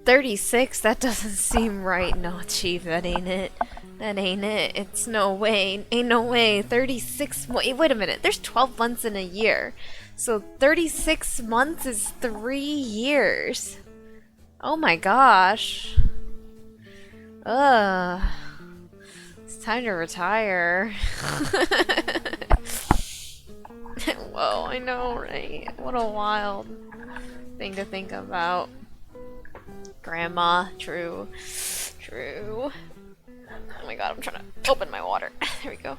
36? That doesn't seem right. No, Chief, that ain't it. That ain't it. It's no way. Ain't no way. 36. Wait a minute. There's 12 months in a year. So 36 months is 3 years. Oh my gosh. Ugh. It's time to retire. Whoa, I know, right? What a wild thing to think about. Grandma, true. True. Oh my god, I'm trying to open my water. There we go.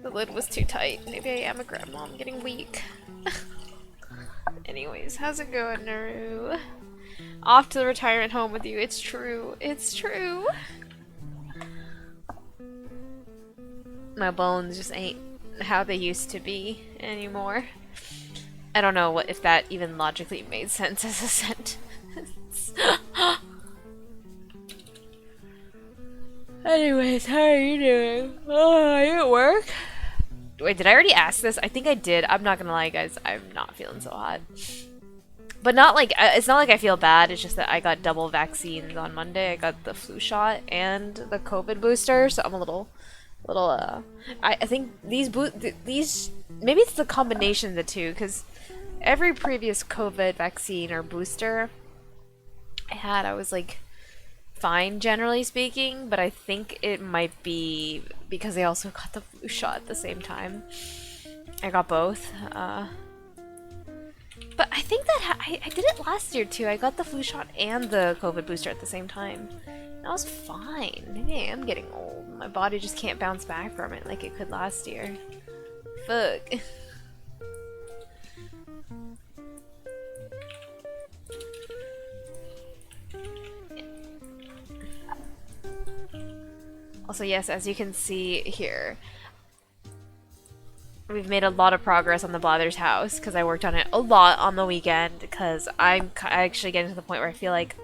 The lid was too tight. Maybe I am a grandma. I'm getting weak. Anyways, how's it going, Naru? Off to the retirement home with you. It's true. It's true. My bones just ain't how they used to be anymore. I don't know if that even logically made sense as a sentence. Anyways, how are you doing? Oh, are you at work? Wait, did I already ask this? I think I did. I'm not gonna lie, guys. I'm not feeling so hot. But not like, it's not like I feel bad. It's just that I got double vaccines on Monday. I got the flu shot and the COVID booster, so I'm a little, I think these, maybe it's the combination of the two, because every previous COVID vaccine or booster I was like fine generally speaking, but I think it might be because I also got the flu shot at the same time. I got both. But I think that I did it last year too. I got the flu shot and the COVID booster at the same time. And I was fine. Maybe I am getting old. My body just can't bounce back from it like it could last year. Fuck. Also, yes, as you can see here, we've made a lot of progress on the Blathers house because I worked on it a lot on the weekend because I'm actually getting to the point where I feel like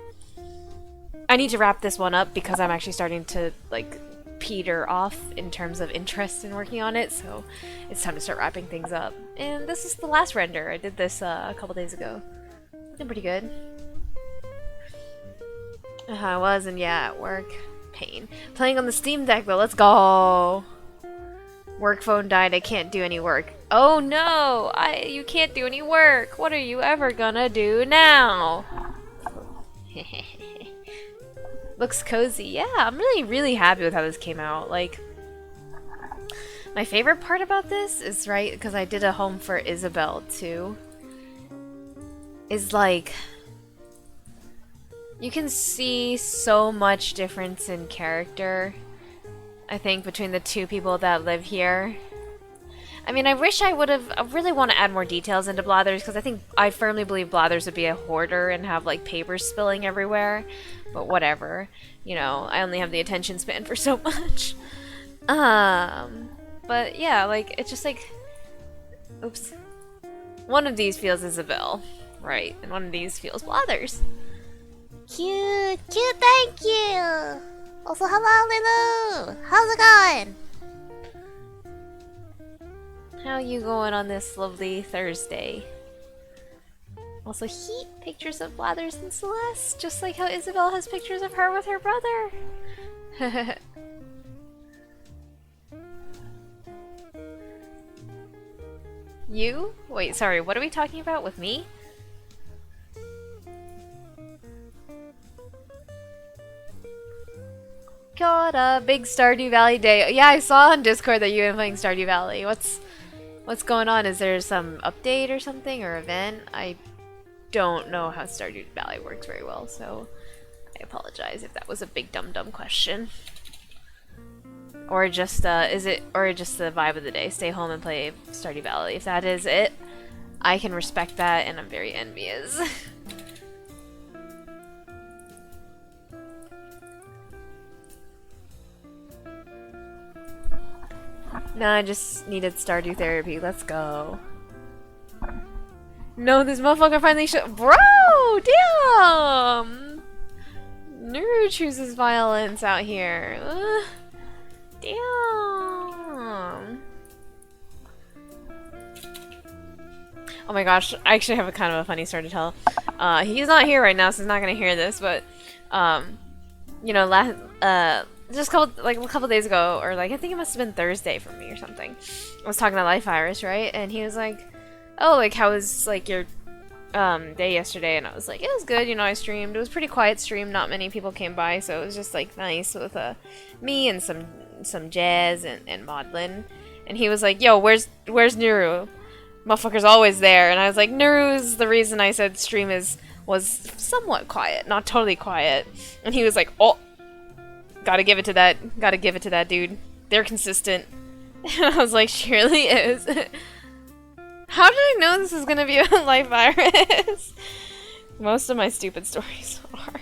I need to wrap this one up because I'm actually starting to like peter off in terms of interest in working on it, so it's time to start wrapping things up. And this is the last render. I did this a couple days ago. Looking pretty good. I was, and yeah, at work. Pain. Playing on the Steam Deck though, let's go! Work phone died, I can't do any work. Oh no! You can't do any work! What are you ever gonna do now? Looks cozy. Yeah, I'm really happy with how this came out. Like, my favorite part about this is, right, because I did a home for Isabel too, is like, you can see so much difference in character, I think, between the two people that live here. I mean, I wish I really want to add more details into Blathers, because I firmly believe Blathers would be a hoarder and have, like, papers spilling everywhere. But whatever. You know, I only have the attention span for so much. But yeah, like, it's just like... Oops. One of these feels Isabel, right? And one of these feels Blathers. Cute, thank you! Also, hello, Lulu! How's it going? How you going on this lovely Thursday? Also, heat pictures of Blathers and Celeste, just like how Isabel has pictures of her with her brother. You? Wait, sorry, what are we talking about with me? Got a big Stardew Valley day. Yeah, I saw on Discord that you've been playing Stardew Valley. What's going on? Is there some update or something or event? I don't know how Stardew Valley works very well, so I apologize if that was a big dumb question. Or just just the vibe of the day. Stay home and play Stardew Valley. If that is it, I can respect that, and I'm very envious. No, I just needed Stardew therapy. Let's go. No, this motherfucker finally Bro! Damn! chooses violence out here. Damn. Oh my gosh, I actually have a kind of a funny story to tell. He's not here right now, so he's not gonna hear this, but, you know, just a couple days ago, or like, I think it must have been Thursday for me or something. I was talking to Life Iris, right? And he was like, oh, like, how was, like, your, day yesterday? And I was like, it was good, you know, I streamed. It was a pretty quiet stream, not many people came by, so it was just, like, nice with, me and some Jazz and Maudlin. And he was like, yo, where's Nuru? Motherfucker's always there. And I was like, Nuru's the reason I said stream was somewhat quiet, not totally quiet. And he was like, oh, gotta give it to that dude. They're consistent. And I was like, she really is. How did I know this is gonna be a live virus? Most of my stupid stories are.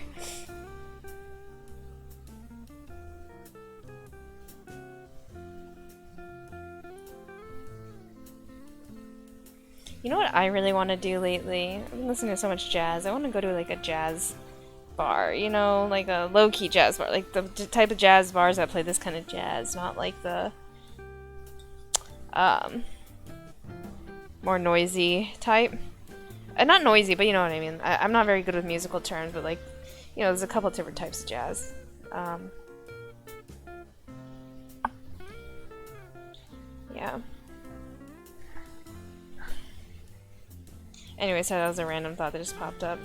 You know what I really want to do lately? I've been listening to so much jazz. I want to go to like a jazz bar, you know, like a low-key jazz bar, like the type of jazz bars that play this kind of jazz, not like the more noisy type. Not noisy, but you know what I mean. I'm not very good with musical terms, but like, you know, there's a couple different types of jazz. Yeah. Anyway, so that was a random thought that just popped up.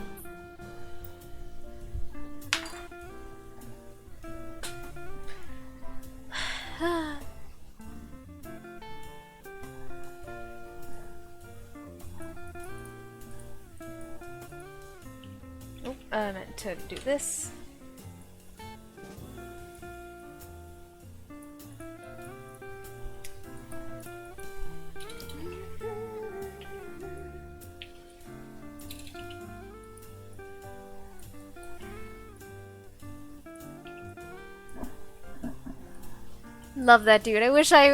Oh, I meant to do this. Love that dude. I wish I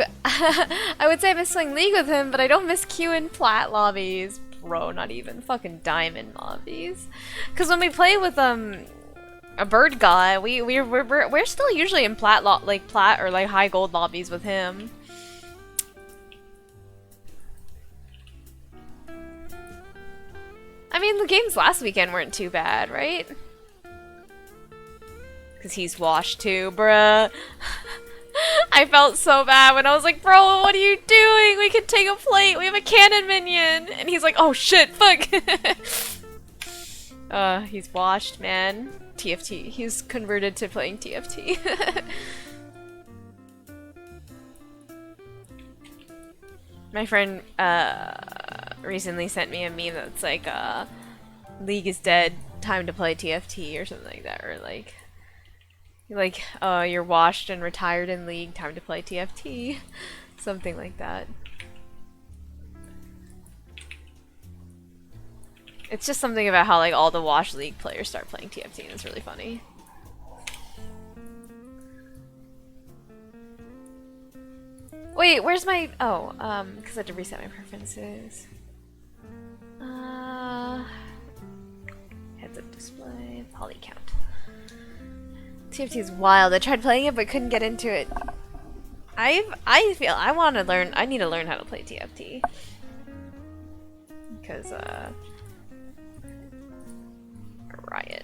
would say I miss playing League with him, but I don't miss Q and Plat lobbies. Bro, not even fucking Diamond lobbies. Cause when we play with a bird guy, we're still usually in Plat Plat or like high gold lobbies with him. I mean, the games last weekend weren't too bad, right? Cause he's washed too, bruh. I felt so bad when I was like, bro, what are you doing? We can take a plate. We have a cannon minion. And he's like, oh shit, fuck. He's washed, man. TFT. He's converted to playing TFT. My friend recently sent me a meme that's like, League is dead, time to play TFT or something like that, or like, you're washed and retired in League, time to play TFT. Something like that. It's just something about how like all the washed League players start playing TFT and it's really funny. Wait, where's my... Oh, because I had to reset my preferences. Heads up display, poly count. TFT is wild. I tried playing it but couldn't get into it. I feel I want to learn. I need to learn how to play TFT because riot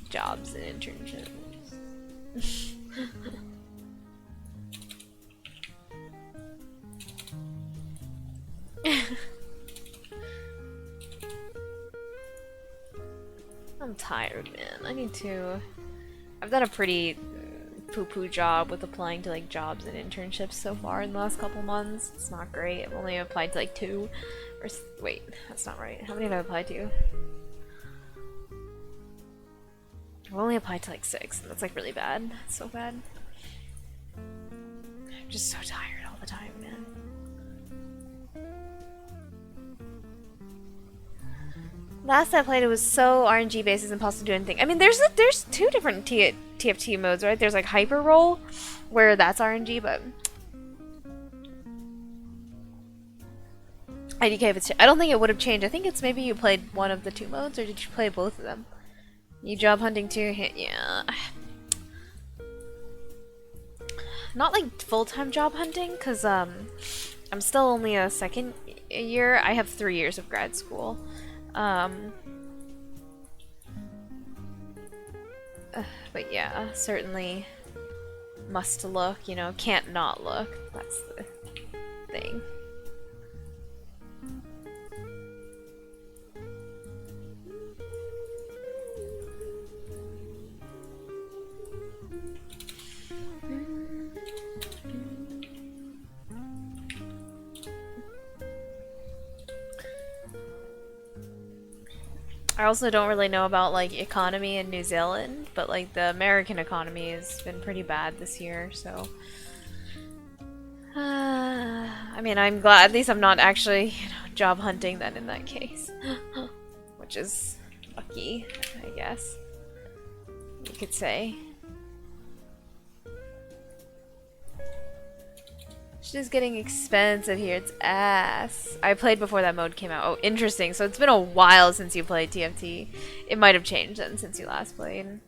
jobs and internships. I'm tired, man. I need to. I've done a pretty poo-poo job with applying to like jobs and internships so far in the last couple months. It's not great. I've only applied to like 2. Or wait, that's not right. How many have I applied to? I've only applied to like 6. And that's like really bad. That's so bad. I'm just so tired all the time, man. Last I played, it was so RNG based, it's impossible to do anything. I mean, there's 2 different TFT modes, right? There's like Hyper Roll, where that's RNG, but IDK if it's. I don't think it would have changed. I think it's maybe you played one of the 2 modes, or did you play both of them? You job hunting too? Yeah. not like full-time job hunting, because I'm still only a second year. I have 3 years of grad school. But yeah, certainly must look, you know, can't not look. That's the thing. I also don't really know about like economy in New Zealand, but like the American economy has been pretty bad this year, so I mean, I'm glad at least I'm not actually, you know, job hunting then in that case. Which is lucky, I guess. You could say. It's just getting expensive here. It's ass. I played before that mode came out. Oh, interesting. So it's been a while since you played TFT. It might have changed then since you last played.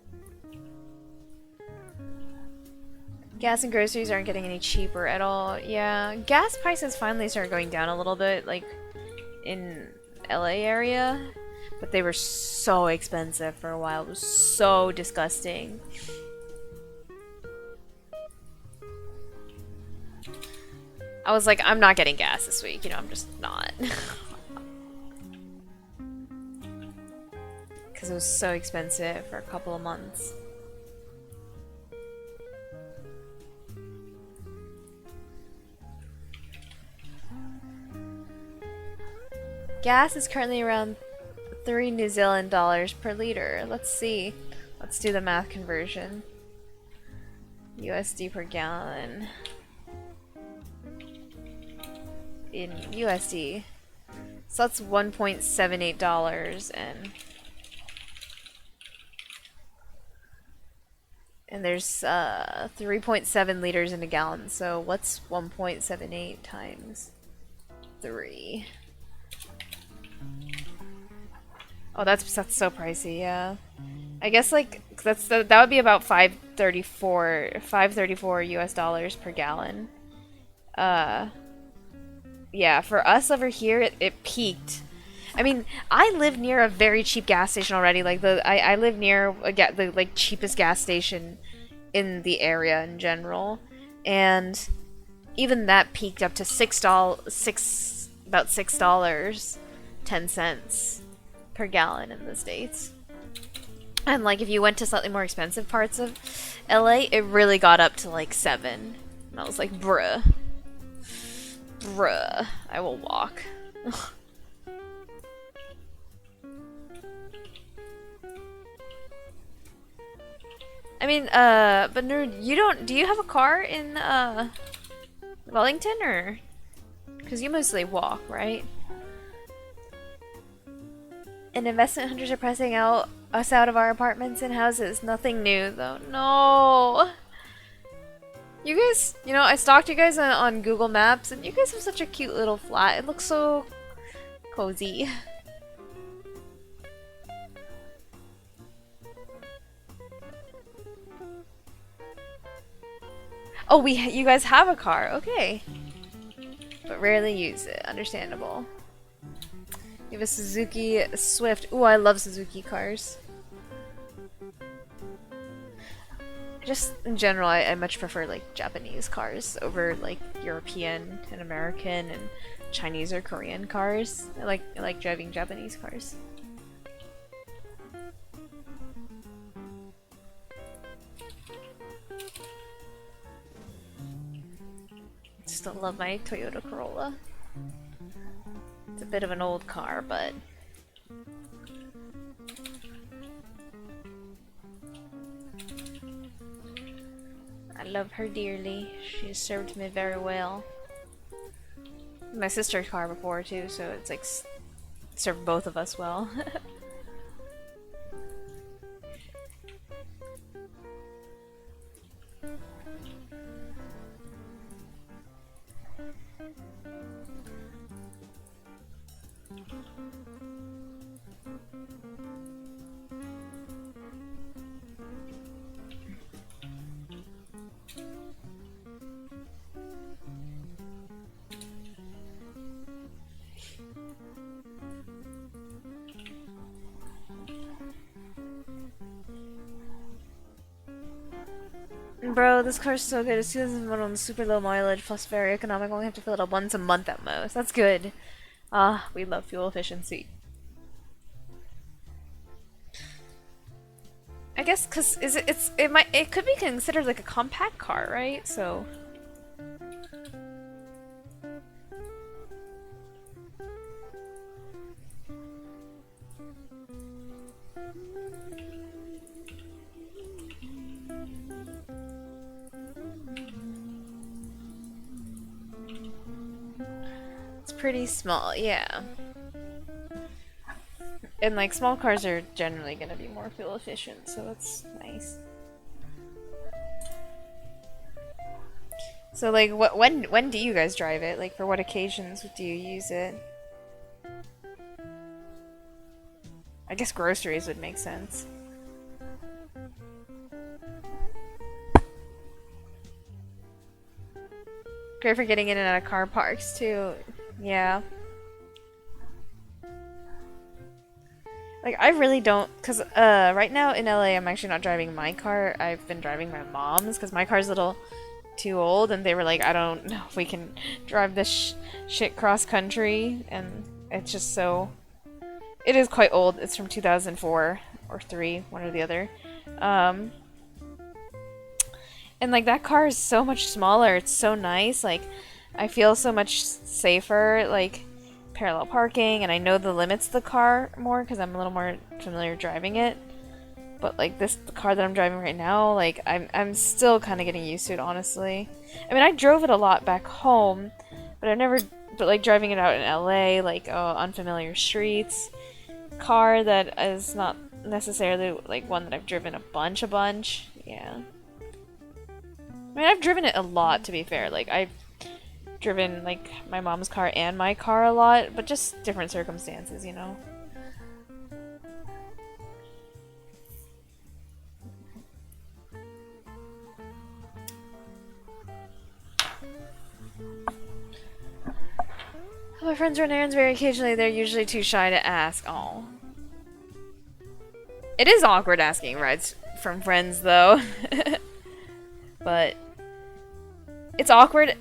Gas and groceries aren't getting any cheaper at all. Yeah, gas prices finally started going down a little bit, like in LA area. But they were so expensive for a while. It was so disgusting. I was like, I'm not getting gas this week, you know, I'm just not. Because it was so expensive for a couple of months. Gas is currently around 3 New Zealand dollars per liter. Let's see. Let's do the math conversion. USD per gallon. In USD. So that's $1.78 and there's 3.7 liters in a gallon. So what's 1.78 times 3? Oh, that's so pricey, yeah. I guess like that would be about 534 US dollars per gallon. Yeah, for us over here, it peaked. I mean, I live near a very cheap gas station already. Like I live near the like cheapest gas station in the area in general, and even that peaked up to about $6.10 per gallon in the States. And like if you went to slightly more expensive parts of LA, it really got up to like 7. And I was like, bruh. Bruh, I will walk. I mean, but Nerd, do you have a car in, Wellington, or? Because you mostly walk, right? And investment hunters are pressing us out of our apartments and houses. Nothing new, though. No! You guys, you know, I stalked you guys on Google Maps, and you guys have such a cute little flat. It looks so cozy. Oh, you guys have a car, okay. But rarely use it, understandable. You have a Suzuki Swift. Ooh, I love Suzuki cars. Just in general, I much prefer like Japanese cars over like European and American and Chinese or Korean cars. I like driving Japanese cars. Still love my Toyota Corolla. It's a bit of an old car, but I love her dearly. She has served me very well. My sister's car before too, so it's like served both of us well. Bro, this car's so good. It's 2001 on super low mileage plus very economic. Only have to fill it up once a month at most. That's good. Ah, we love fuel efficiency. I guess because it could be considered like a compact car, right? So it's pretty small, yeah. And like small cars are generally gonna be more fuel efficient, so that's nice. So like when do you guys drive it? Like for what occasions do you use it? I guess groceries would make sense. Great for getting in and out of car parks too. Yeah. Like I really don't, cause right now in LA I'm actually not driving my car. I've been driving my mom's, cause my car's a little too old, and they were like, I don't know if we can drive this shit cross country, and it's just so. It is quite old. It's from 2004 or 3, one or the other. Um, and like that car is so much smaller. It's so nice. Like I feel so much safer. Like parallel parking, and I know the limits of the car more because I'm a little more familiar driving it. But like the car that I'm driving right now, like I'm still kind of getting used to it, honestly. I mean, I drove it a lot back home, but I never. But like driving it out in LA, like unfamiliar streets, car that is not necessarily like one that I've driven a bunch. Yeah. I mean, I've driven it a lot, to be fair. Like I've driven like my mom's car and my car a lot, but just different circumstances, you know. My friends run errands very occasionally. They're usually too shy to ask. Oh. It is awkward asking rides from friends, though. But it's awkward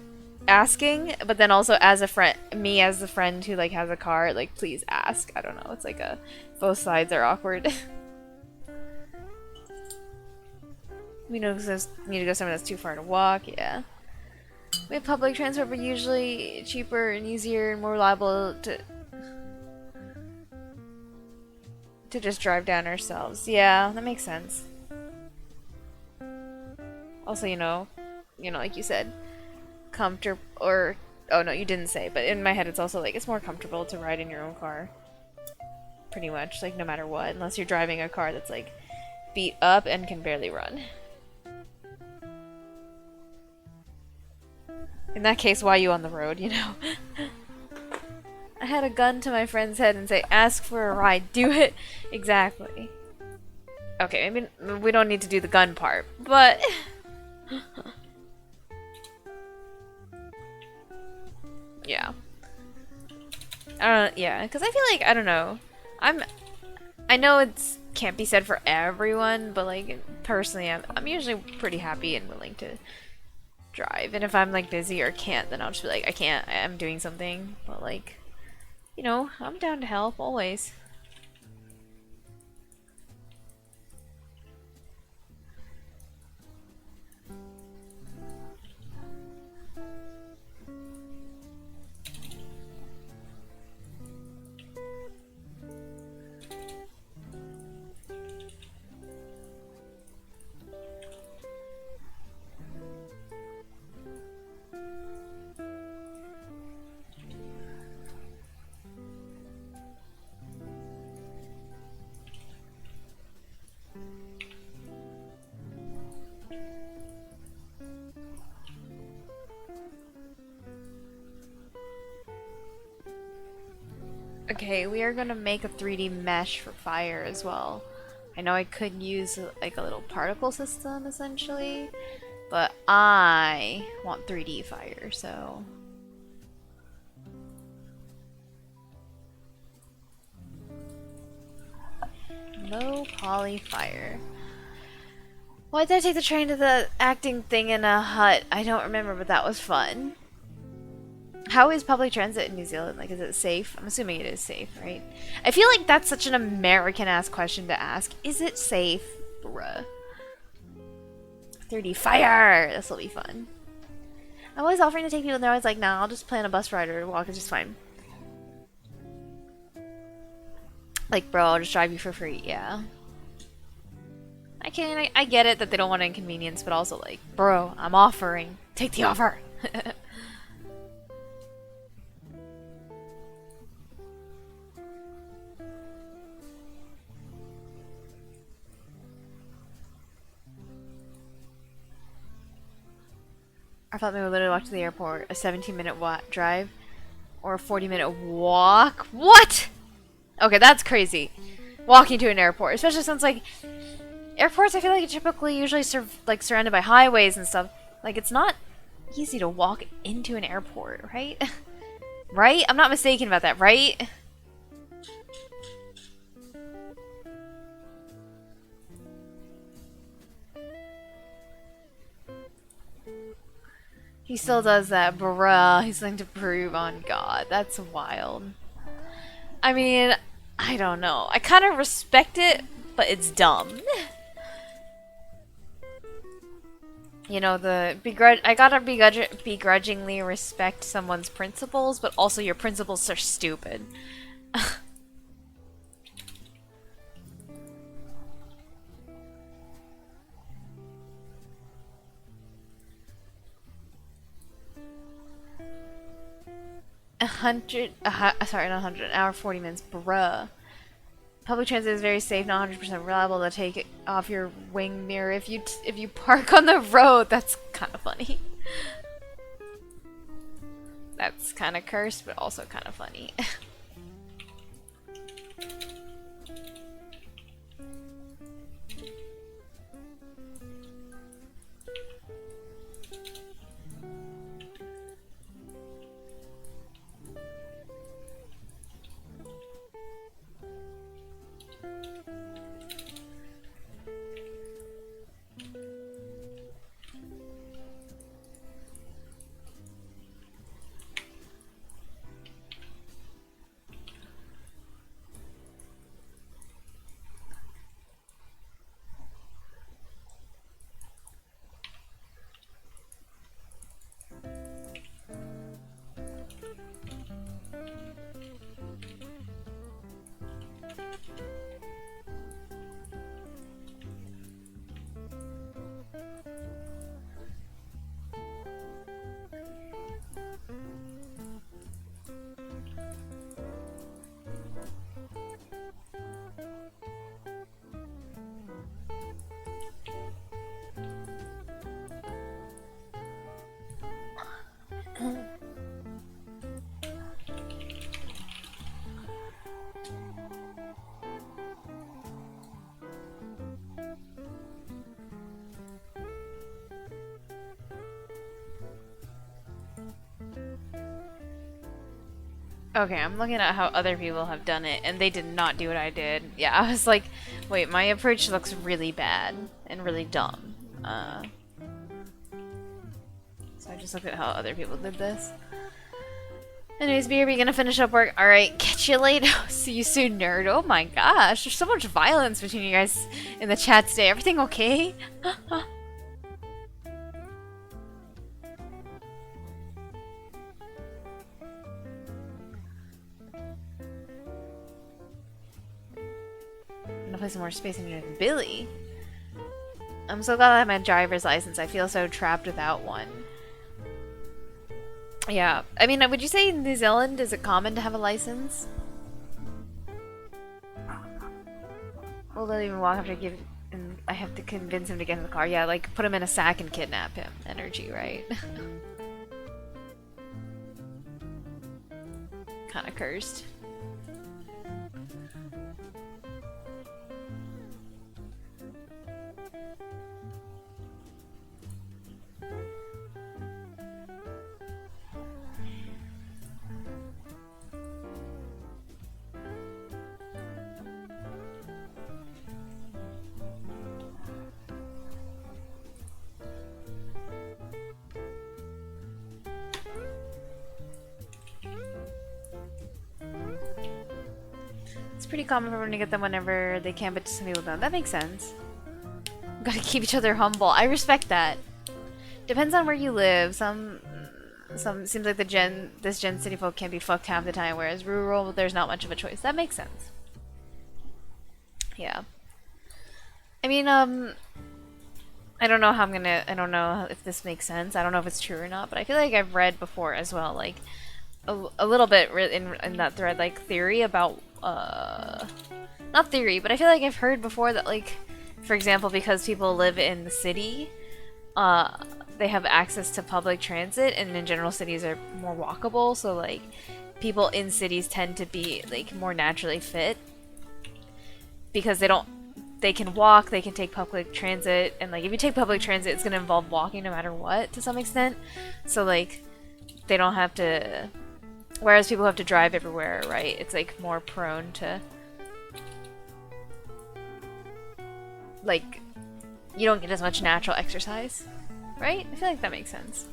asking, but then also as a friend, me as the friend who like has a car, like please ask. I don't know. It's like a both sides are awkward. We know because need to go somewhere that's too far to walk. Yeah. We have public transport, but usually cheaper and easier and more reliable to just drive down ourselves. Yeah, that makes sense. Also, like you said, comfortable or oh no, you didn't say, but in my head it's also like it's more comfortable to ride in your own car. Pretty much, like no matter what, unless you're driving a car that's like beat up and can barely run. In that case, why you on the road, you know? I had a gun to my friend's head and say, ask for a ride, do it. Exactly. Okay, I mean, we don't need to do the gun part, but... yeah. Yeah, because I feel like, I don't know. I know it's can't be said for everyone, but like, personally, I'm usually pretty happy and willing to drive. And if I'm like busy or can't, then I'll just be like, I can't, I'm doing something. But like, I'm down to help always. Okay, we are gonna make a 3D mesh for fire as well. I know I could use like a little particle system essentially, but I want 3D fire, so... low poly fire. Why did I take the train to the acting thing in a hut? I don't remember, but that was fun. How is public transit in New Zealand? Like, is it safe? I'm assuming it is safe, right? I feel like that's such an American-ass question to ask. Is it safe? Bruh. 30 fire! This will be fun. I'm always offering to take people and they're always like, nah, I'll just plan a bus ride or walk, it's just fine. Like, bro, I'll just drive you for free, yeah. I get it that they don't want to inconvenience, but also like, bro, I'm offering. Take the offer! I thought they would literally walk to the airport, a 17-minute drive, or a 40-minute walk. What? Okay, that's crazy. Walking to an airport, especially since like airports, I feel like are typically usually surrounded by highways and stuff. Like it's not easy to walk into an airport, right? Right? I'm not mistaken about that, right? He still does that, bruh. He's something to prove on God. That's wild. I mean, I don't know. I kind of respect it, but it's dumb. You know, I gotta begrudgingly respect someone's principles, but also your principles are stupid. 100, sorry, not 100, an hour, 40 minutes, bruh. Public transit is very safe, not 100% reliable to take it off your wing mirror if you park on the road. That's kind of funny. That's kind of cursed, but also kind of funny. Okay, I'm looking at how other people have done it, and they did not do what I did. Yeah, I was like, wait, my approach looks really bad and really dumb. So I just looked at how other people did this. Anyways, BRB, gonna finish up work. Alright, catch you later. See you soon, nerd. Oh my gosh, there's so much violence between you guys in the chat today. Everything okay? I'm gonna play some more Space Invaders. Billy? I'm so glad I have my driver's license. I feel so trapped without one. Yeah. I mean, would you say in New Zealand, is it common to have a license? Well, they'll even walk after I have to convince him to get in the car. Yeah, like, put him in a sack and kidnap him. Energy, right? Kinda cursed. It's pretty common for everyone to get them whenever they can, but some people don't. That makes sense. Gotta keep each other humble. I respect that. Depends on where you live. Some seems like this gen city folk can be fucked half the time, whereas rural there's not much of a choice. That makes sense. Yeah. I mean, I don't know how I don't know if this makes sense. I don't know if it's true or not, but I feel like I've read before as well, like a little bit in that thread, like theory about not theory, but I feel like I've heard before that, like, for example, because people live in the city, they have access to public transit, and in general cities are more walkable, so like people in cities tend to be like more naturally fit because they can walk, they can take public transit, and like if you take public transit it's going to involve walking no matter what to some extent, so like they don't have to, whereas people have to drive everywhere, right? It's like more prone to, like, you don't get as much natural exercise, right? I feel like that makes sense.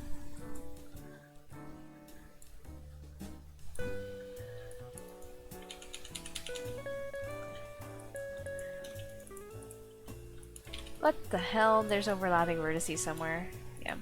What the hell? There's overlapping vertices somewhere. Yeah.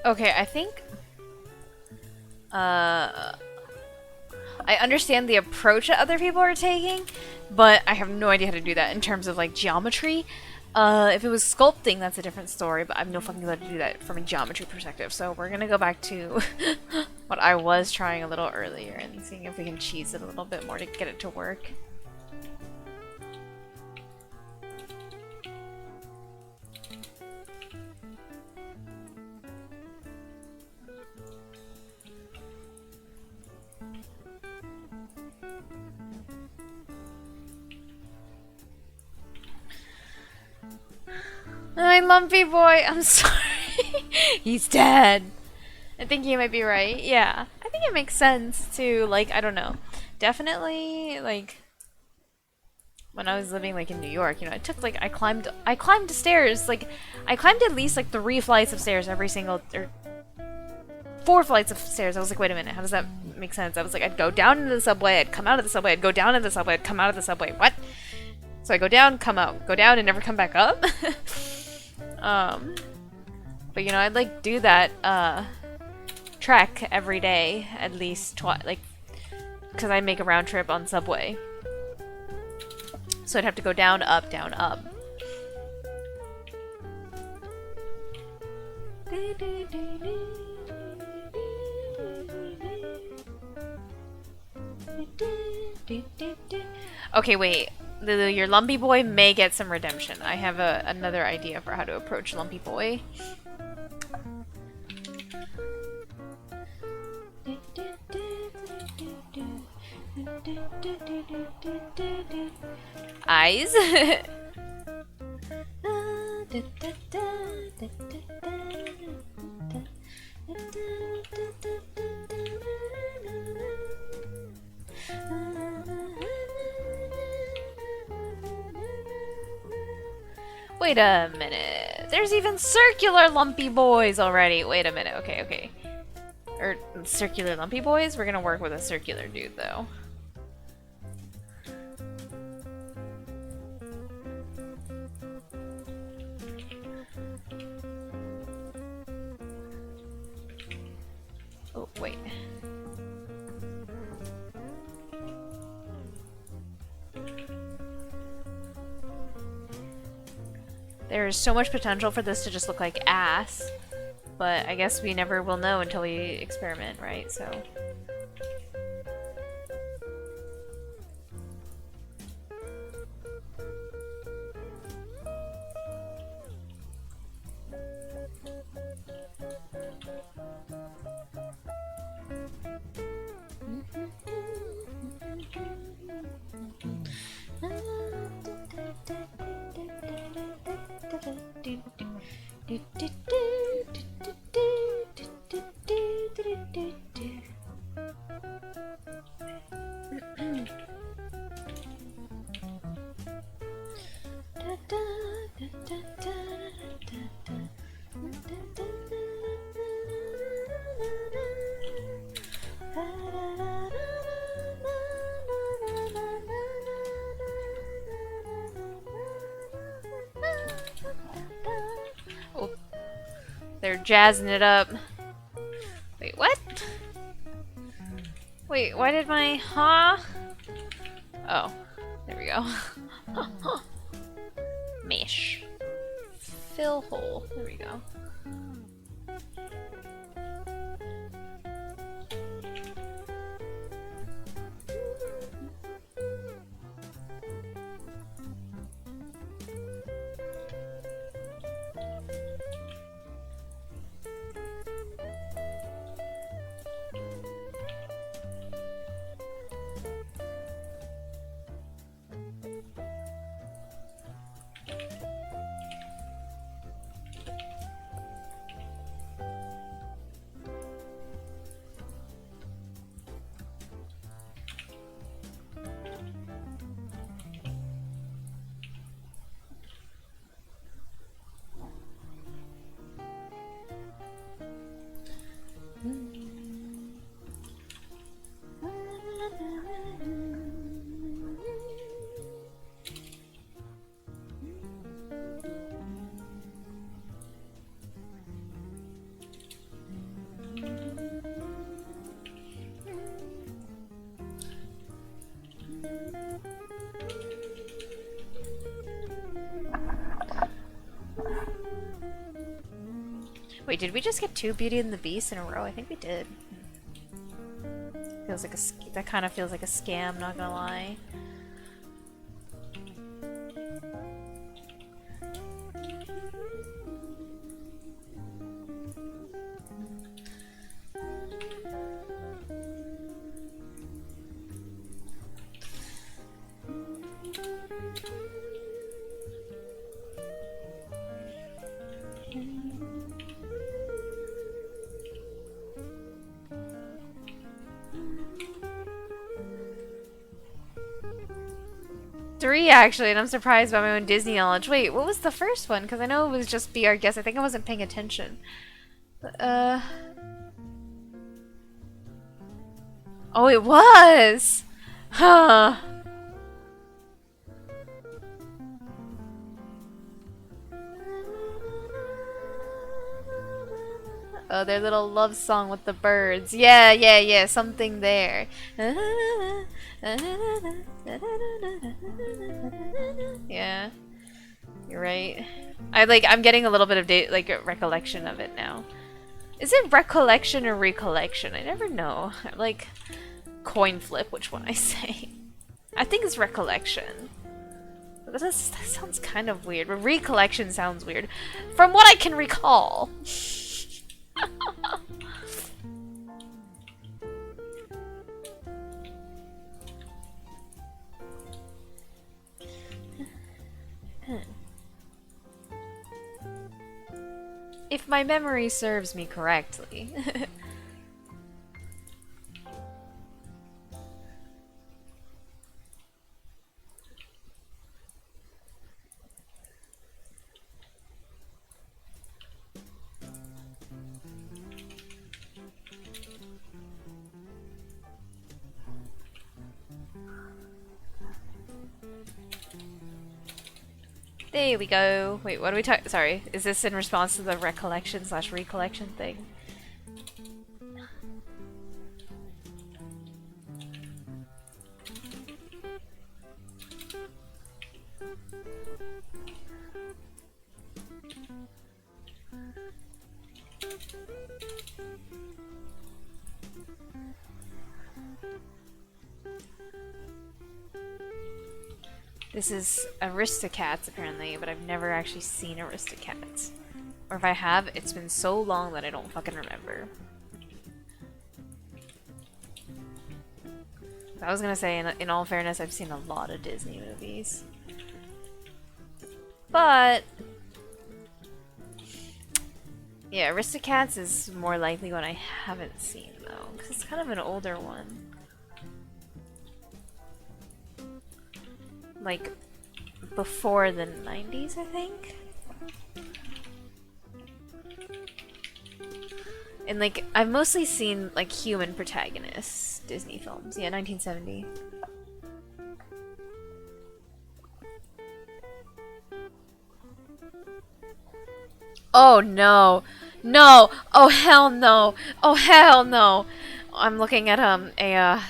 Okay, I think I understand the approach that other people are taking, but I have no idea how to do that in terms of like geometry. If it was sculpting, that's a different story, but I have no fucking clue how to do that from a geometry perspective. So we're gonna go back to what I was trying a little earlier and seeing if we can cheese it a little bit more to get it to work. Hi, Lumpy Boy. I'm sorry. He's dead. I think you might be right. Yeah. I think it makes sense to, like, I don't know. Definitely, like, when I was living, like, in New York, you know, it took, like, I climbed stairs. Like, I climbed at least, like, 3 flights of stairs every single, or 4 flights of stairs. I was like, wait a minute. How does that make sense? I was like, I'd go down into the subway. I'd come out of the subway. I'd go down into the subway. I'd come out of the subway. What? So I go down, come out. Go down and never come back up? But you know, I'd like do that trek every day at least twice, like, because I make a round trip on subway, so I'd have to go down, up, down, up. Okay, wait. Your Lumpy Boy may get some redemption. I have another idea for how to approach Lumpy Boy. Eyes. Wait a minute. There's even circular Lumpy Boys already. Wait a minute. Okay, okay. Or circular Lumpy Boys? We're gonna work with a circular dude, though. There is so much potential for this to just look like ass, but I guess we never will know until we experiment, right? So. Oh, they're jazzing it up. Wait, what? Wait, why did my... Huh? Oh, there we go. Mesh. Fill hole. There we go. Wait, did we just get 2 Beauty and the Beast in a row? I think we did. Feels like that kind of feels like a scam, not gonna lie. Three, actually, and I'm surprised by my own Disney knowledge. Wait, what was the first one? Because I know it was just Be Our Guest. I think I wasn't paying attention. Oh, it was! Huh. Oh, their little love song with the birds. Yeah, yeah, yeah, something there. Yeah, you're right. I'm getting a little bit of recollection of it now. Is it recollection or recollection? I never know. Like, coin flip which one I say. I think it's recollection. But that sounds kind of weird. But recollection sounds weird. From what I can recall. If my memory serves me correctly. There we go. Wait, what are we talking? Sorry, is this in response to the recollection/recollection thing? This is Aristocats, apparently, but I've never actually seen Aristocats. Or if I have, it's been so long that I don't fucking remember. I was gonna say, in all fairness, I've seen a lot of Disney movies. But... yeah, Aristocats is more likely one I haven't seen, though, because it's kind of an older one. Like, before the 90s, I think? And, like, I've mostly seen, like, human protagonists Disney films. Yeah, 1970. Oh, no. No! Oh, hell no! Oh, hell no! I'm looking at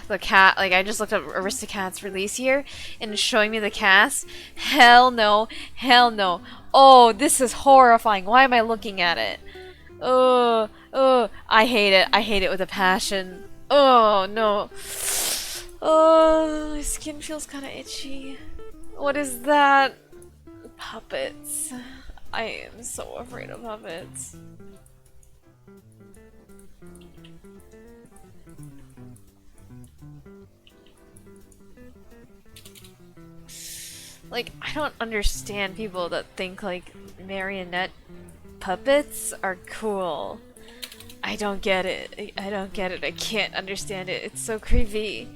the cat, like I just looked up Aristocats release year and it's showing me the cast. Hell no. Hell no. Oh, this is horrifying. Why am I looking at it? Oh, oh, I hate it. I hate it with a passion. Oh, no. Oh, my skin feels kind of itchy. What is that? Puppets. I am so afraid of puppets. Like, I don't understand people that think, like, marionette puppets are cool. I don't get it. I don't get it. I can't understand it. It's so creepy.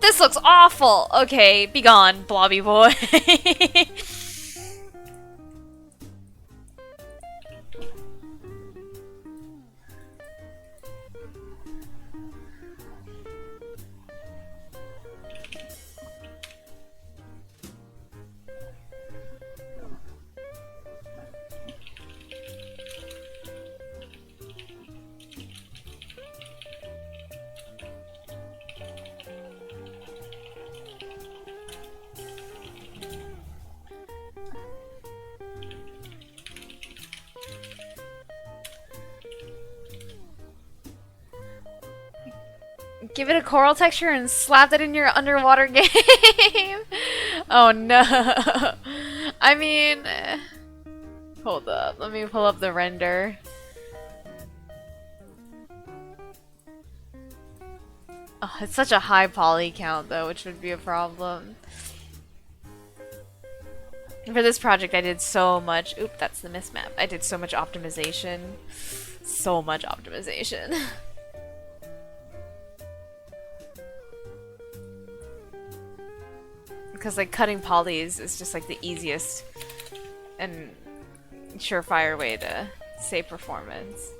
This looks awful! Okay, be gone, blobby boy. Give it a coral texture and slap that in your underwater game. Oh no. I mean, hold up. Let me pull up the render. Oh, it's such a high poly count though, which would be a problem. For this project, I did so much. Oop, that's the mismap. I did so much optimization. So much optimization. Because like cutting polys is just like the easiest and surefire way to save performance.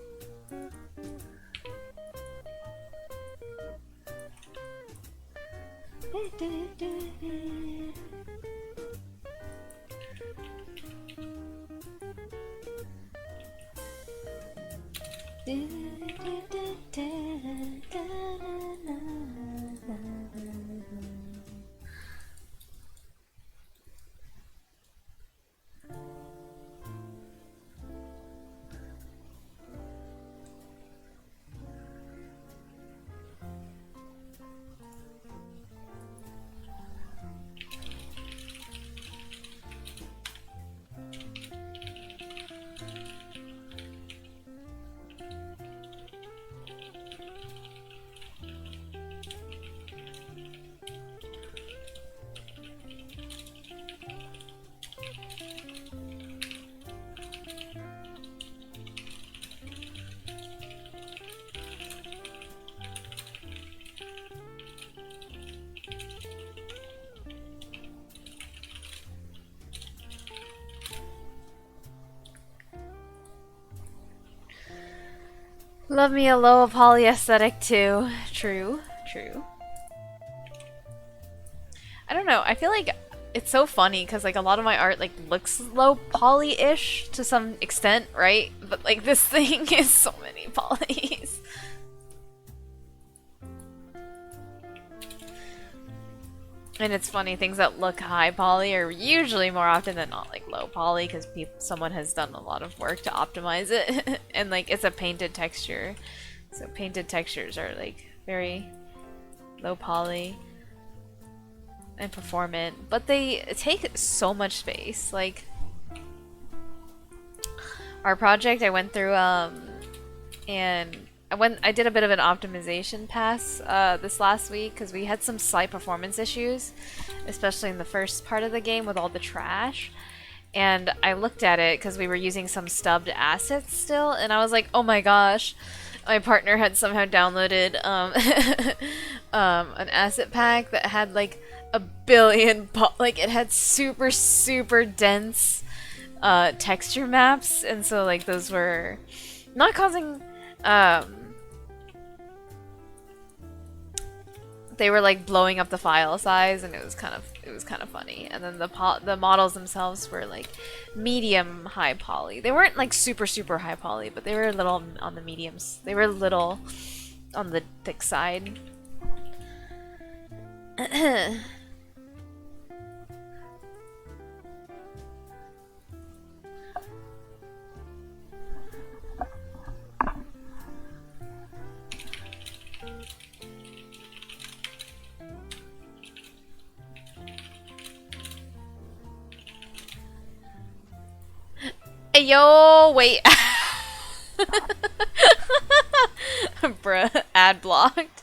Love me a low poly aesthetic too. True, true. I don't know. I feel like it's so funny because like a lot of my art like looks low poly-ish to some extent, right? But like this thing is so many polys. And it's funny, things that look high poly are usually more often than not like low poly because someone has done a lot of work to optimize it. And like it's a painted texture. So painted textures are like very low poly and performant, but they take so much space. Like our project I went through and I did a bit of an optimization pass this last week because we had some slight performance issues, especially in the first part of the game with all the trash. And I looked at it because we were using some stubbed assets still, and I was like, oh my gosh, my partner had somehow downloaded an asset pack that had like a billion, like it had super, super dense texture maps, and so like those were not causing they were like blowing up the file size, and it was kind of funny. And then the models themselves were like medium high poly. They weren't like super super high poly, but they were a little on the mediums. They were a little on the thick side. Yo, wait. Bruh, ad blocked.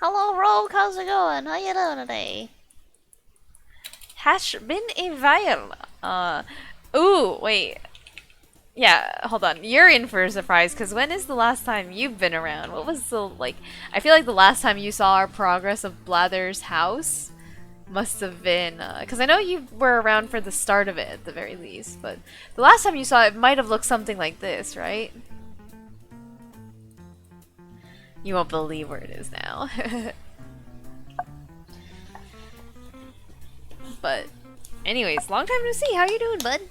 Hello, Rogue. How's it going? How you doing today? Has been a while. Ooh, wait. Yeah, hold on. You're in for a surprise, because when is the last time you've been around? What was the, like... I feel like the last time you saw our progress of Blather's house must have been... Because I know you were around for the start of it, at the very least, but the last time you saw it might have looked something like this, right? You won't believe where it is now. But, anyways, long time no see. How you doing, bud?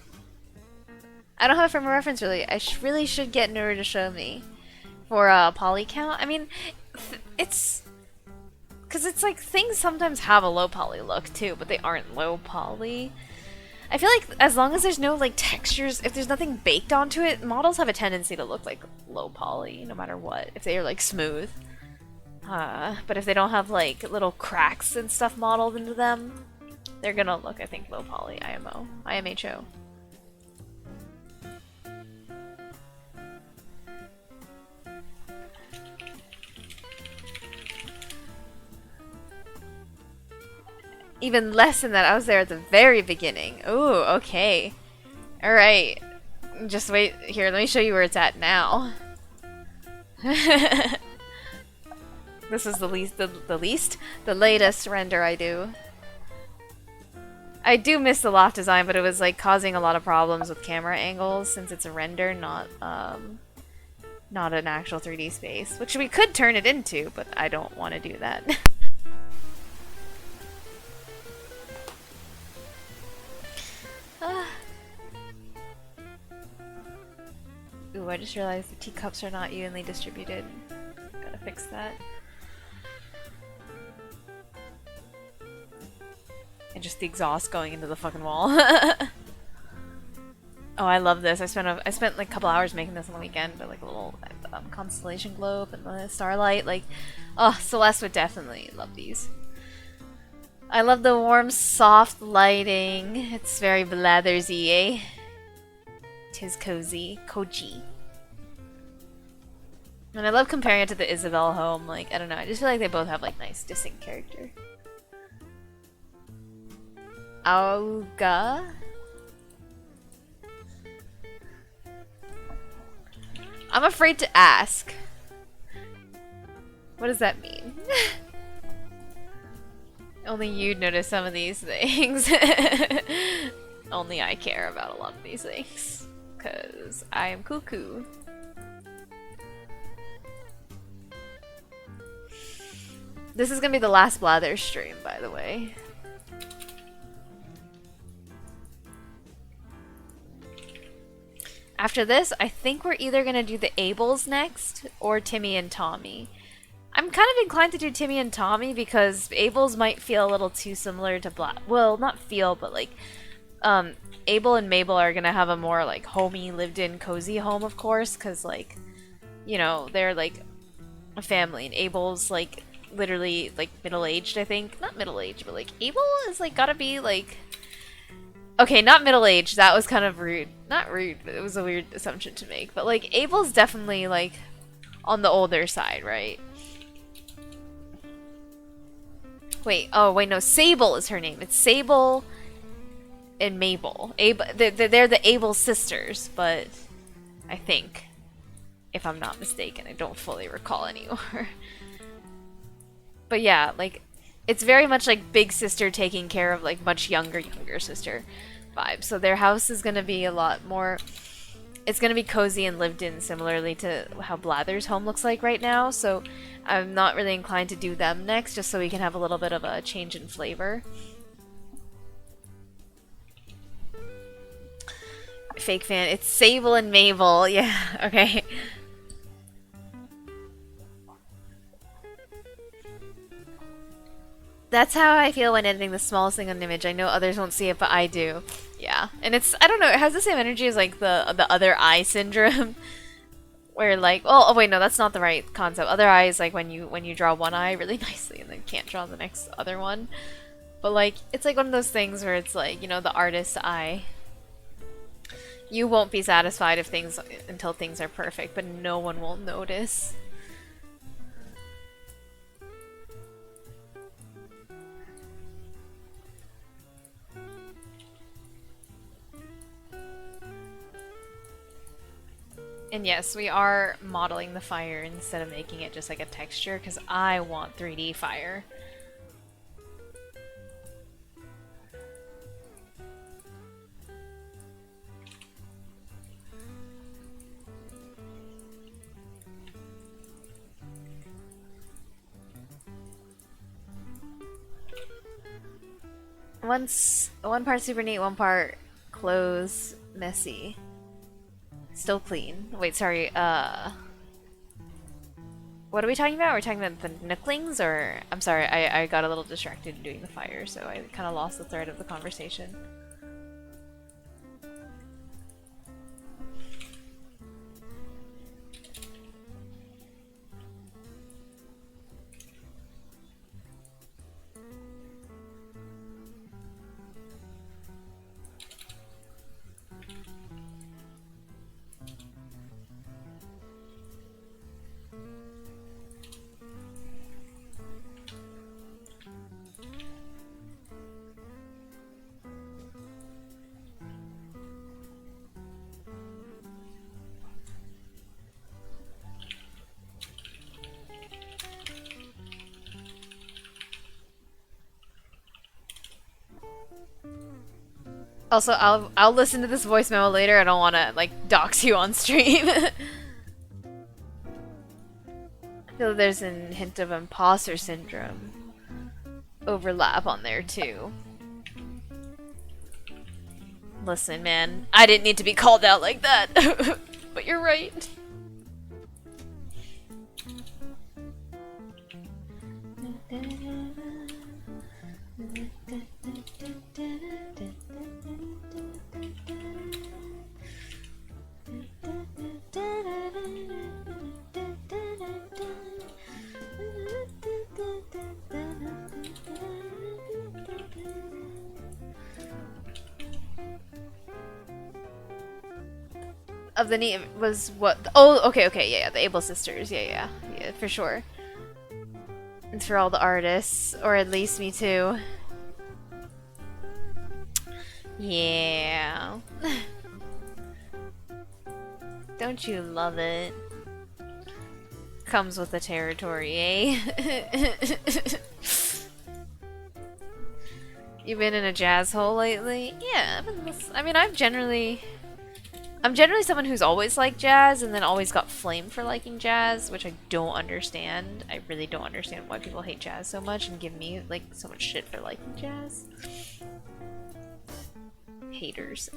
I don't have a frame of reference, really. I really should get Nura to show me for a poly count. I mean, it's... Because it's like, things sometimes have a low poly look, too, but they aren't low poly. I feel like as long as there's no, like, textures, if there's nothing baked onto it, models have a tendency to look like low poly, no matter what, if they are, like, smooth. But if they don't have, like, little cracks and stuff modeled into them, they're gonna look, I think, low poly, IMHO. Even less than that, I was there at the very beginning. Ooh, okay. Alright. Just wait. Here, let me show you where it's at now. This is the latest render I do. I do miss the loft design, but it was like causing a lot of problems with camera angles since it's a render, not an actual 3D space. Which we could turn it into, but I don't want to do that. I just realized the teacups are not evenly distributed. Gotta fix that. And just the exhaust going into the fucking wall. Oh, I love this. I spent like a couple hours making this on the weekend, but like a little constellation globe and the starlight. Like, oh, Celeste would definitely love these. I love the warm, soft lighting. It's very Blathers-y, eh? Tis cozy. Koji. And I love comparing it to the Isabel home. Like, I don't know. I just feel like they both have like nice, distinct character. Auga? I'm afraid to ask. What does that mean? Only you'd notice some of these things. Only I care about a lot of these things. Because I am cuckoo. This is gonna be the last Blather stream, by the way. After this, I think we're either gonna do the Abels next or Timmy and Tommy. I'm kind of inclined to do Timmy and Tommy because Abel's might feel a little too similar to well, not feel, but like Abel and Mabel are gonna have a more like homey, lived-in, cozy home, of course, because like, you know, they're like a family, and Abel's like literally like middle-aged, I think. Not middle-aged, but like Abel is like gotta be like, okay, not middle-aged, that was kind of rude. Not rude, but it was a weird assumption to make. But like Abel's definitely like on the older side, right? Wait, oh wait, no, Sable is her name. It's Sable and Mabel. They're the Abel sisters, but I think, if I'm not mistaken, I don't fully recall anymore. But yeah, like, it's very much like big sister taking care of like much younger sister vibe. So their house is gonna be a lot more, it's gonna be cozy and lived in, similarly to how Blather's home looks like right now. So I'm not really inclined to do them next, just so we can have a little bit of a change in flavor. Fake fan, it's Sable and Mabel. Yeah, okay. That's how I feel when editing the smallest thing on an image. I know others won't see it, but I do. Yeah, and it's, I don't know, it has the same energy as like the other eye syndrome, where like, oh wait, no, that's not the right concept. Other eye is like when you draw one eye really nicely and then can't draw the next other one. But like, it's like one of those things where it's like, you know, the artist's eye. You won't be satisfied until things are perfect, but no one will notice. And yes, we are modeling the fire instead of making it just like a texture, because I want 3D fire. One part super neat, one part clothes messy. Still clean. Wait, sorry, what are we talking about? Are we talking about the Nooklings, or... I'm sorry, I got a little distracted doing the fire, so I kind of lost the thread of the conversation. Also, I'll listen to this voice memo later. I don't want to like dox you on stream. I feel there's a hint of imposter syndrome overlap on there too. Listen, man, I didn't need to be called out like that. but you're right. Of the name was what? Oh, okay, yeah, the Able Sisters, yeah, for sure. It's for all the artists, or at least me too. Yeah. Don't you love it? Comes with the territory, eh? You been in a jazz hole lately? Yeah, I mean, I'm generally someone who's always liked jazz and then always got flamed for liking jazz, which I don't understand. I really don't understand why people hate jazz so much and give me like so much shit for liking jazz. Haters.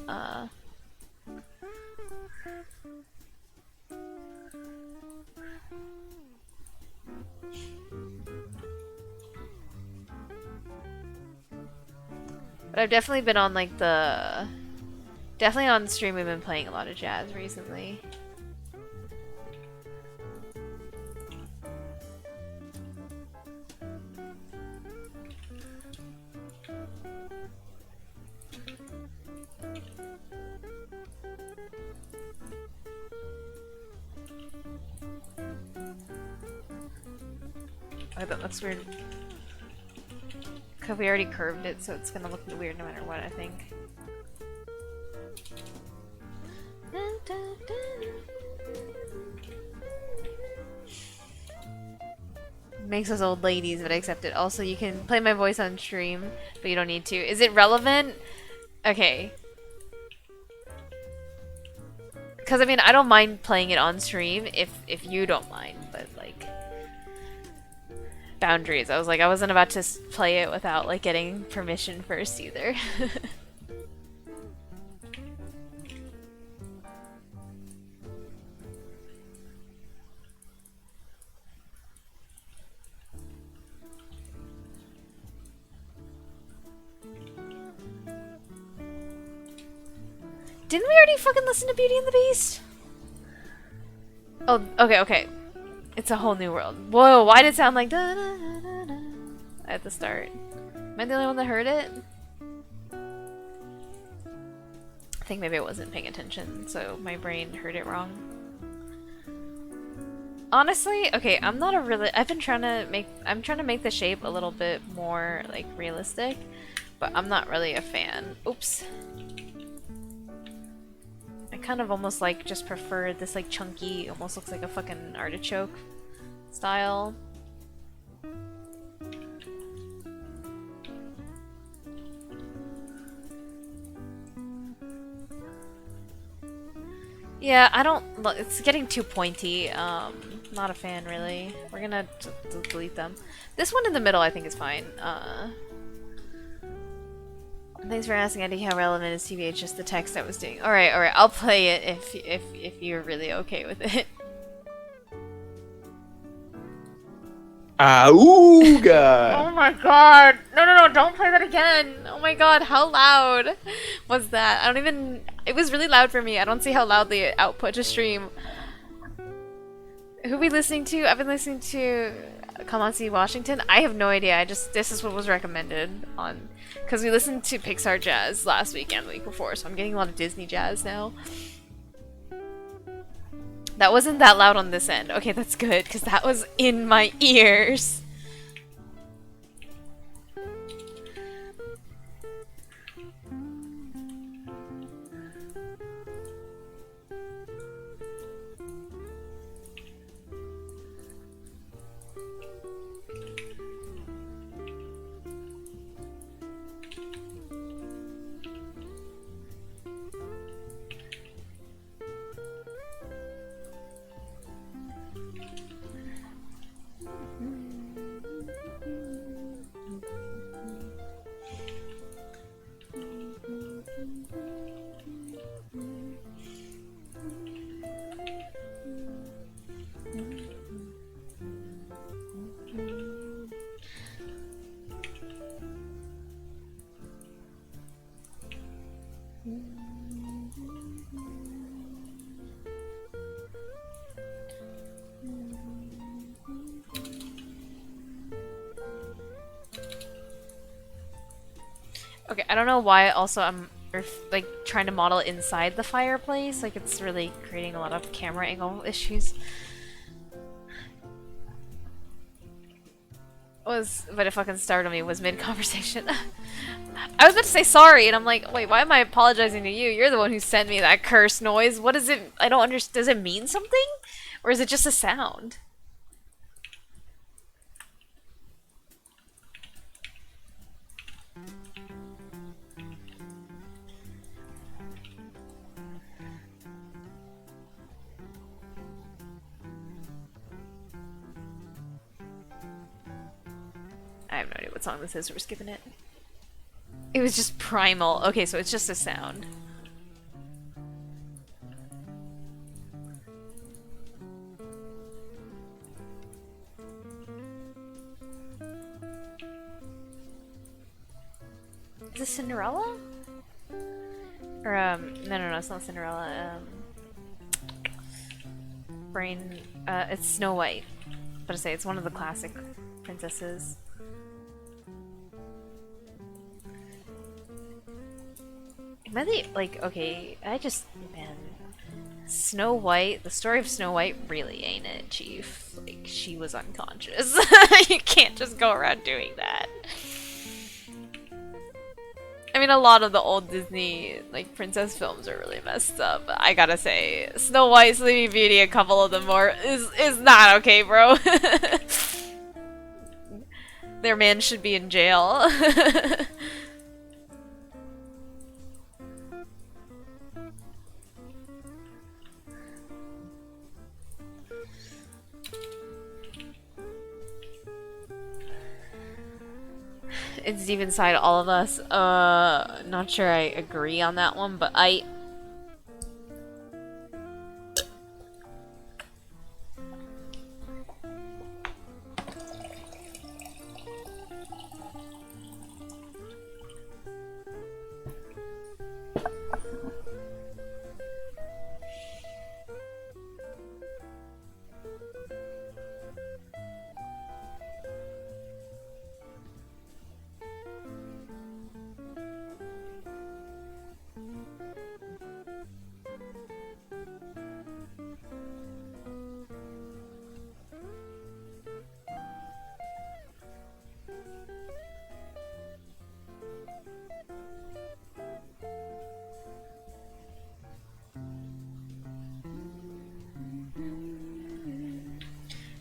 But I've definitely been on like definitely on stream we've been playing a lot of jazz recently. Oh, that looks weird. Cause we already curved it, so it's gonna look weird no matter what, I think. Makes us old ladies, but I accept it. Also, you can play my voice on stream, but you don't need to. Is it relevant? Okay. Because, I mean, I don't mind playing it on stream if you don't mind, but, like... Boundaries. I was like, I wasn't about to play it without, like, getting permission first, either. Didn't we already fucking listen to Beauty and the Beast? Oh, okay. It's a whole new world. Whoa, why did it sound like da da da da da at the start? Am I the only one that heard it? I think maybe I wasn't paying attention, so my brain heard it wrong. Honestly, okay, I'm trying to make the shape a little bit more, like, realistic, but I'm not really a fan. Oops. I kind of almost like just prefer this like chunky, almost looks like a fucking artichoke style. Yeah, it's getting too pointy. Not a fan really. We're gonna delete them. This one in the middle I think is fine. Thanks for asking, Eddie. How relevant is TBH? Just the text I was doing. All right. I'll play it if you're really okay with it. Auga! Oh my god! No! Don't play that again! Oh my god! How loud was that? I don't even. It was really loud for me. I don't see how loud the output to stream. Who are we listening to? I've been listening to Kamasi Washington. I have no idea. This is what was recommended on. Because we listened to Pixar jazz last week and the week before, so I'm getting a lot of Disney jazz now. That wasn't that loud on this end. Okay, that's good, because that was in my ears. Okay, I don't know why also I'm like trying to model inside the fireplace. Like it's really creating a lot of camera angle issues. But it fucking startled me was mid-conversation. I was about to say sorry, and I'm like, wait, why am I apologizing to you? You're the one who sent me that curse noise. What is it? I don't understand. Does it mean something? Or is it just a sound? I have no idea what song this is. We're skipping it. It was just primal. Okay, so it's just a sound. Is this Cinderella? Or, no, it's not Cinderella. It's Snow White. But I say it's one of the classic princesses. Am I the, like, okay, man. Snow White, the story of Snow White really ain't it, Chief. Like, she was unconscious. You can't just go around doing that. I mean, a lot of the old Disney, like, princess films are really messed up. I gotta say, Snow White, Sleeping Beauty, a couple of them more, is not okay, bro. Their man should be in jail. It's deep inside all of us. Not sure I agree on that one, but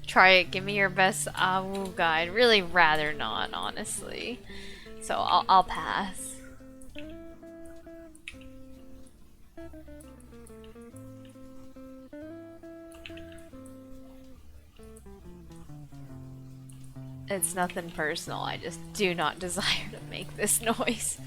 try it. Give me your best Awu guide. Really rather not, honestly. So I'll pass. It's nothing personal. I just do not desire to make this noise.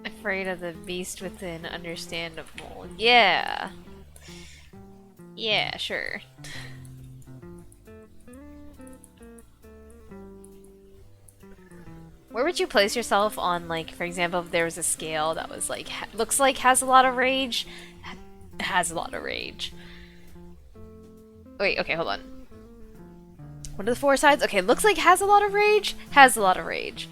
Afraid of the beast within, understandable. Yeah. Yeah, sure. Where would you place yourself on, like, for example, if there was a scale that was like, looks like has a lot of rage, has a lot of rage. Wait, okay, hold on. What are the four sides? Okay, looks like has a lot of rage, has a lot of rage.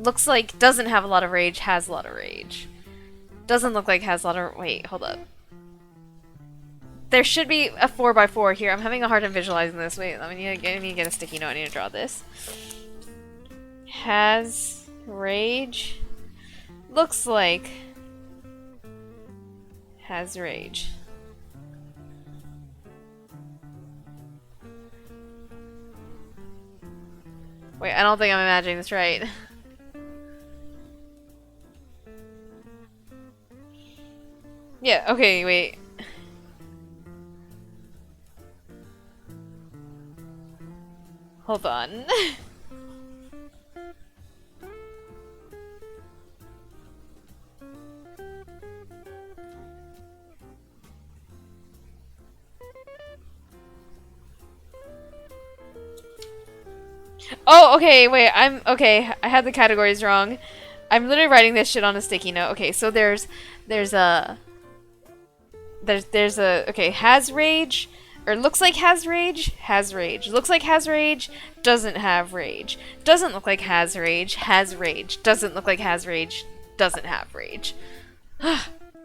Looks like doesn't have a lot of rage, has a lot of rage. Doesn't look like has a lot of... Wait, hold up. There should be a 4x4 here. I'm having a hard time visualizing this. Wait, I need to get a sticky note. I need to draw this. Has rage. Looks like has rage. Wait, I don't think I'm imagining this right. Yeah, okay, wait. Hold on. Oh, okay, wait, okay, I had the categories wrong. I'm literally writing this shit on a sticky note. Okay, so there's a okay, has rage, or looks like has rage, looks like has rage, doesn't have rage, doesn't look like has rage, doesn't look like has rage, doesn't have rage.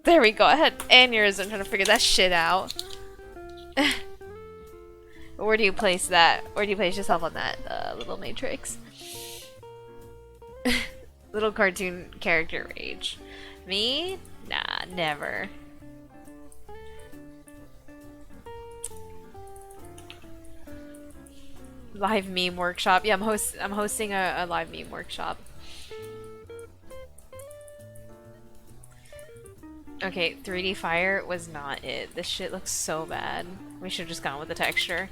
There we go. I had aneurysm trying to figure that shit out. Where do you place that? Where do you place yourself on that little matrix? Little cartoon character rage. Me? Nah, never. Live meme workshop. Yeah, I'm hosting a live meme workshop. Okay, 3D fire was not it. This shit looks so bad. We should have just gone with the texture.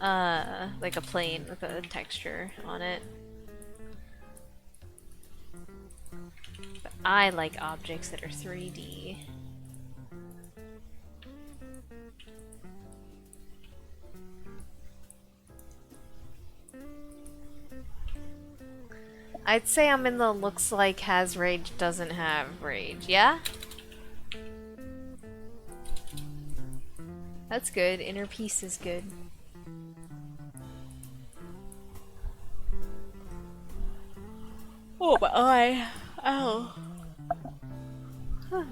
Like a plane with a texture on it. But I like objects that are 3D. I'd say I'm in the looks like has rage, doesn't have rage. Yeah? That's good. Inner peace is good. Oh, my eye. Ow. Huh.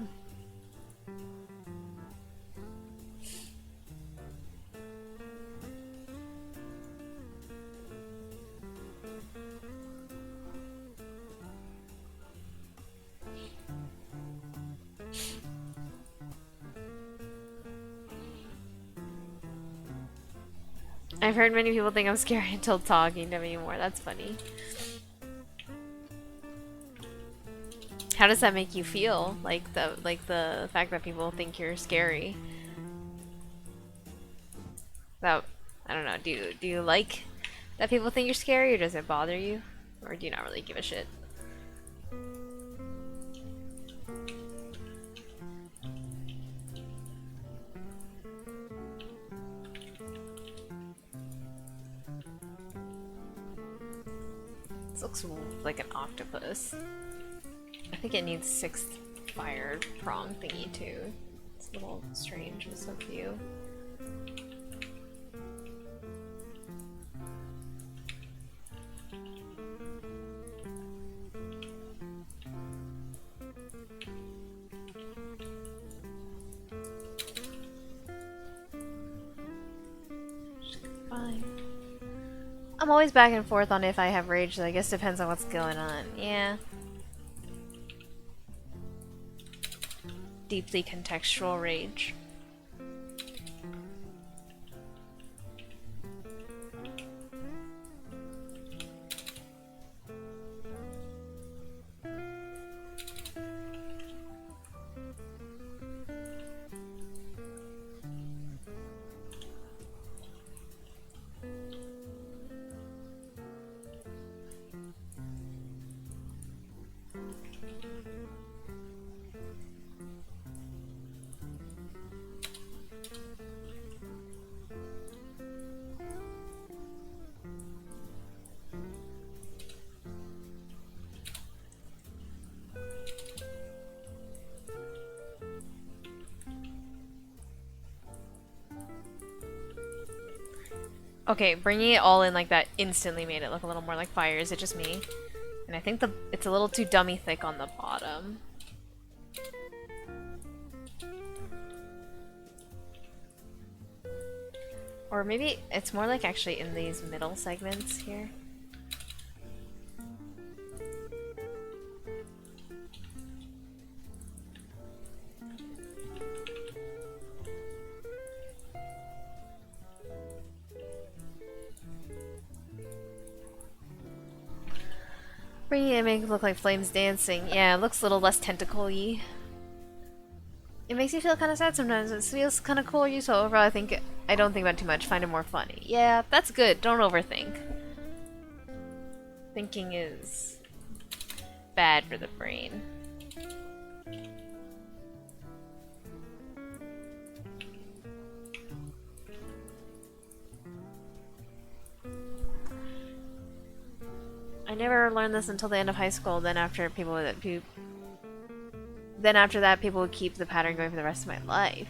I've heard many people think I'm scary until talking to me more. That's funny. How does that make you feel? Like the fact that people think you're scary? That, I don't know. Do you like that people think you're scary, or does it bother you, or do you not really give a shit? This looks like an octopus. I think it needs 6th fire prong thingy too. It's a little strange with so few. Fine. I'm always back and forth on if I have rage, so I guess depends on what's going on. Yeah. Deeply contextual rage. Okay, bringing it all in like that instantly made it look a little more like fire. Is it just me? And I think it's a little too dummy thick on the bottom. Or maybe it's more like actually in these middle segments here. Bringing it make it look like flames dancing. Yeah, it looks a little less tentacle-y. It makes me feel kind of sad sometimes. It feels kind of cool or useful. Overall, I don't think about it too much. Find it more funny. Yeah, that's good. Don't overthink. Thinking is bad for the brain. never learned this until the end of high school. Then after then after that, people would keep the pattern going for the rest of my life.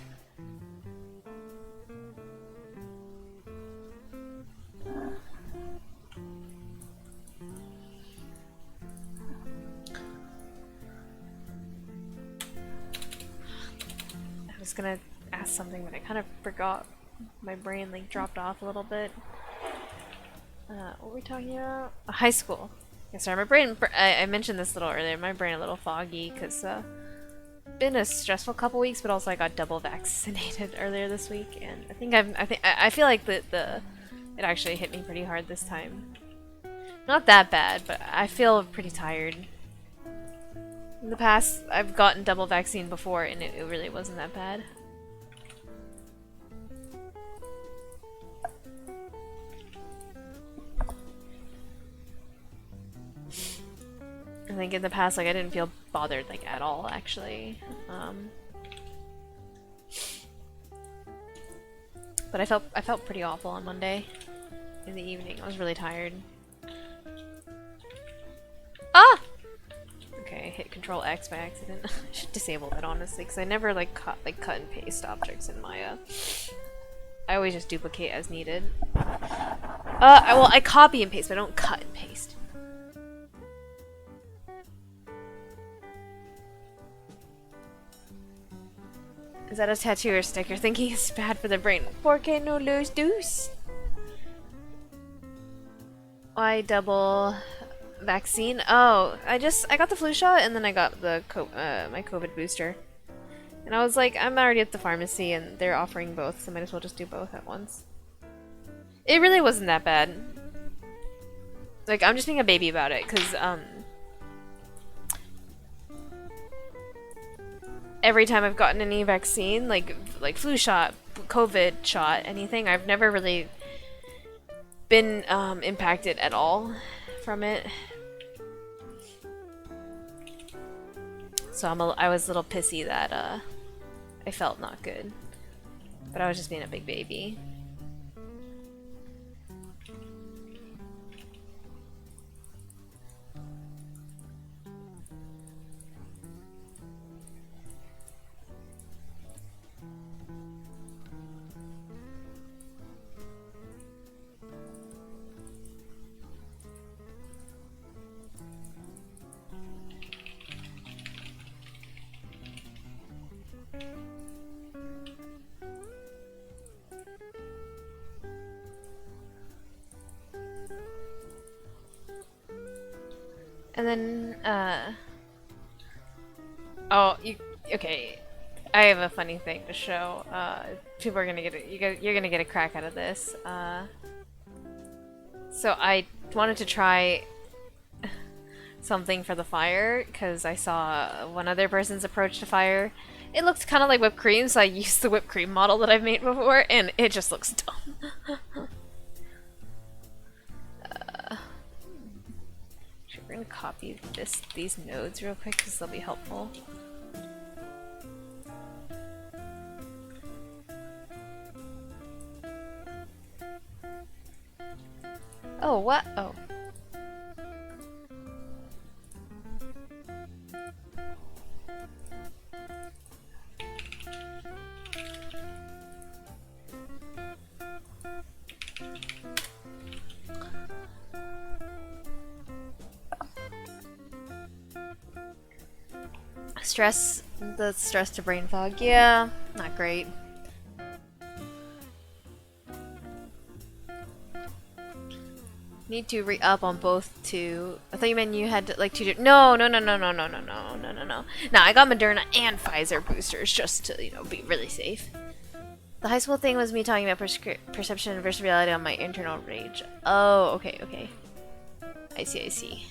I was gonna ask something, but I kind of forgot. My brain like dropped off a little bit. What were we talking about? High school. Yeah, sorry, my brain. I mentioned this a little earlier. My brain a little foggy because been a stressful couple weeks, but also I got double vaccinated earlier this week, and I feel like it actually hit me pretty hard this time. Not that bad, but I feel pretty tired. In the past, I've gotten double vaccine before, and it really wasn't that bad. I think in the past, like, I didn't feel bothered, like, at all, actually. But I felt pretty awful on Monday in the evening. I was really tired. Ah! Okay, I hit Control X by accident. I should disable that, honestly, because I never, like, cut and paste objects in Maya. I always just duplicate as needed. Well, I copy and paste, but I don't cut and paste. Is that a tattoo or sticker? Thinking it's bad for the brain. Porque no los dos? Why double vaccine? Oh, I got the flu shot and then I got the my COVID booster. And I was like, I'm already at the pharmacy and they're offering both, so might as well just do both at once. It really wasn't that bad. Like, I'm just being a baby about it, because, every time I've gotten any vaccine, like flu shot, COVID shot, anything, I've never really been impacted at all from it. So I was a little pissy that I felt not good, but I was just being a big baby. And then, oh, okay. I have a funny thing to show. People are gonna you're gonna get a crack out of this. So I wanted to try something for the fire, because I saw one other person's approach to fire. It looked kind of like whipped cream, so I used the whipped cream model that I've made before, and it just looks dumb. We're gonna copy these nodes real quick because they'll be helpful. Oh, what? Oh. The stress to brain fog. Yeah, not great. Need to re-up on both too. I thought you meant you had to, like, two. No. No, I got Moderna and Pfizer boosters just to, you know, be really safe. The high school thing was me talking about perception versus reality on my internal rage. Oh, okay. I see.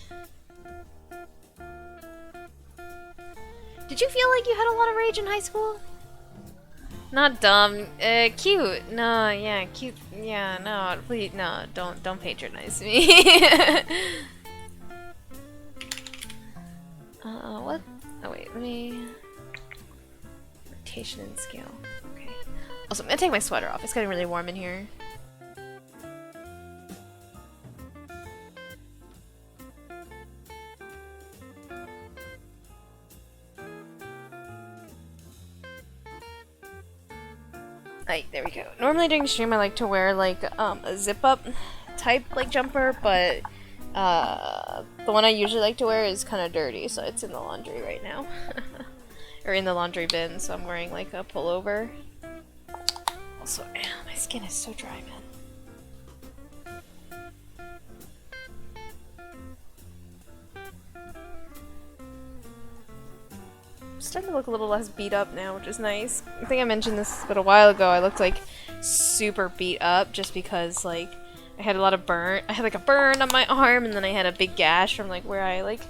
Did you feel like you had a lot of rage in high school? Not dumb, cute. No, yeah, cute. Yeah, no, please, no, don't patronize me. What? Oh wait, let me. Rotation and scale. Okay. Also, I'm gonna take my sweater off. It's getting really warm in here. There we go. Normally during stream I like to wear like a zip up type like jumper, but the one I usually like to wear is kind of dirty, so it's in the laundry right now. Or in the laundry bin, so I'm wearing like a pullover. Also, my skin is so dry, man. I'm starting to look a little less beat up now, which is nice. I think I mentioned this but a while ago. I looked like super beat up just because like I had a lot of burn. I had like a burn on my arm, and then I had a big gash from like where I like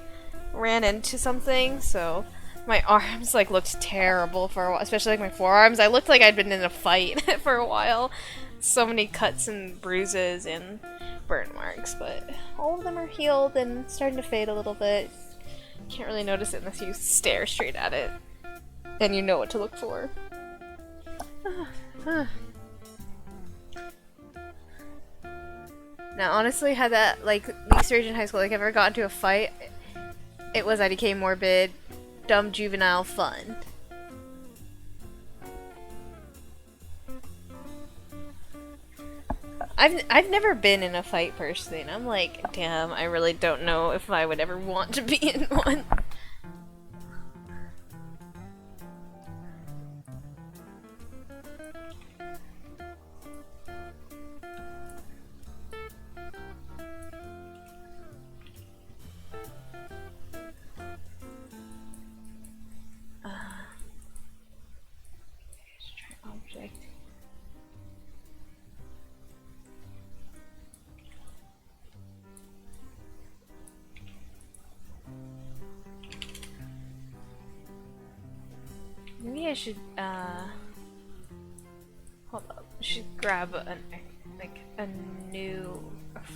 ran into something. So my arms like looked terrible for a while, especially like my forearms. I looked like I'd been in a fight for a while. So many cuts and bruises and burn marks, but all of them are healed and starting to fade a little bit. Can't really notice it unless you stare straight at it and you know what to look for. Now honestly, had that like least rage in high school, like ever got into a fight, it was IDK morbid, dumb juvenile fun. I've never been in a fight personally, and I'm like, damn, I really don't know if I would ever want to be in one. Let's try object. Maybe I should, hold up. I should grab a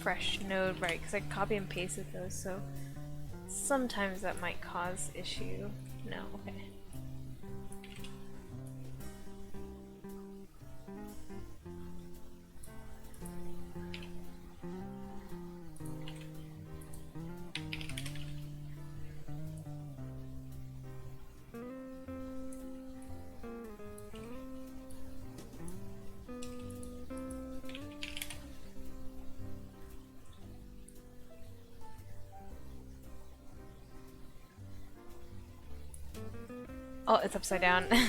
fresh node, right? Because I copy and pasted those, so sometimes that might cause issue. No, okay. Oh, it's upside down. Yeah,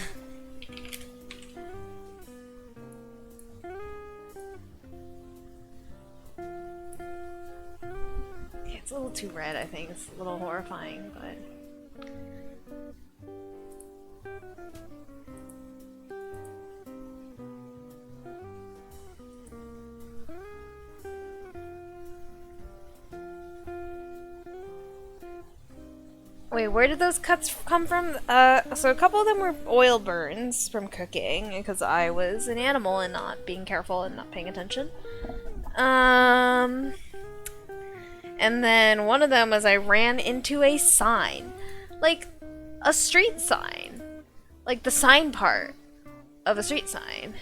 it's a little too red, I think. It's a little horrifying, but... Wait, where did those cuts come from? So a couple of them were oil burns from cooking, because I was an animal and not being careful and not paying attention. And then one of them was I ran into a sign. Like, a street sign. Like, the sign part of a street sign.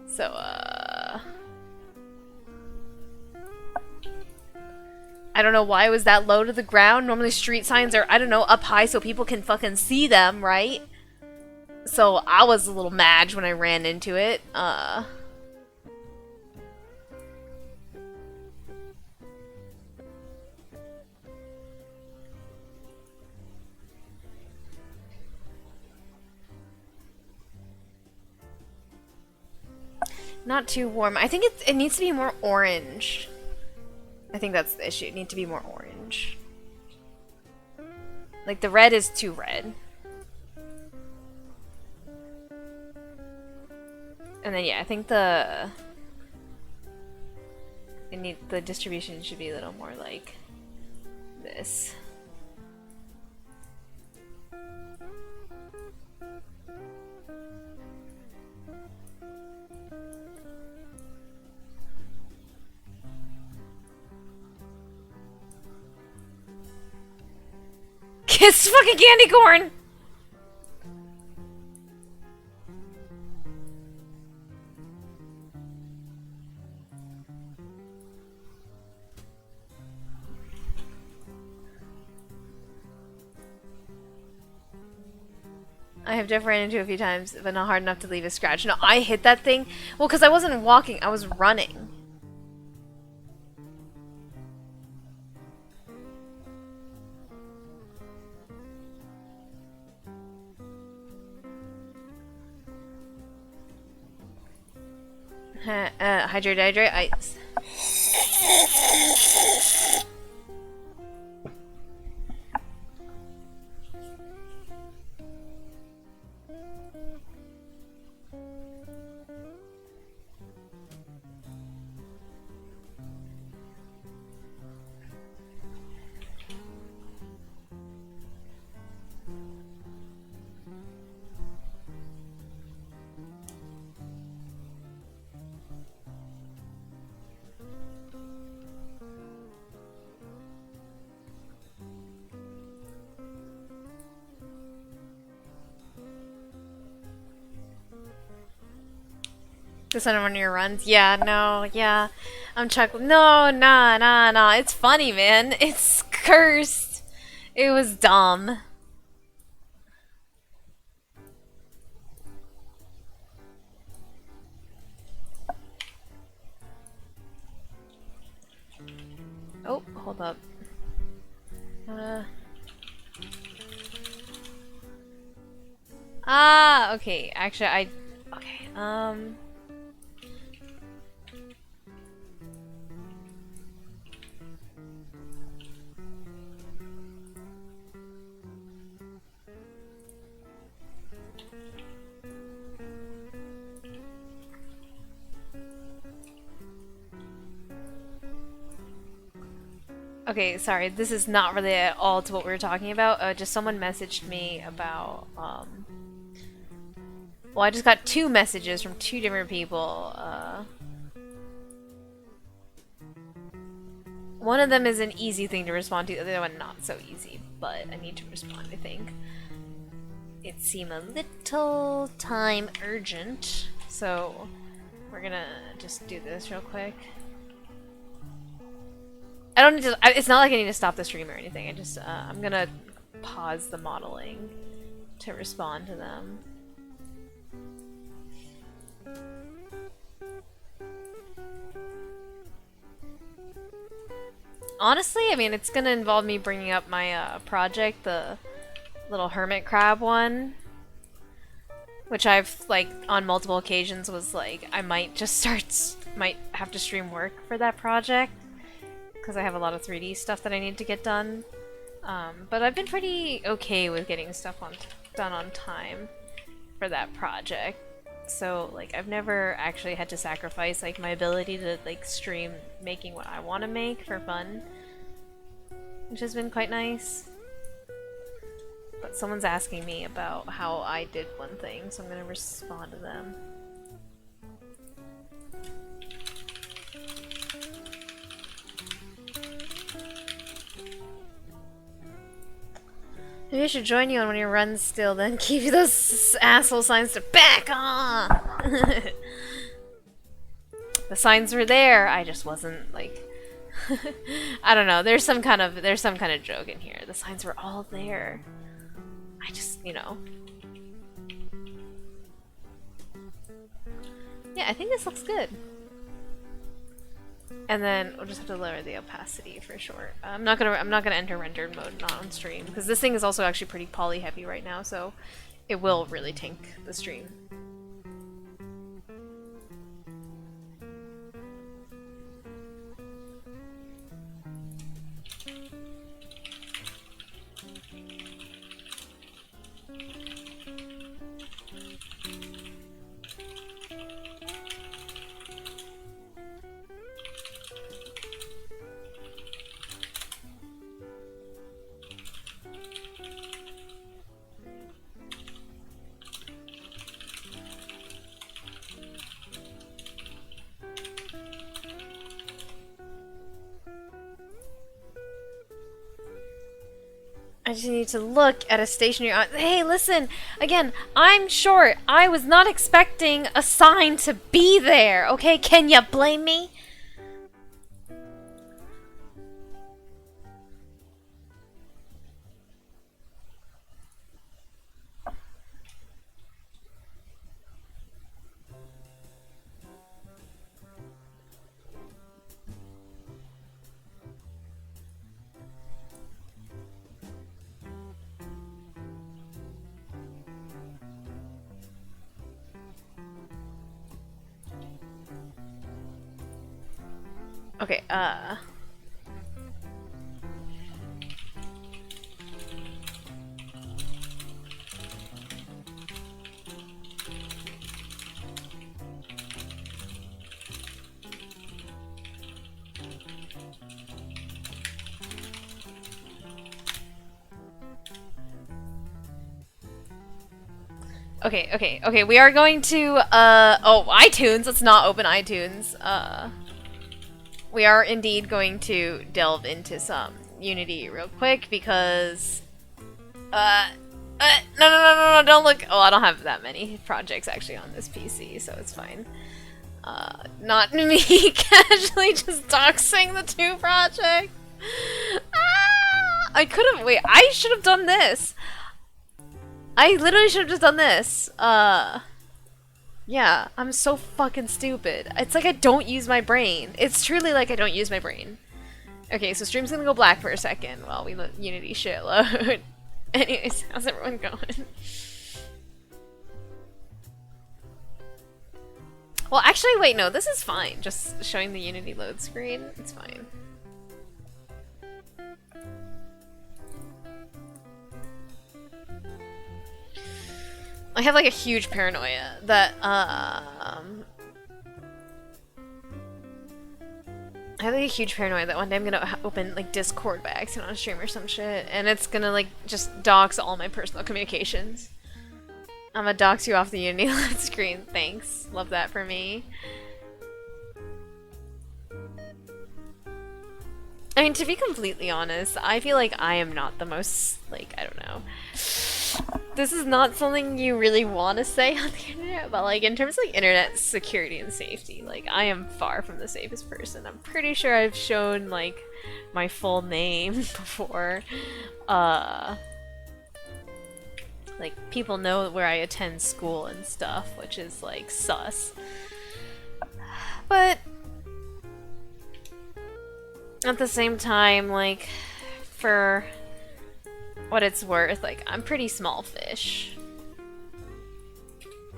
So, I don't know why it was that low to the ground. Normally street signs are, I don't know, up high so people can fucking see them, right? So I was a little mad when I ran into it. Not too warm. I think it needs to be more orange. I think that's the issue. It needs to be more orange. Like, the red is too red. And then, yeah, I think the distribution should be a little more like this. Kiss fucking candy corn! I have just ran into it a few times, but not hard enough to leave a scratch. No, I hit that thing. Well, because I wasn't walking, I was running. Hydrate, ice. Just on one of your runs? Yeah, no, yeah. I'm chuckling. No, nah. It's funny, man. It's cursed. It was dumb. Oh, hold up. Okay. Actually, okay, Okay, sorry, this is not really at all to what we were talking about. Just someone messaged me about, well, I just got 2 messages from 2 different people. One of them is an easy thing to respond to, the other one not so easy, but I need to respond, I think. It seemed a little time urgent, so we're gonna just do this real quick. I don't need to, it's not like I need to stop the stream or anything, I'm gonna pause the modeling to respond to them. Honestly, I mean, it's gonna involve me bringing up my project, the little hermit crab one, which I've, like, on multiple occasions was like, I might just might have to stream work for that project, because I have a lot of 3D stuff that I need to get done. But I've been pretty okay with getting stuff done on time for that project. So, like, I've never actually had to sacrifice, like, my ability to, like, stream making what I want to make for fun, which has been quite nice. But someone's asking me about how I did one thing, so I'm gonna respond to them. Maybe I should join you on one of your runs still, then keep you those asshole signs to back on! The signs were there, I just wasn't, like... I don't know, there's some kind of joke in here. The signs were all there. I just, you know... Yeah, I think this looks good. And then we'll just have to lower the opacity for sure. I'm not gonna enter rendered mode not on stream because this thing is also actually pretty poly heavy right now, so it will really tank the stream. I just need to look at a stationary... Hey, listen! Again, I'm short. I was not expecting a sign to be there, okay? Can ya blame me? Okay, okay, we are going to, oh, iTunes, let's not open iTunes, we are indeed going to delve into some Unity real quick, because, no, don't look, oh, I don't have that many projects actually on this PC, so it's fine. Not me casually just doxing the 2 projects. I could have, wait, I should have done this. I literally should have just done this. Yeah, I'm so fucking stupid. It's like I don't use my brain. It's truly like I don't use my brain. Okay, so stream's gonna go black for a second while we let Unity shit load. Anyways, how's everyone going? Well, actually, wait, no, this is fine. Just showing the Unity load screen, it's fine. I have like a huge paranoia that I have like a huge paranoia that one day I'm gonna open like Discord by accident on stream or some shit, and it's gonna like just dox all my personal communications. I'm gonna dox you off the Unity load screen. Thanks. Love that for me. I mean, to be completely honest, I feel like I am not the most, like, I don't know. This is not something you really want to say on the internet, but like in terms of like internet security and safety, like I am far from the safest person. I'm pretty sure I've shown like my full name before. Like people know where I attend school and stuff, which is like sus. But at the same time, like for what it's worth, like, I'm pretty small fish.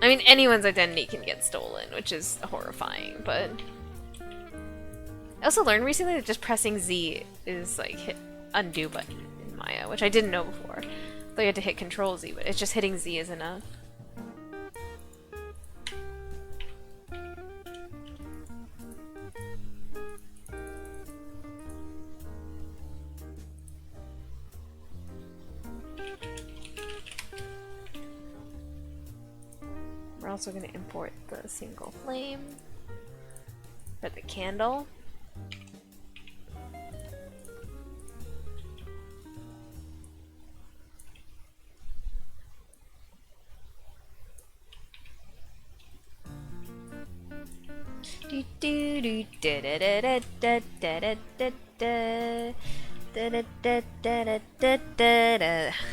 I mean, anyone's identity can get stolen, which is horrifying, but... I also learned recently that just pressing Z is, like, hit undo button in Maya, which I didn't know before. I thought you had to hit Control Z, but it's just hitting Z is enough. We're also going to import the single flame for the candle.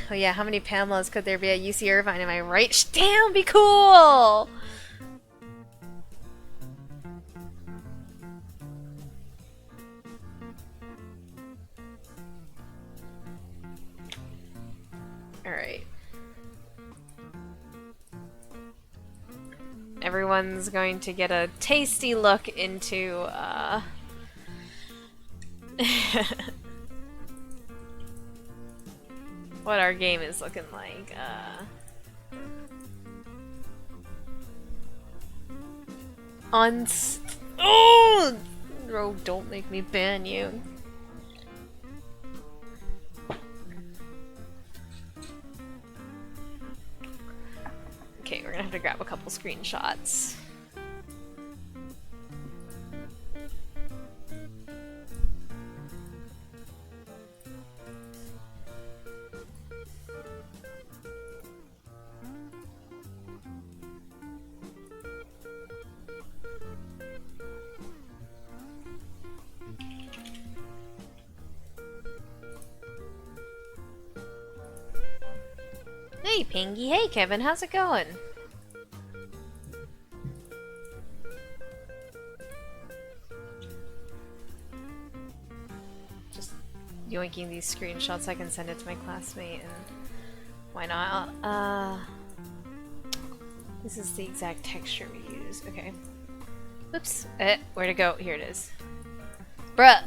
Oh yeah, how many Pamelas could there be at UC Irvine? Am I right? Damn, be cool! Alright. Everyone's going to get a tasty look into, what our game is looking like. Oh! Bro, don't make me ban you. Okay, we're gonna have to grab a couple screenshots. Hey, Pingy. Hey, Kevin. How's it going? Just yoinking these screenshots. I can send it to my classmate, and why not? This is the exact texture we use. Okay. Oops. Where'd it go? Here it is. Bruh.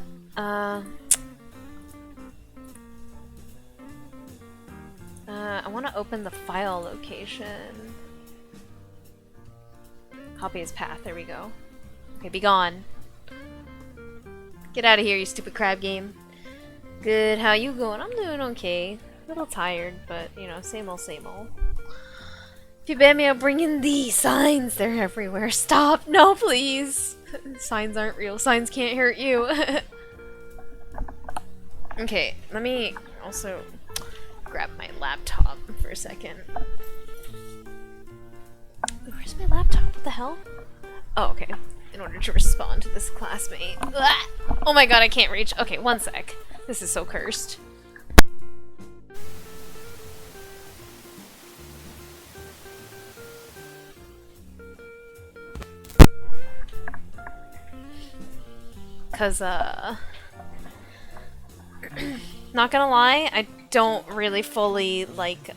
I want to open the file location. Copy his path. There we go. Okay, be gone. Get out of here, you stupid crab game. Good, how you going? I'm doing okay. A little tired, but, you know, same old, same old. If you ban me, I'll bring in these signs. They're everywhere. Stop! No, please! Signs aren't real. Signs can't hurt you. Okay, let me also grab my laptop for a second. Where's my laptop? What the hell? Oh, okay. In order to respond to this classmate. Ugh! Oh my god, I can't reach. Okay, one sec. This is so cursed. Cause, not gonna lie, I don't really fully, like,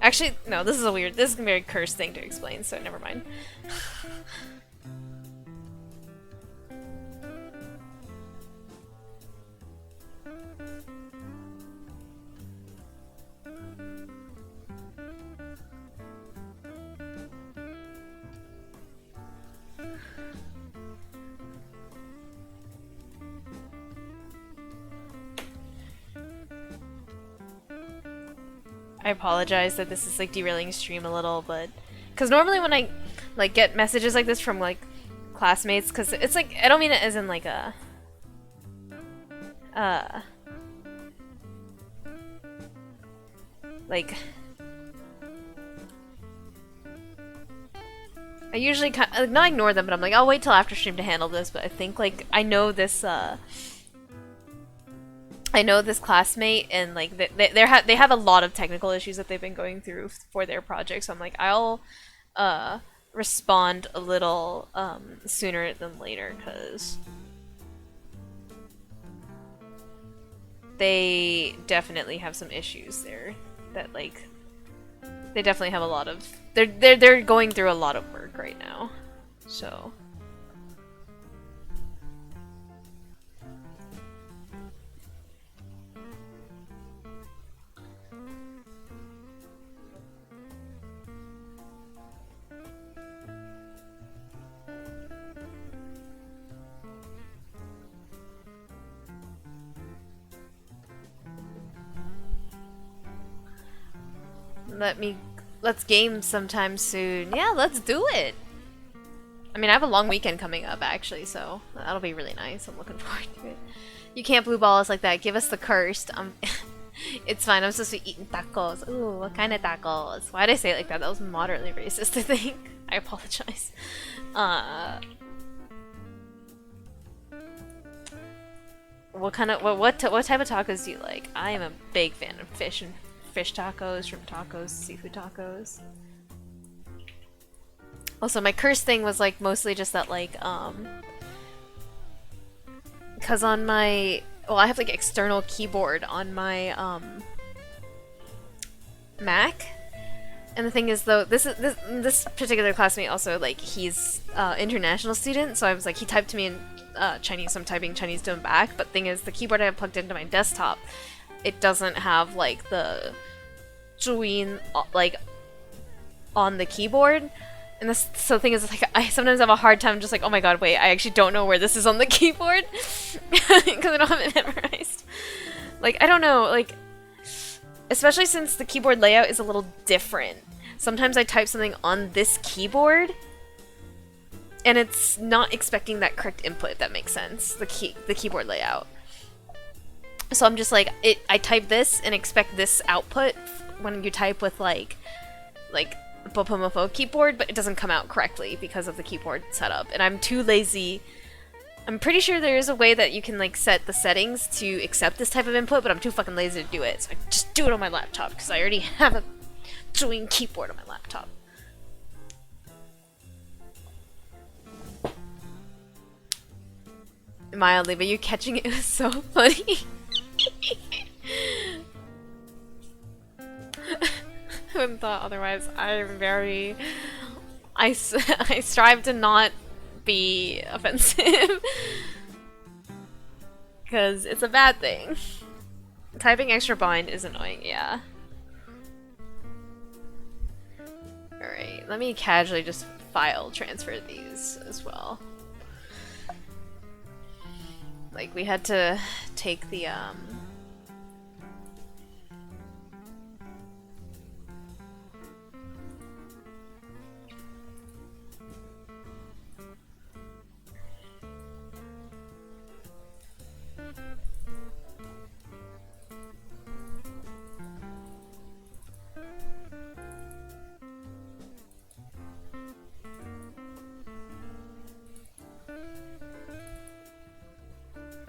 actually, no, this is a very cursed thing to explain, so never mind. I apologize that this is like derailing stream a little, but because normally when I like get messages like this from like classmates, because it's like I don't mean it as in like a like I usually not ignore them, but I'm like I'll wait till after stream to handle this. But I think like I know this classmate, and like they have a lot of technical issues that they've been going through for their project. So I'm like, I'll respond a little sooner than later, because they definitely have some issues there. That like they definitely have a lot of they're going through a lot of work right now. So. Let's game sometime soon. Yeah, let's do it. I mean, I have a long weekend coming up actually, so that'll be really nice. I'm looking forward to it. You can't blue ball us like that. Give us the cursed. It's fine. I'm supposed to be eating tacos. Ooh, what kind of tacos? Why did I say it like that? That was moderately racist, I think. I apologize. What kind of what type of tacos do you like? I am a big fan of fish tacos, shrimp tacos, seafood tacos. Also, my curse thing was like mostly just that like because on my I have like external keyboard on my Mac, and the thing is though this particular classmate also like he's international student, so I was like he typed to me in Chinese, so I'm typing Chinese to him back. But thing is the keyboard I have plugged into my desktop, it doesn't have like the zhuyin like on the keyboard, and so the thing is like I sometimes have a hard time just like, oh my god, wait, I actually don't know where this is on the keyboard because I don't have it memorized. Like I don't know, like especially since the keyboard layout is a little different. Sometimes I type something on this keyboard and it's not expecting that correct input, if that makes sense. The keyboard layout. So I'm just like, I type this and expect this output when you type with like Bopomofo keyboard, but it doesn't come out correctly because of the keyboard setup. And I'm too lazy. I'm pretty sure there is a way that you can like set the settings to accept this type of input, but I'm too fucking lazy to do it. So I just do it on my laptop because I already have a Zhuyin keyboard on my laptop. Mildly, but you catching it was so funny. I wouldn't thought otherwise. I'm very... I strive to not be offensive. because it's a bad thing. Typing extra bind is annoying, yeah. Alright, let me casually just file transfer these as well. Like, we had to take the,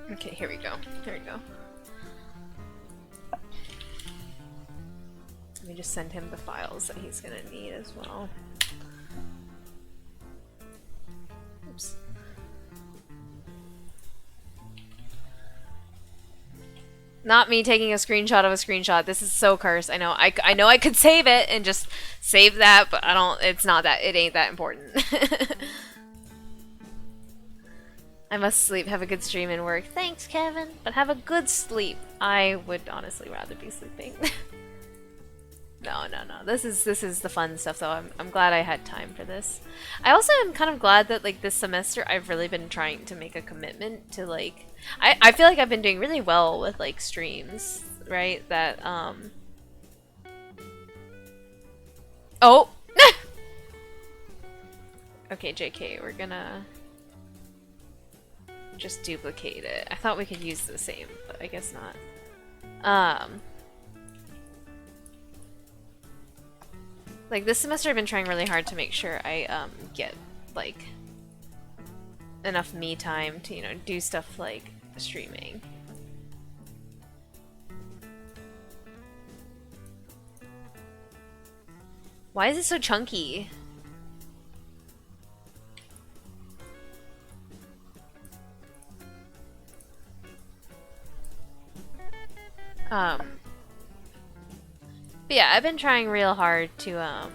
okay, here we go. Here we go. Let me just send him the files that he's gonna need as well. Oops. Not me taking a screenshot of a screenshot. This is so cursed. I know. I know I could save it and just save that, but I don't. It's not that. It ain't that important. I must sleep. Have a good stream and work. Thanks, Kevin. But have a good sleep. I would honestly rather be sleeping. No. This is the fun stuff, though. I'm glad I had time for this. I also am kind of glad that, like, this semester I've really been trying to make a commitment to, like... I feel like I've been doing really well with, like, streams, right? That, Oh! Okay, JK, we're gonna... just duplicate it. I thought we could use the same, but I guess not. Like, this semester I've been trying really hard to make sure I, get, like, enough me time to, you know, do stuff like streaming. Why is it so chunky? But yeah, I've been trying real hard to,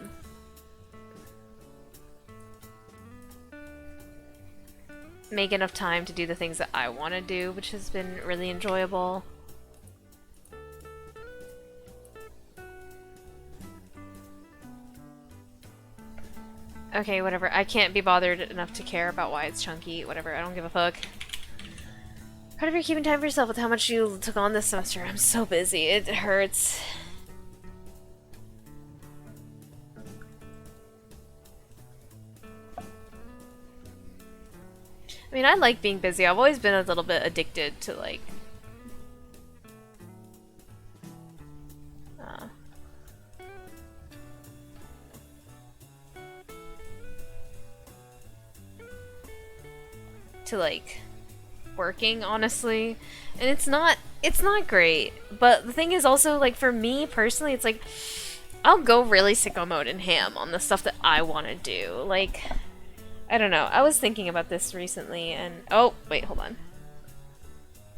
make enough time to do the things that I want to do, which has been really enjoyable. Okay, whatever. I can't be bothered enough to care about why it's chunky. Whatever, I don't give a fuck. Proud of you keeping time for yourself with how much you took on this semester. I'm so busy. It hurts. I mean, I like being busy. I've always been a little bit addicted to, like... to, like, working, honestly. And it's not great. But the thing is also, like, for me, personally, it's like... I'll go really sicko mode and ham on the stuff that I want to do. Like... I don't know. I was thinking about this recently and... Oh, wait, hold on.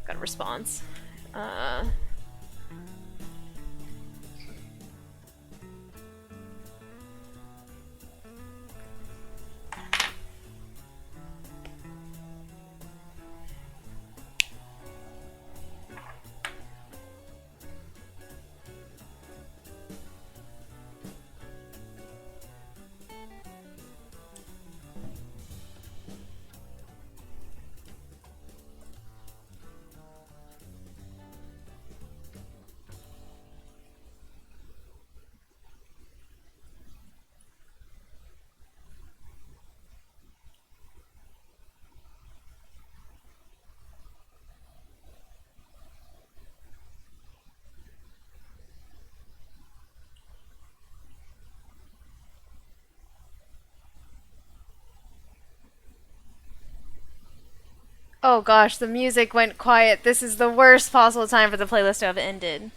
Got a response. Oh gosh, the music went quiet. This is the worst possible time for the playlist to have ended.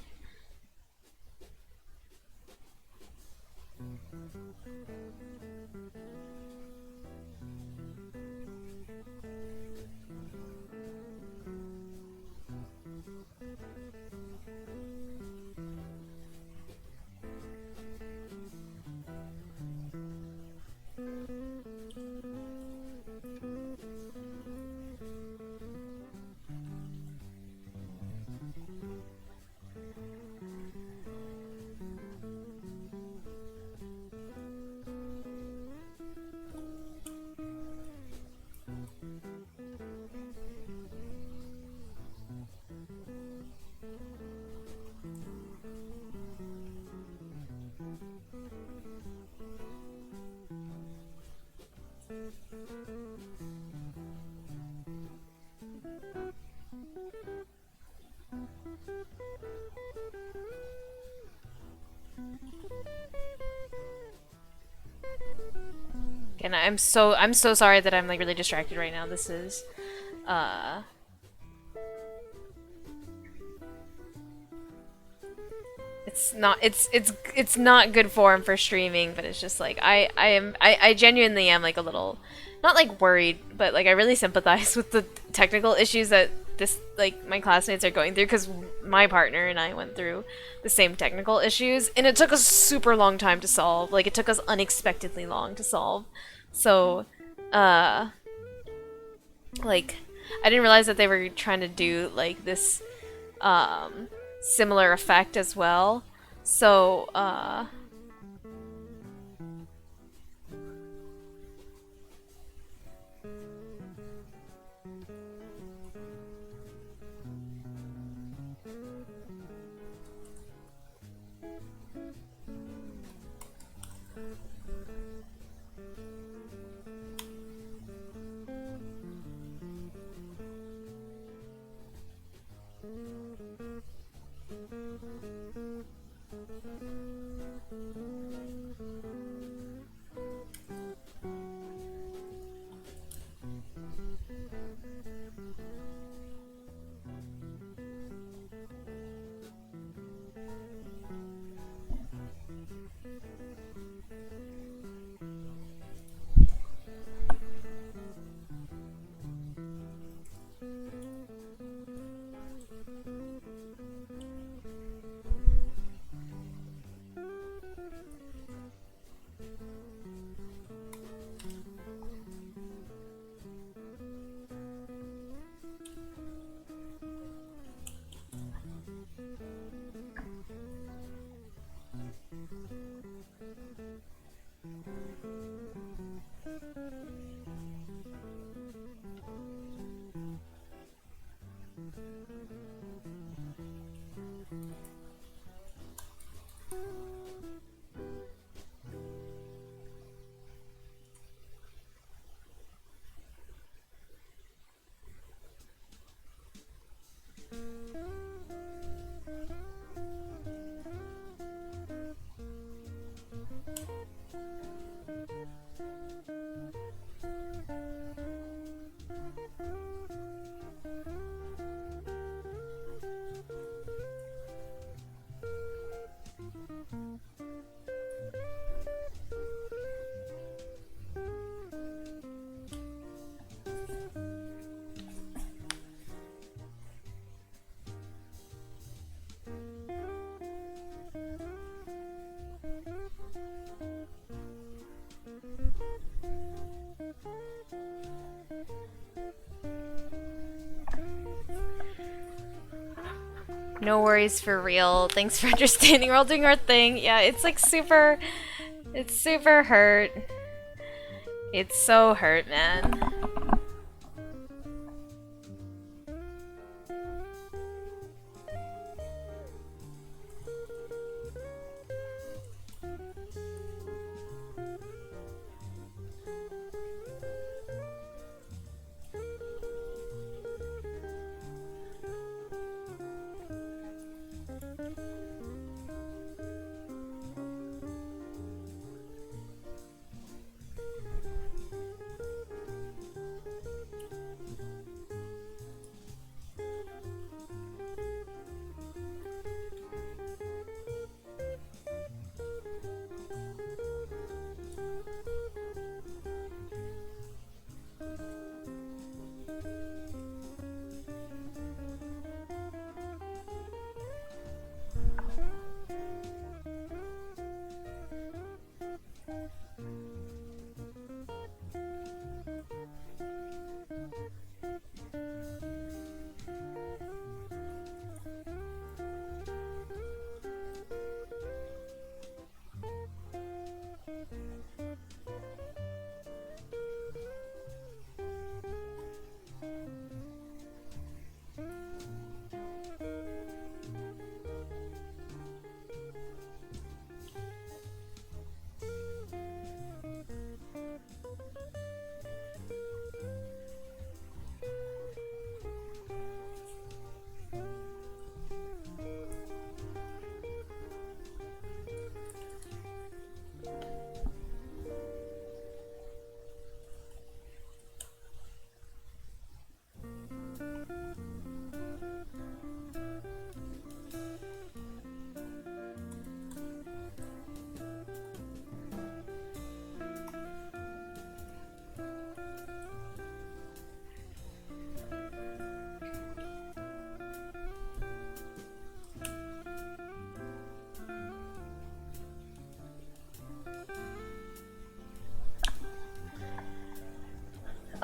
and I'm so sorry that I'm like really distracted right now. This is uh it's not good form for streaming, but it's just like I genuinely am like a little not like worried, but like I really sympathize with the technical issues that this like my classmates are going through because my partner and I went through the same technical issues and it took us super long time to solve. Like it took us unexpectedly long to solve. So uh like I didn't realize that they were trying to do like this similar effect as well. So, no worries for real. Thanks for understanding. We're all doing our thing. Yeah, it's like it's super hurt. It's so hurt, man.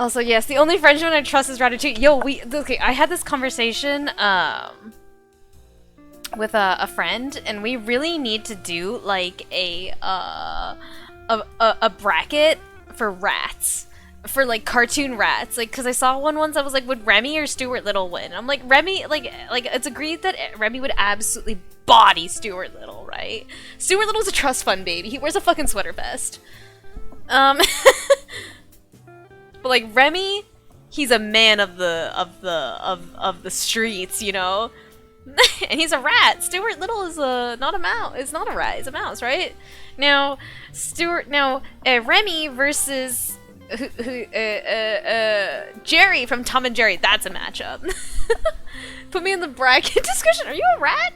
Also, yes, the only Frenchman I trust is Ratatouille. Yo, okay, I had this conversation, with a friend, and we really need to do, like, a bracket for rats. For, like, cartoon rats. Like, because I saw one once, I was like, would Remy or Stuart Little win? I'm like, Remy, like, it's agreed that Remy would absolutely body Stuart Little, right? Stuart Little's a trust fund baby. He wears a fucking sweater vest. But like Remy, he's a man of the streets, you know. And he's a rat. Stuart Little is not a mouse. It's not a rat. It's a mouse, right? Now, Remy versus Jerry from Tom and Jerry. That's a matchup. Put me in the bracket discussion. Are you a rat?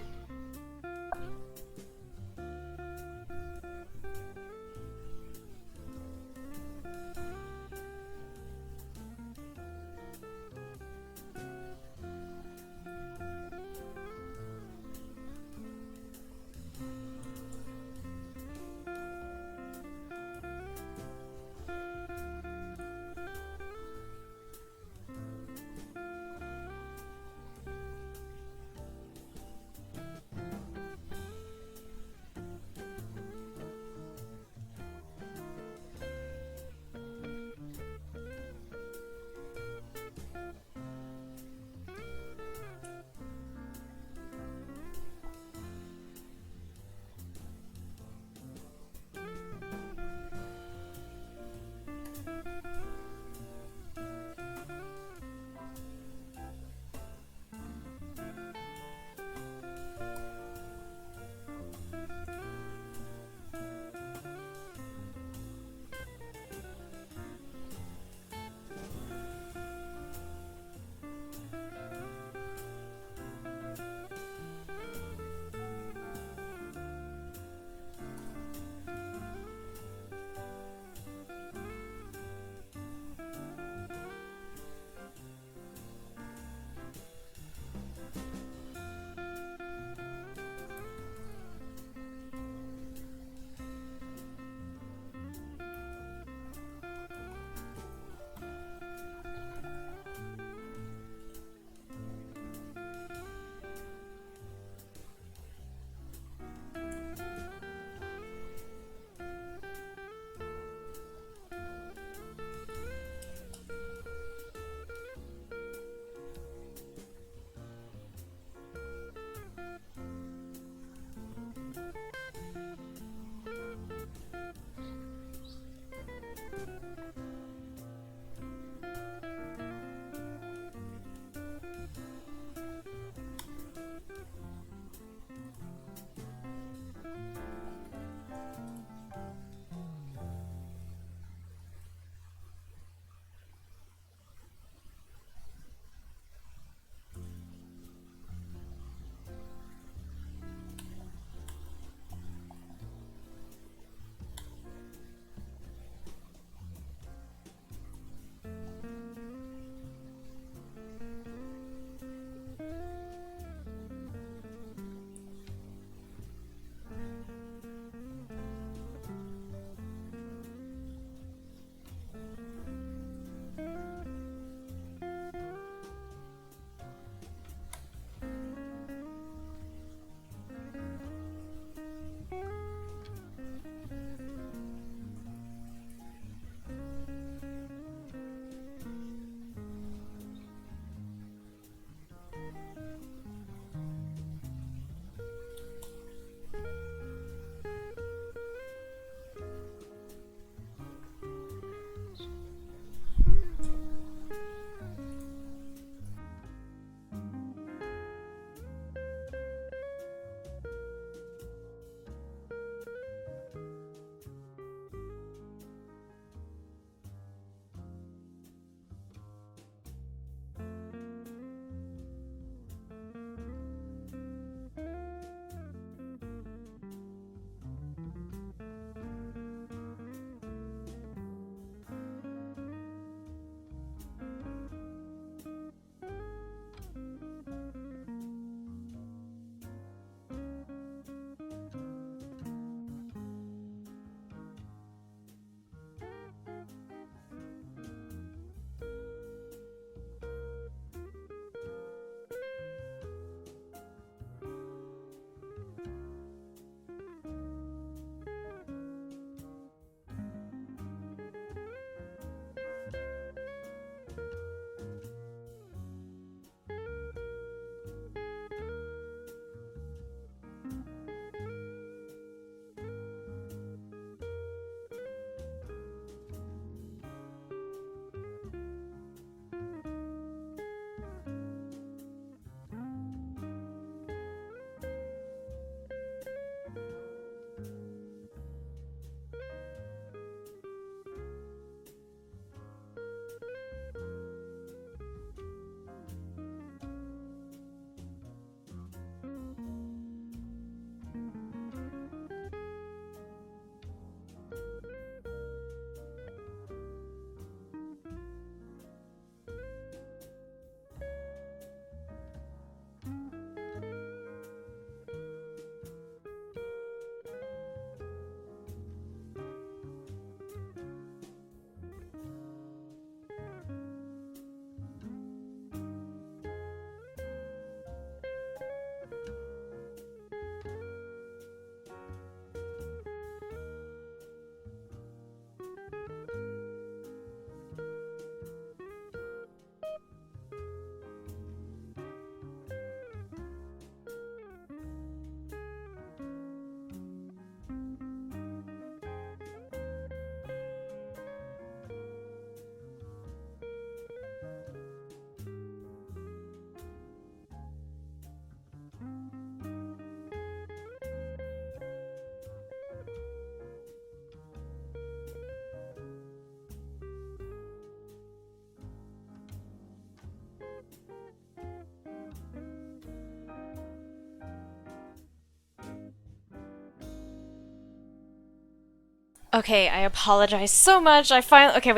Okay, I apologize so much. We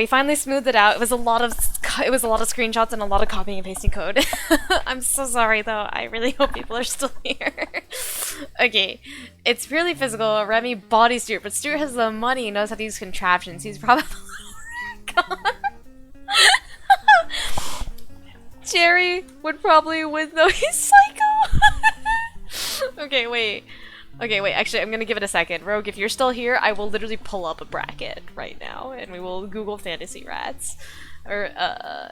finally smoothed it out. It was a lot of screenshots and a lot of copying and pasting code. I'm so sorry though. I really hope people are still here. Okay, it's really physical. Remy body Stuart, but Stuart has the money and knows how to use contraptions. He's probably Jerry would probably win though. He's psycho. Okay, wait. Okay, wait, actually, I'm gonna give it a second. Rogue, if you're still here, I will literally pull up a bracket right now, and we will Google fantasy rats. Or,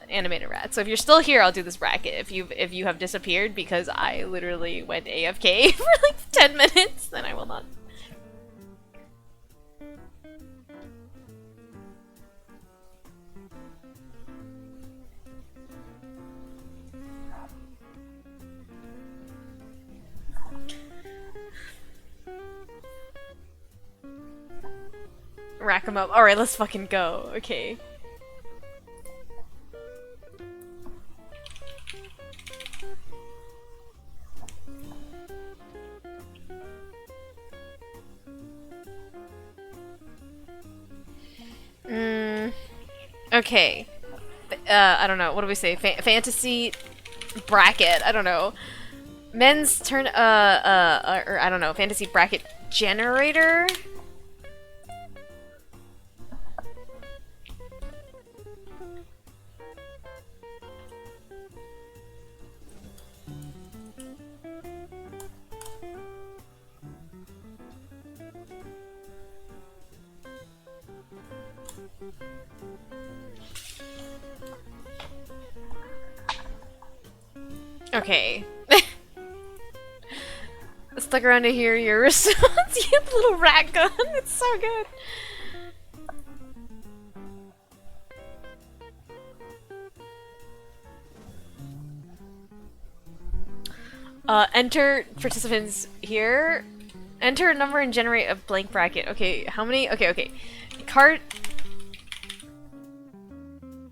animated rats. So if you're still here, I'll do this bracket. If you have disappeared because I literally went AFK for like 10 minutes, then I will not. Rack them up. Alright, let's fucking go. Okay. Okay. I don't know. What do we say? Fantasy bracket. I don't know. Men's turn. Or I don't know. Fantasy bracket generator. Okay. Stuck around to hear your response, you little rat gun. It's so good. Enter participants here. Enter a number and generate a blank bracket. Okay, how many? Okay. Card.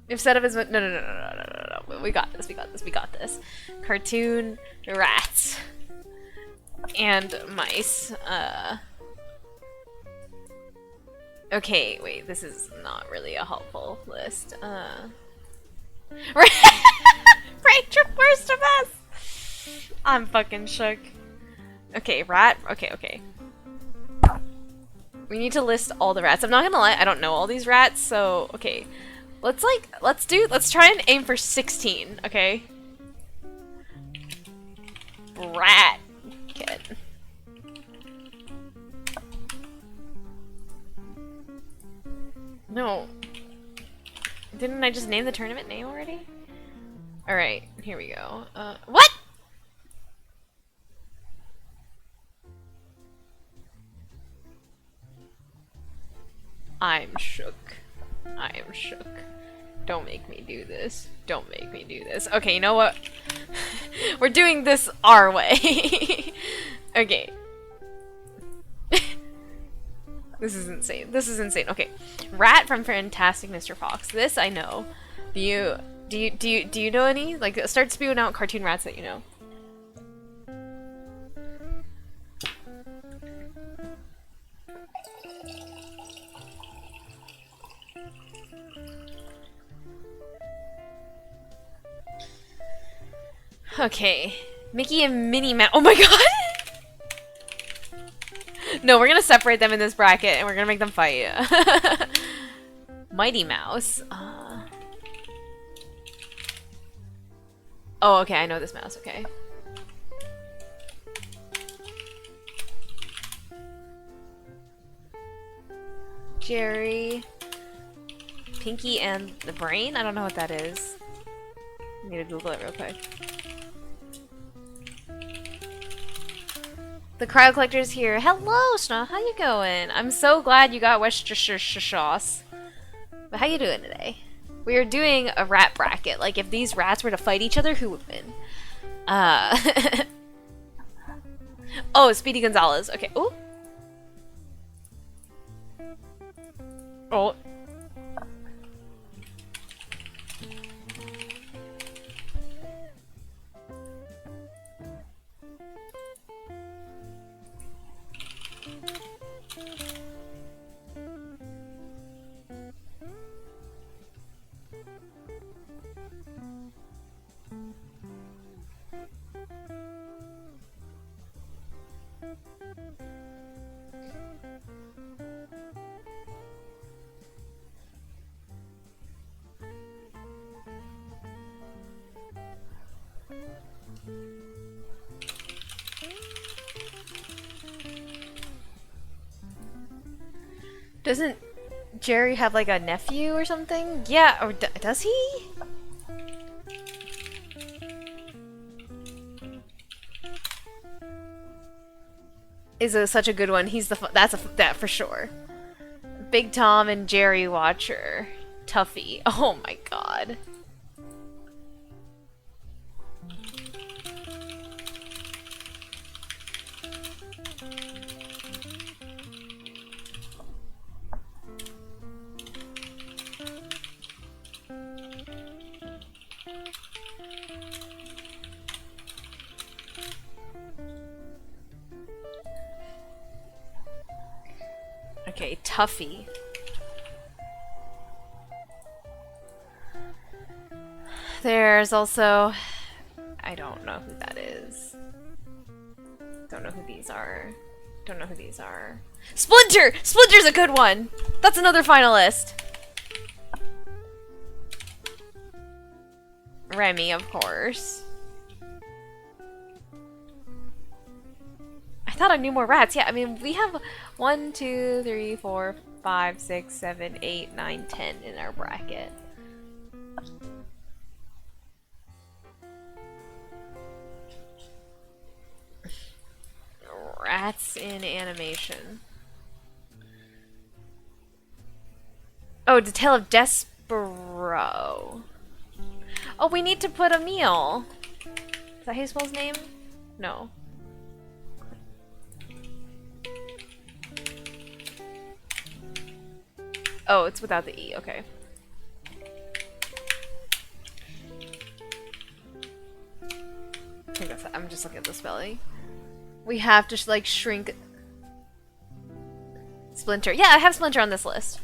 If setup is no. We got this. Cartoon rats and mice. Okay, wait. This is not really a helpful list. Ranger worst of us. I'm fucking shook. Okay, rat. Okay. We need to list all the rats. I'm not gonna lie, I don't know all these rats, so okay. Let's try and aim for 16, okay? Rat kid. No. Didn't I just name the tournament name already? Alright, here we go. What? I'm shook. I am shook. Don't make me do this. Don't make me do this. Okay, you know what? We're doing this our way. Okay. This is insane. This is insane. Okay. Rat from Fantastic Mr. Fox. This I know. Do you know any? Like, start spewing out cartoon rats that you know. Okay. Mickey and Minnie Mouse. Oh my god! No, we're gonna separate them in this bracket and we're gonna make them fight. Mighty Mouse. Oh, okay, I know this mouse, okay. Jerry. Pinky and the Brain? I don't know what that is. I need to Google it real quick. The Cryo Collector's here. Hello, Sna. How you going? I'm so glad you got Worcestershire sauce. But how you doing today? We are doing a rat bracket. Like, if these rats were to fight each other, who would win? Oh, Speedy Gonzalez. Okay. Oh. Oh. Doesn't Jerry have like a nephew or something? Yeah, or does he? Such a good one. He's the that for sure. Big Tom and Jerry Watcher. Tuffy. Oh my god. Okay, Tuffy. There's also... I don't know who that is. Don't know who these are. Don't know who these are. Splinter! Splinter's a good one! That's another finalist! Remy, of course. I thought I knew more rats. Yeah, I mean, we have 1, 2, 3, 4, 5, 6, 7, 8, 9, 10 in our bracket. Rats in animation. Oh, The Tale of Despero. Oh, we need to put Emil. Is that how you spell his name? No. Oh, it's without the E. Okay. I think that's. I'm just looking at the spelling. We have to like shrink. Splinter. Yeah, I have Splinter on this list.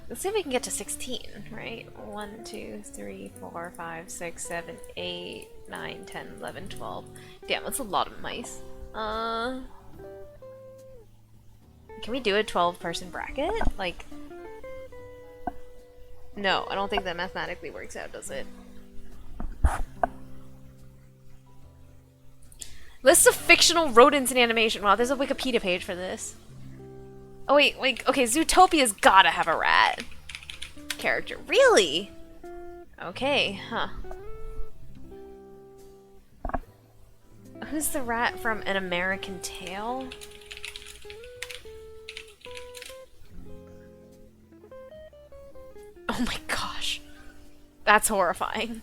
Let's see if we can get to 16, right? 1, 2, 3, 4, 5, 6, 7, 8, 9, 10, 11, 12. Damn, that's a lot of mice. Can we do a 12-person bracket? Like... No, I don't think that mathematically works out, does it? Lists of fictional rodents in animation. Wow, there's a Wikipedia page for this. Oh wait, okay, Zootopia's gotta have a rat character. Really? Okay, huh. Who's the rat from An American Tail? Oh my gosh. That's horrifying.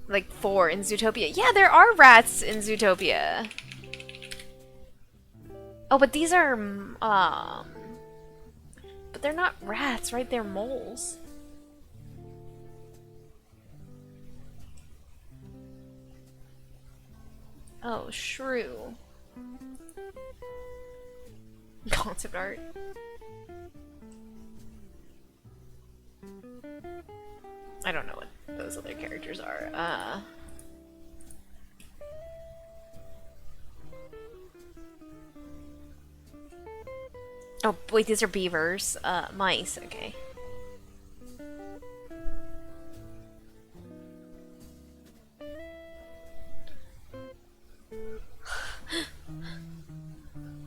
Like 4 in Zootopia. Yeah, there are rats in Zootopia. Oh, but these are, but they're not rats, right? They're moles. Oh, shrew. Concept art. I don't know what those other characters are. Oh, wait, these are beavers. Mice, okay.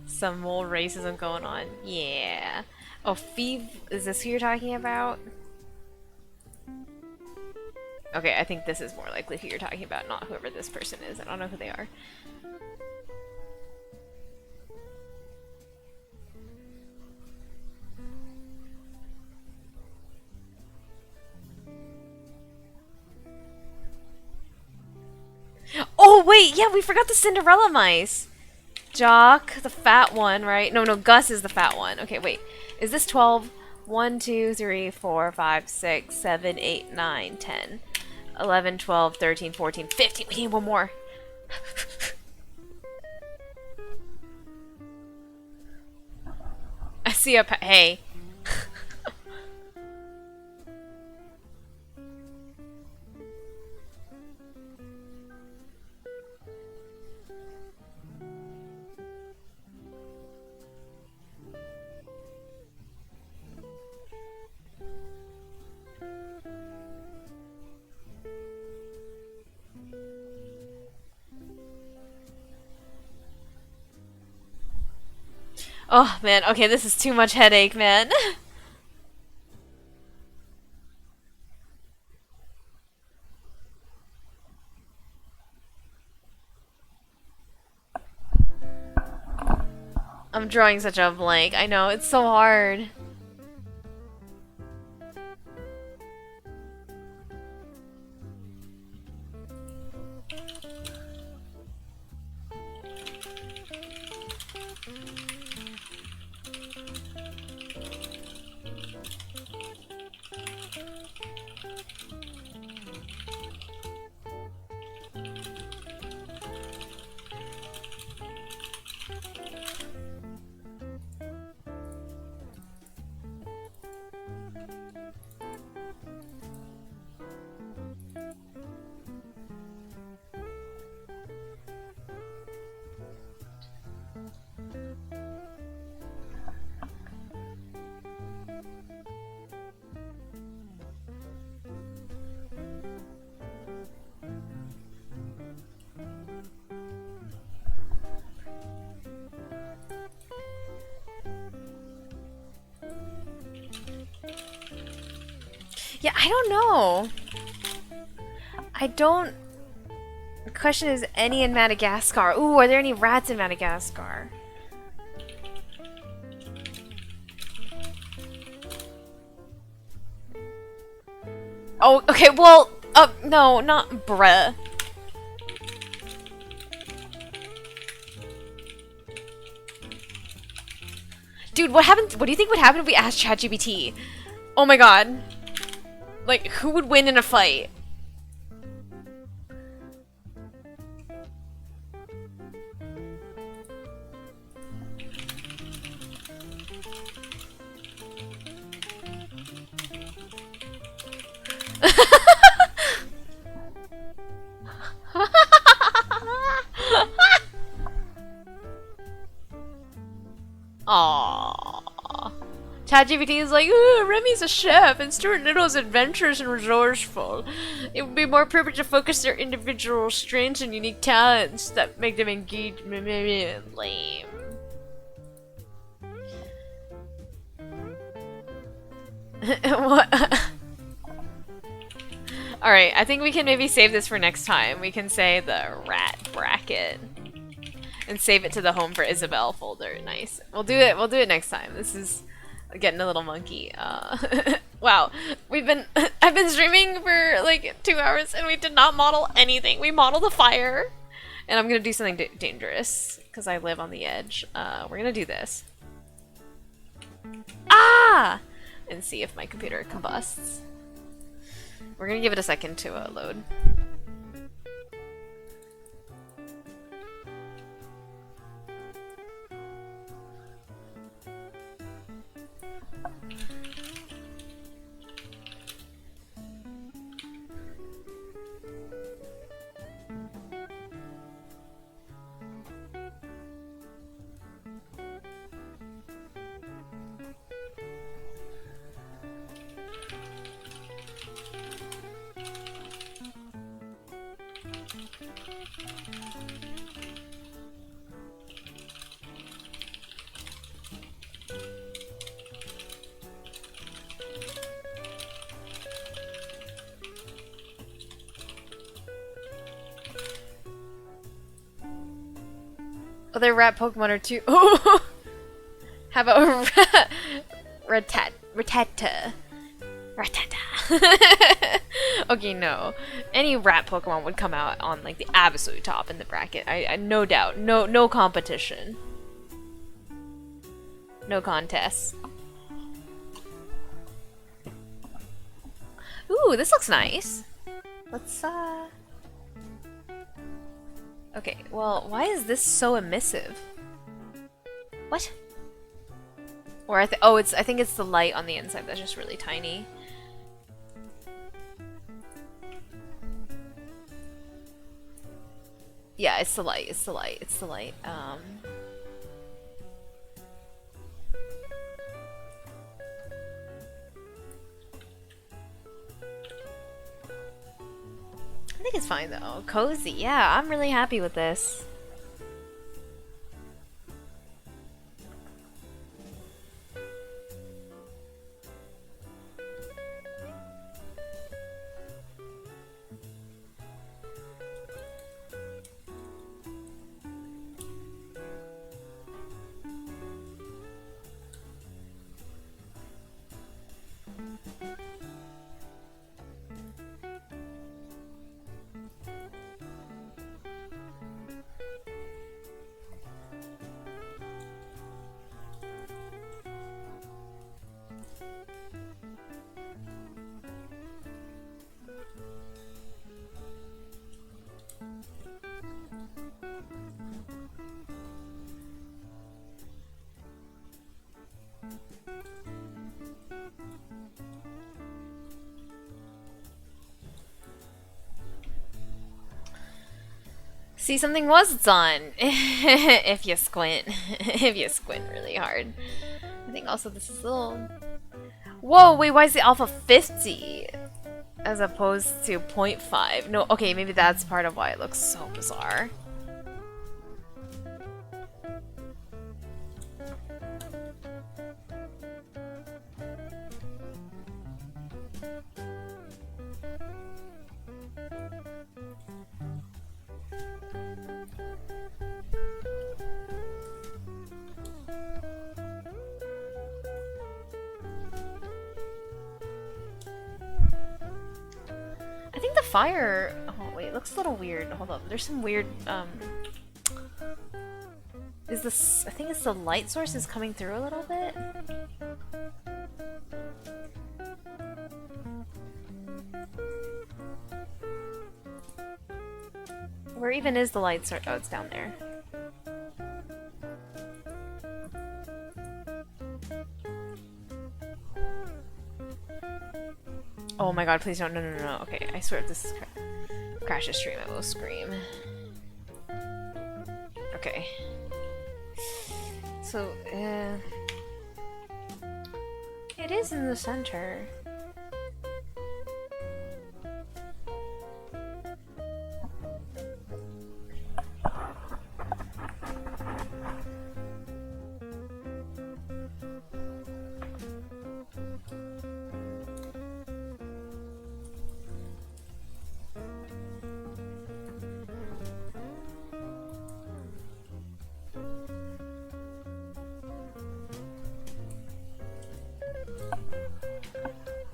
Some mole racism going on. Yeah. Oh, Phoebe, is this who you're talking about? Okay, I think this is more likely who you're talking about, not whoever this person is. I don't know who they are. Oh, wait! Yeah, we forgot the Cinderella mice! Jock, the fat one, right? No, Gus is the fat one. Okay, wait. Is this 12? 1, 2, 3, 4, 5, 6, 7, 8, 9, 10, 11, 12, 13, 14, 15. We need one more. I see a hey. Oh man, okay, this is too much headache, man. I'm drawing such a blank. I know, it's so hard. Yeah, I don't know. I don't... The question is, any in Madagascar? Ooh, are there any rats in Madagascar? Oh, okay, well... no, not bruh. Dude, what happened? What do you think would happen if we asked ChatGPT? Oh my god. Like, who would win in a fight? Aww. ChatGPT is like, ooh, Remy's a chef and Stuart Little's adventurous and resourceful. It would be more appropriate to focus their individual strengths and unique talents that make them engage. Lame. What? Alright, I think we can maybe save this for next time. We can say the rat bracket. And save it to the Home for Isabel folder. Nice. We'll do it next time. This is getting a little monkey. Wow. I've been streaming for like 2 hours and we did not model anything. We modeled a fire. And I'm gonna do something dangerous because I live on the edge. We're gonna do this. Ah! And see if my computer combusts. We're gonna give it a second to load. Other rat Pokemon are too. Oh! How about Rattata? Rattata. Okay, no. Any rat Pokemon would come out on like the absolute top in the bracket. I no doubt. No competition. No contest. Ooh, this looks nice. Let's Okay, well, why is this so emissive? What? Or I think it's the light on the inside that's just really tiny. Yeah, it's the light, it's the light, it's the light. I think it's fine though. Cozy, yeah, I'm really happy with this. See, something was done if you squint. If you squint really hard. I think also this is a little... Whoa, wait, why is the alpha 50? As opposed to 0.5. No, okay, maybe that's part of why it looks so bizarre. I think the fire... Oh, wait, it looks a little weird. Hold up. There's some weird, Is this... I think it's the light source is coming through a little bit? Where even is the light source? Oh, it's down there. Oh my god, please don't. No, no, no, no. Okay, I swear if this is crash the stream, I will scream. Okay. So, it is in the center.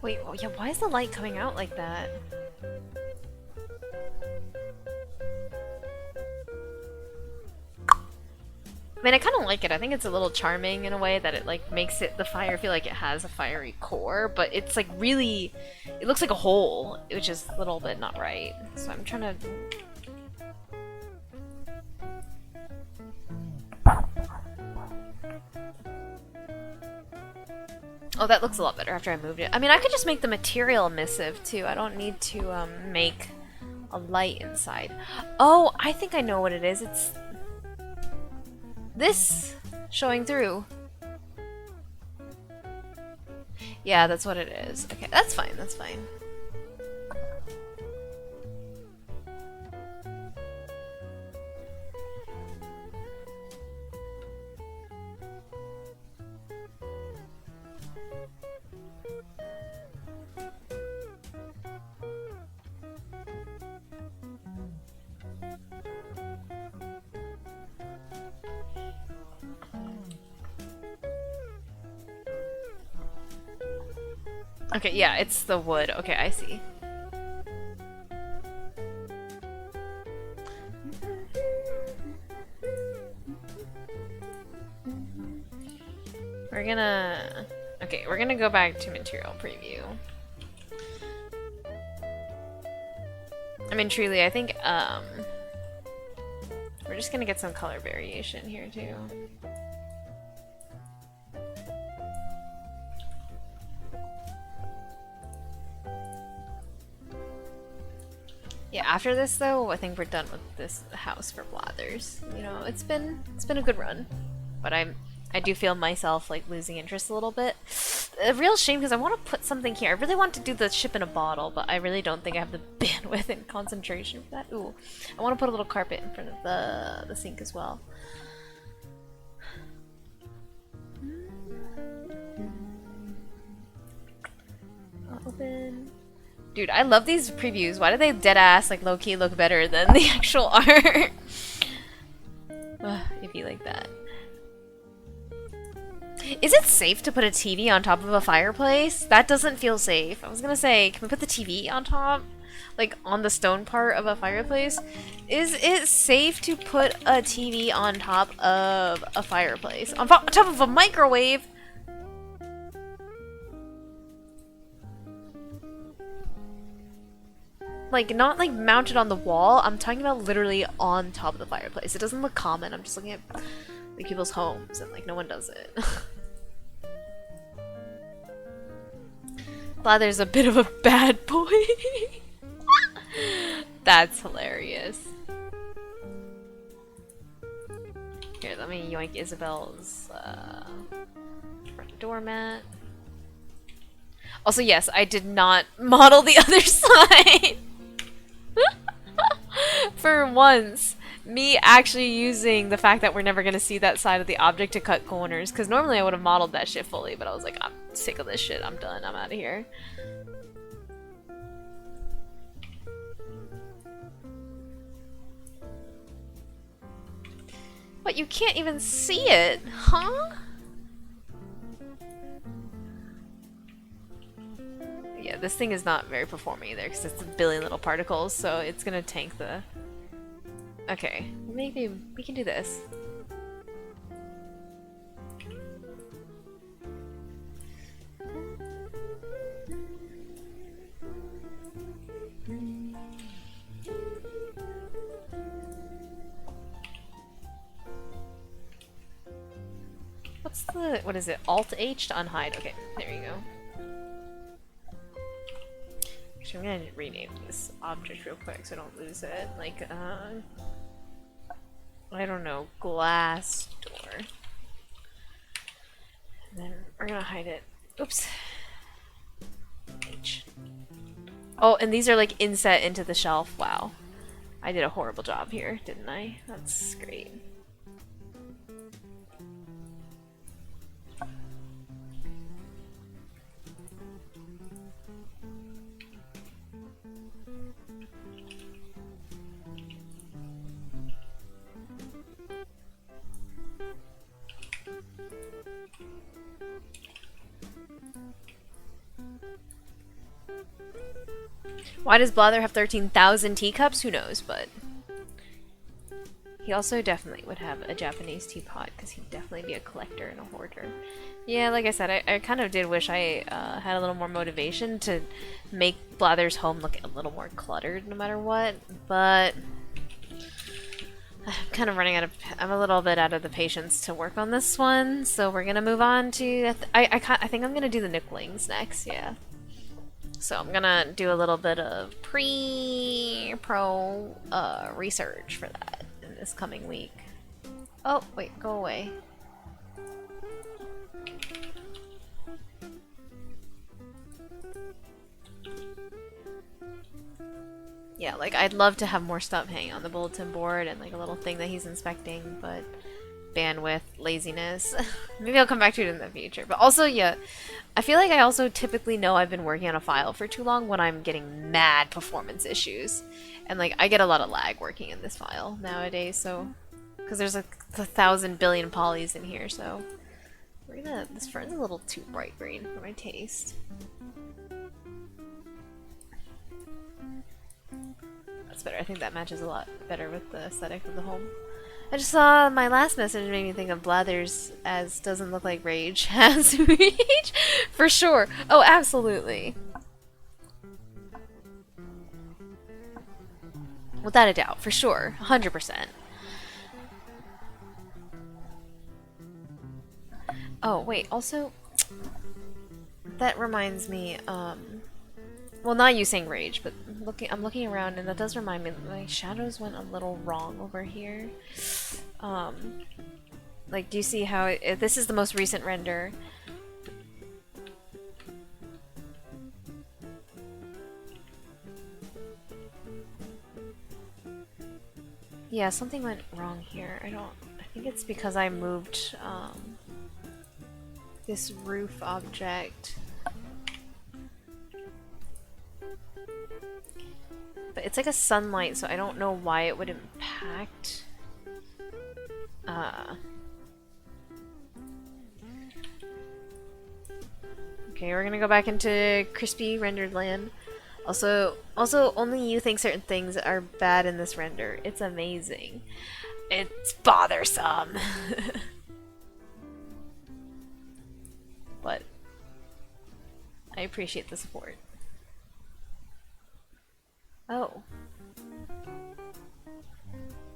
Wait, oh yeah, why is the light coming out like that? I mean, I kind of like it. I think it's a little charming in a way that it like makes it the fire feel like it has a fiery core, but it's like really, it looks like a hole, which is a little bit not right. So I'm trying to. Oh, that looks a lot better after I moved it. I mean, I could just make the material emissive too. I don't need to make a light inside. Oh, I think I know what it is. It's this showing through. Yeah, that's what it is. Okay, that's fine, that's fine. Okay, yeah, it's the wood. Okay, I see. We're gonna... Okay, we're gonna go back to material preview. I mean, truly, I think, we're just gonna get some color variation here, too. Yeah, after this though, I think we're done with this house for Blathers. You know, it's been a good run, but I do feel myself like losing interest a little bit. A real shame because I want to put something here. I really want to do the ship in a bottle, but I really don't think I have the bandwidth and concentration for that. Ooh, I want to put a little carpet in front of the sink as well. Open. Dude, I love these previews. Why do they deadass, like, low-key look better than the actual art? If you like that. Is it safe to put a TV on top of a fireplace? That doesn't feel safe. I was gonna say, can we put the TV on top? Like, on the stone part of a fireplace? Is it safe to put a TV on top of a fireplace? On top of a microwave? Like, not like mounted on the wall. I'm talking about literally on top of the fireplace. It doesn't look common. I'm just looking at like people's homes and like no one does it. Blather's a bit of a bad boy. That's hilarious. let me yoink Isabel's front doormat. Also, yes, I did not model the other side. For once, me actually using the fact that we're never going to see that side of the object to cut corners, because normally I would have modeled that shit fully, but I was like, I'm sick of this shit, I'm done, I'm out of here. But you can't even see it, huh? Yeah, this thing is not very performing either, because it's a billion little particles, so it's gonna tank the... Okay, maybe we can do this. What's the... what is it? Alt-H to unhide. Okay, there you go. Actually, I'm gonna rename this object real quick so I don't lose it. Like, I don't know, glass door. And then we're gonna hide it. Oops. H. Oh, and these are like inset into the shelf. Wow. I did a horrible job here, didn't I? That's great. Why does Blather have 13,000 teacups? Who knows, but... He also definitely would have a Japanese teapot, because he'd definitely be a collector and a hoarder. Yeah, like I said, I kind of did wish I had a little more motivation to make Blather's home look a little more cluttered no matter what, but... I'm kind of running out of... I'm a little bit out of the patience to work on this one, so we're gonna move on to... I think I'm gonna do the Nicklings next, yeah. So I'm gonna do a little bit of pro research for that in this coming week. Oh, wait, go away. Yeah, like, I'd love to have more stuff hanging on the bulletin board and, like, a little thing that he's inspecting, but bandwidth, laziness. Maybe I'll come back to it in the future. But also, yeah, I feel like I also typically know I've been working on a file for too long when I'm getting mad performance issues. And, like, I get a lot of lag working in this file nowadays, so... Because there's, like, 1,000 billion polys in here, so... We're gonna... This fern's a little too bright green for my taste. That's better. I think that matches a lot better with the aesthetic of the home. I just saw my last message made me think of Blathers as doesn't look like Rage has Rage. For sure. Oh, absolutely. Without a doubt. For sure. 100%. Oh, wait. Also, that reminds me, well, not you saying Rage, but I'm looking around, and that does remind me that my shadows went a little wrong over here. Like, do you see how this is the most recent render? Yeah, something went wrong here. I think it's because I moved, this roof object. But it's like a sunlight, so I don't know why it would impact. Okay, we're gonna go back into crispy rendered land. Also, only you think certain things are bad in this render. It's amazing. It's bothersome. But I appreciate the support. Oh.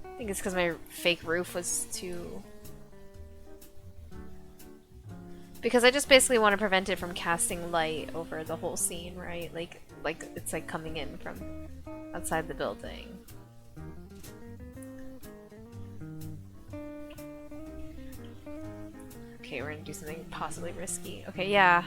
I think it's because my fake roof was too... Because I just basically want to prevent it from casting light over the whole scene, right? Like it's like coming in from outside the building. Okay, we're gonna do something possibly risky. Okay, yeah.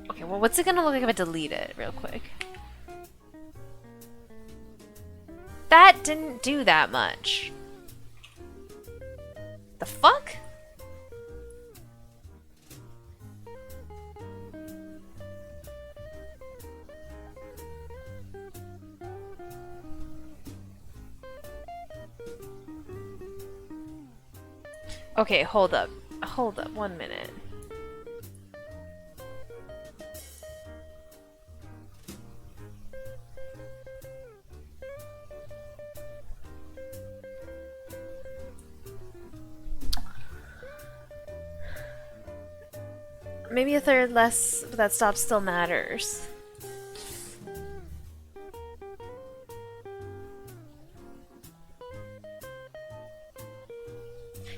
Okay, well, what's it gonna look like if I delete it real quick? That didn't do that much. The fuck? Okay, hold up. Hold up, 1 minute. Maybe a third less, but that stop still matters.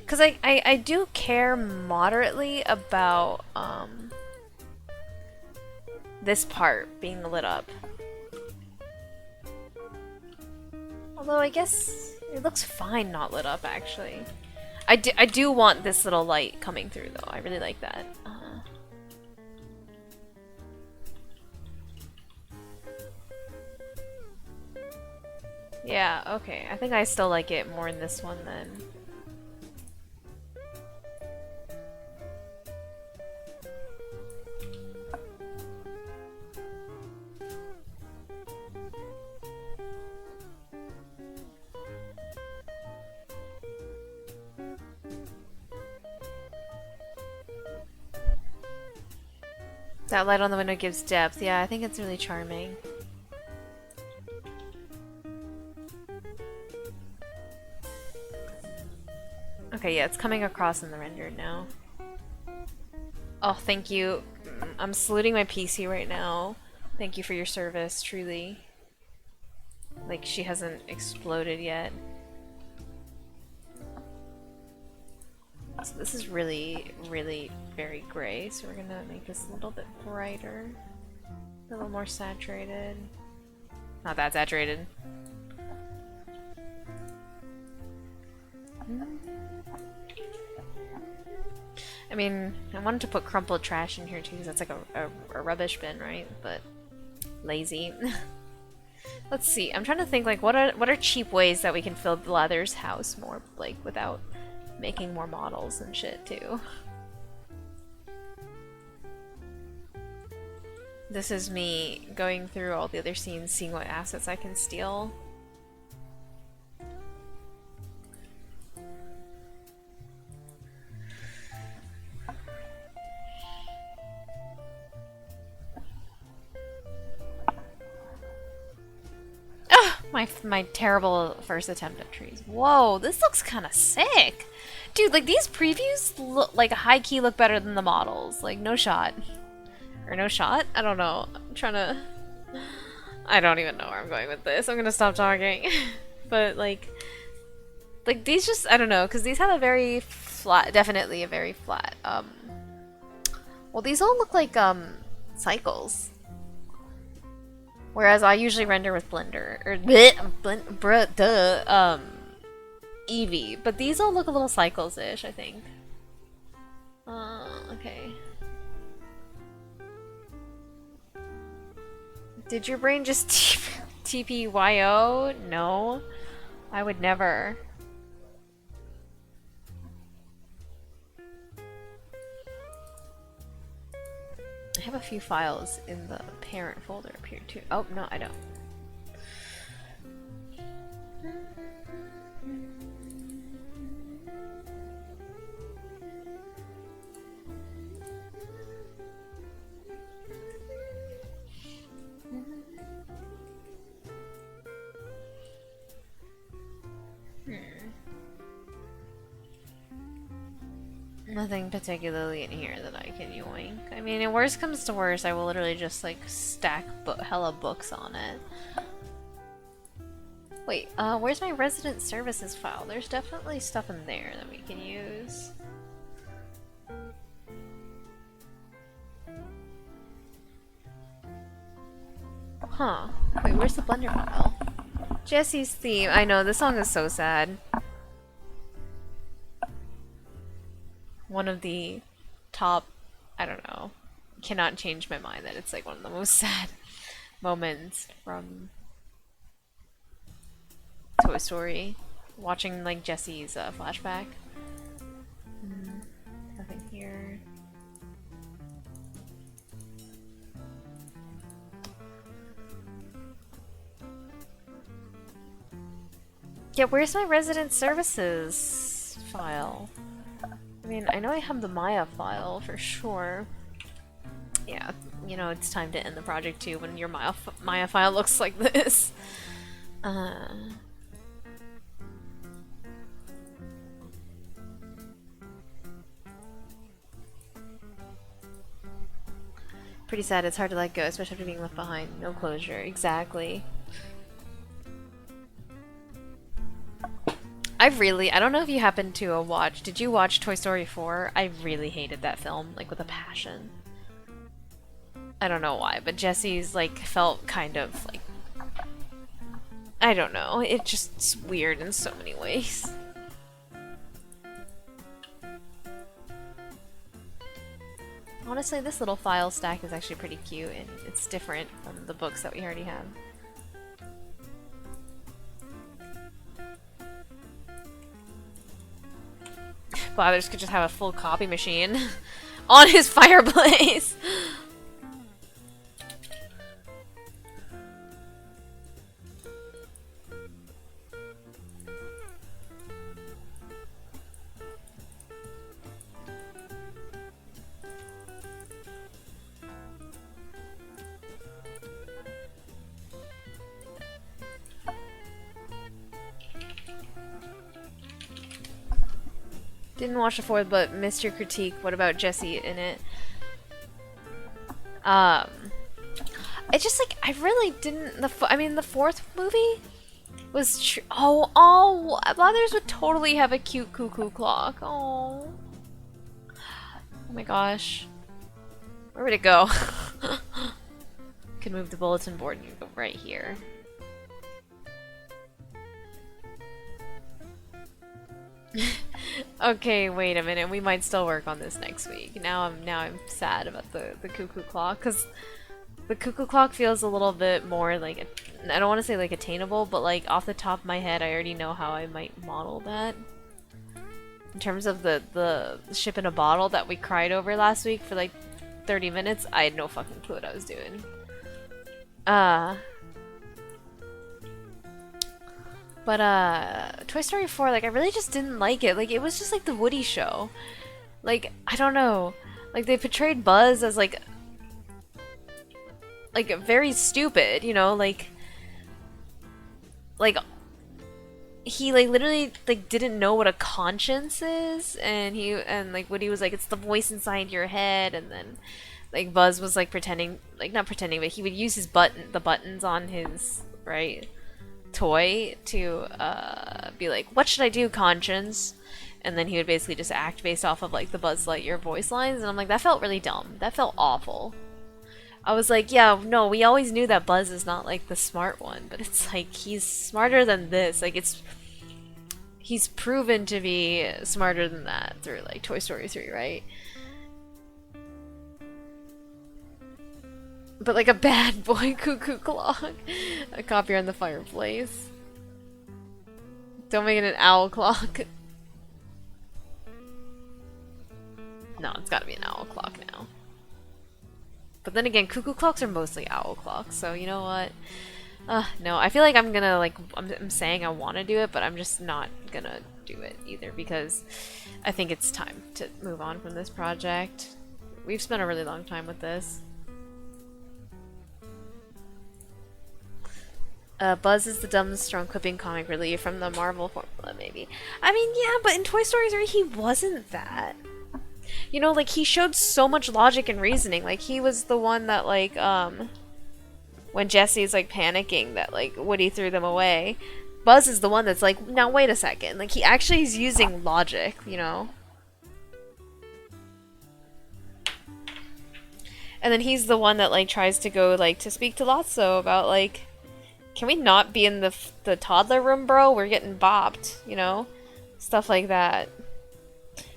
Because I do care moderately about this part being lit up. Although I guess it looks fine not lit up, actually. I do want this little light coming through, though. I really like that. Yeah, okay. I think I still like it more in this one then. That light on the window gives depth. Yeah, I think it's really charming. Okay, yeah, it's coming across in the render now. Oh, thank you. I'm saluting my PC right now. Thank you for your service, truly. Like, she hasn't exploded yet. So this is really, really very gray, so we're gonna make this a little bit brighter. A little more saturated. Not that saturated. I mean, I wanted to put crumpled trash in here too, because that's like a rubbish bin, right? But lazy. Let's see. I'm trying to think like what are cheap ways that we can fill Blather's house more like without making more models and shit too. This is me going through all the other scenes, seeing what assets I can steal. My terrible first attempt at trees. Whoa, this looks kind of sick. Dude, like these previews look like high key look better than the models. Like no shot. Or no shot? I don't know. I'm trying to I don't even know where I'm going with this. I'm gonna stop talking. But like these just I don't know, because these have a very flat, definitely a very flat well, these all look like cycles. Whereas I usually render with Blender or Eevee, but these all look a little cycles-ish, I think. Okay. Did your brain just TPYO? No, I would never. I have a few files in the parent folder up here too. Oh, no, I don't. Nothing particularly in here that I can yoink. I mean, if worst comes to worst, I will literally just like stack hella books on it. Wait, where's my resident services file? There's definitely stuff in there that we can use. Huh. Wait, where's the Blender file? Jesse's theme. I know, this song is so sad. One of the top, I don't know, cannot change my mind that it's like one of the most sad moments from Toy Story. Watching like Jesse's flashback. Nothing here. Yeah, where's my resident services file? I mean, I know I have the Maya file for sure. Yeah, you know, it's time to end the project too when your Maya file looks like this. Pretty sad, it's hard to let go, especially after being left behind. No closure, exactly. I don't know if you happened to watch, did you watch Toy Story 4? I really hated that film, like with a passion. I don't know why, but Jesse's like felt kind of like, I don't know, it's just weird in so many ways. Honestly, this little file stack is actually pretty cute and it's different from the books that we already have. Blathers could just have a full copy machine on his fireplace. Didn't watch the fourth, but missed your critique. What about Jesse in it? I just like I really didn't. I mean, the fourth movie was oh, Blathers would totally have a cute cuckoo clock. Oh my gosh, where would it go? Could move the bulletin board and go right here. Okay, wait a minute. We might still work on this next week. Now I'm sad about the cuckoo clock because the cuckoo clock feels a little bit more like I don't want to say like attainable, but like off the top of my head, I already know how I might model that. In terms of the ship in a bottle that we cried over last week for like 30 minutes, I had no fucking clue what I was doing. But Toy Story 4, like I really just didn't like it. Like it was just like the Woody show. Like I don't know. Like they portrayed Buzz as like very stupid, you know, like he like literally like didn't know what a conscience is, and like Woody was like it's the voice inside your head, and then like Buzz was like pretending, like not pretending, but he would use his the buttons on his toy to be like, what should I do, conscience? And then he would basically just act based off of like the Buzz Lightyear voice lines, and I'm like, that felt really dumb. That felt awful. I was like, yeah, no, we always knew that Buzz is not like the smart one, but it's like he's smarter than this. Like he's proven to be smarter than that through like Toy Story 3, right? But like a bad boy cuckoo clock. A copier on the fireplace. Don't make it an owl clock. No, it's gotta be an owl clock now. But then again, cuckoo clocks are mostly owl clocks, so you know what? No, I feel like I'm gonna like, I'm saying I want to do it, but I'm just not gonna do it either because I think it's time to move on from this project. We've spent a really long time with this. Buzz is the dumb, strong, quipping comic relief from the Marvel formula, maybe. I mean, yeah, but in Toy Story 3, he wasn't that. You know, like, he showed so much logic and reasoning. Like, he was the one that, like, when Jesse's, like, panicking that, like, Woody threw them away, Buzz is the one that's like, now wait a second. Like, he actually is using logic, you know? And then he's the one that like tries to go like to speak to Lotso about like, can we not be in the toddler room, bro? We're getting bopped, you know? Stuff like that.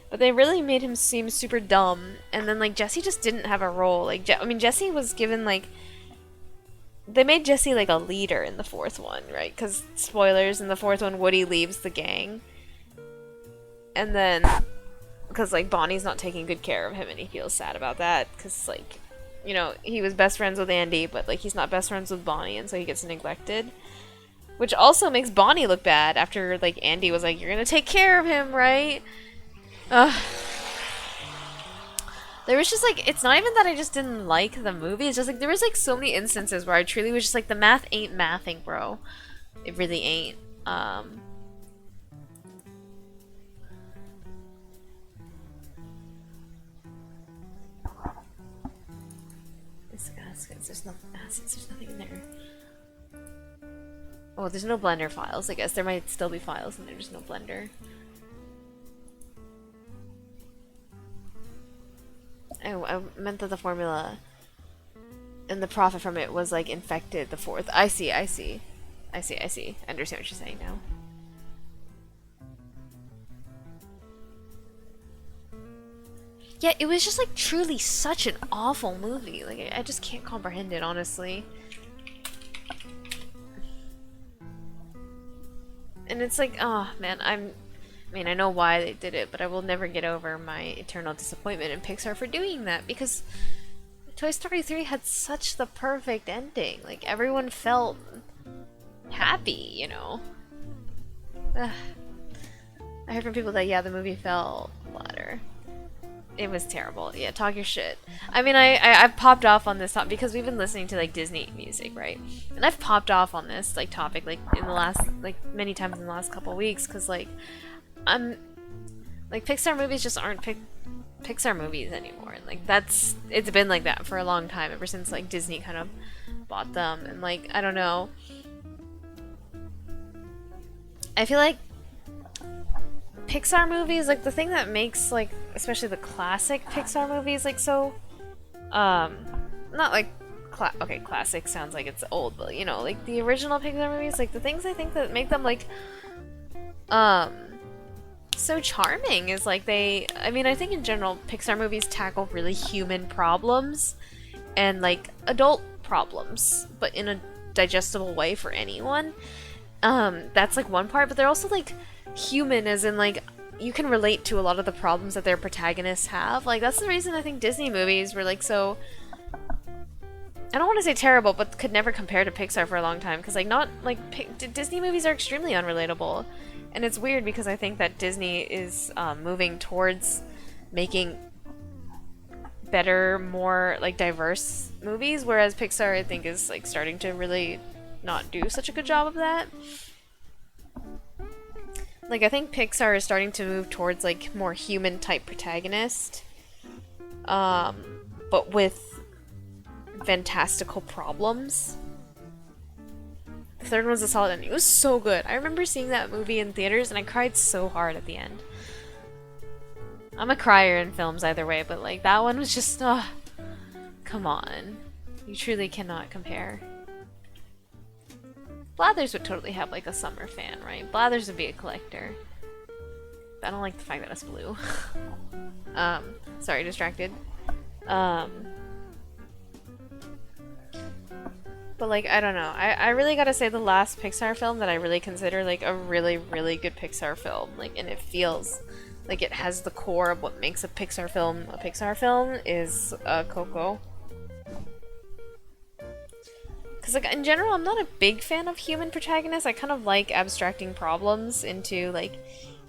But they really made him seem super dumb. And then like Jesse just didn't have a role. Like I mean Jesse was given like, they made Jesse like a leader in the fourth one, right? Because spoilers, in the fourth one Woody leaves the gang. And then because like Bonnie's not taking good care of him and he feels sad about that because like, you know, he was best friends with Andy but like he's not best friends with Bonnie and so he gets neglected, which also makes Bonnie look bad after like Andy was like, you're gonna take care of him, right? There was just like, it's not even that I just didn't like the movie, it's just like there was like so many instances where I truly was just like, the math ain't mathing, bro. It really ain't. There's nothing in there. Oh, there's no Blender files. I guess there might still be files and there's no Blender. I meant that the formula and the profit from it was like infected the fourth. I see. I understand what you're saying now. Yeah, it was just like truly such an awful movie. Like I just can't comprehend it, honestly. And it's like, oh man, I mean, I know why they did it, but I will never get over my eternal disappointment in Pixar for doing that because Toy Story 3 had such the perfect ending. Like everyone felt happy, you know. Ugh. I heard from people that yeah, the movie felt flatter. It was terrible. Yeah, talk your shit. I mean, I've popped off on this topic because we've been listening to like Disney music, right? And I've popped off on this like topic like in the last like many times in the last couple weeks because like I'm like Pixar movies just aren't Pixar movies anymore. And like it's been like that for a long time ever since like Disney kind of bought them and like I don't know. I feel like Pixar movies, like the thing that makes like especially the classic Pixar movies like so not like okay, classic sounds like it's old, but you know, like the original Pixar movies, like the things I think that make them like so charming is like I mean I think in general Pixar movies tackle really human problems and like adult problems, but in a digestible way for anyone. That's like one part, but they're also like human as in like you can relate to a lot of the problems that their protagonists have. Like that's the reason I think Disney movies were like so, I don't want to say terrible, but could never compare to Pixar for a long time because like not like Disney movies are extremely unrelatable. And it's weird because I think that Disney is moving towards making better, more like diverse movies, whereas Pixar I think is like starting to really not do such a good job of that. Like I think Pixar is starting to move towards like more human type protagonist, but with fantastical problems. The third one was a solid ending. It was so good. I remember seeing that movie in theaters and I cried so hard at the end. I'm a crier in films either way, but like that one was just, come on. You truly cannot compare. Blathers would totally have like a summer fan, right? Blathers would be a collector. I don't like the fact that it's blue. Sorry, distracted. But like, I don't know. I really gotta say the last Pixar film that I really consider like a really, really good Pixar film, like, and it feels like it has the core of what makes a Pixar film is Coco. Because like in general, I'm not a big fan of human protagonists. I kind of like abstracting problems into like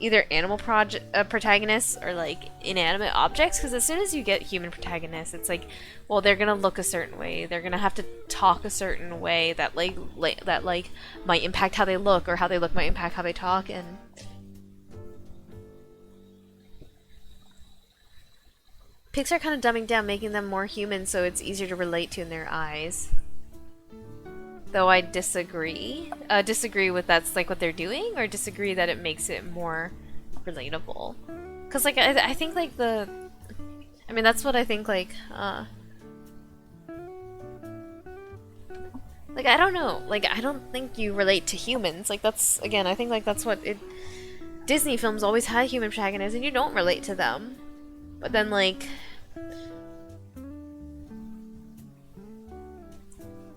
either animal protagonists or like inanimate objects, because as soon as you get human protagonists, it's like, well, they're gonna look a certain way, they're gonna have to talk a certain way that that might impact how they look, or how they look might impact how they talk, and Pixar kind of dumbing down, making them more human so it's easier to relate to in their eyes. Though I disagree. Disagree with that's like what they're doing, or disagree that it makes it more relatable. Cause like I think like I mean that's what I think like Like, I don't know. Like, I don't think you relate to humans. Like, that's, again, I think, like, that's what it... Disney films always had human protagonists, and you don't relate to them. But then, like...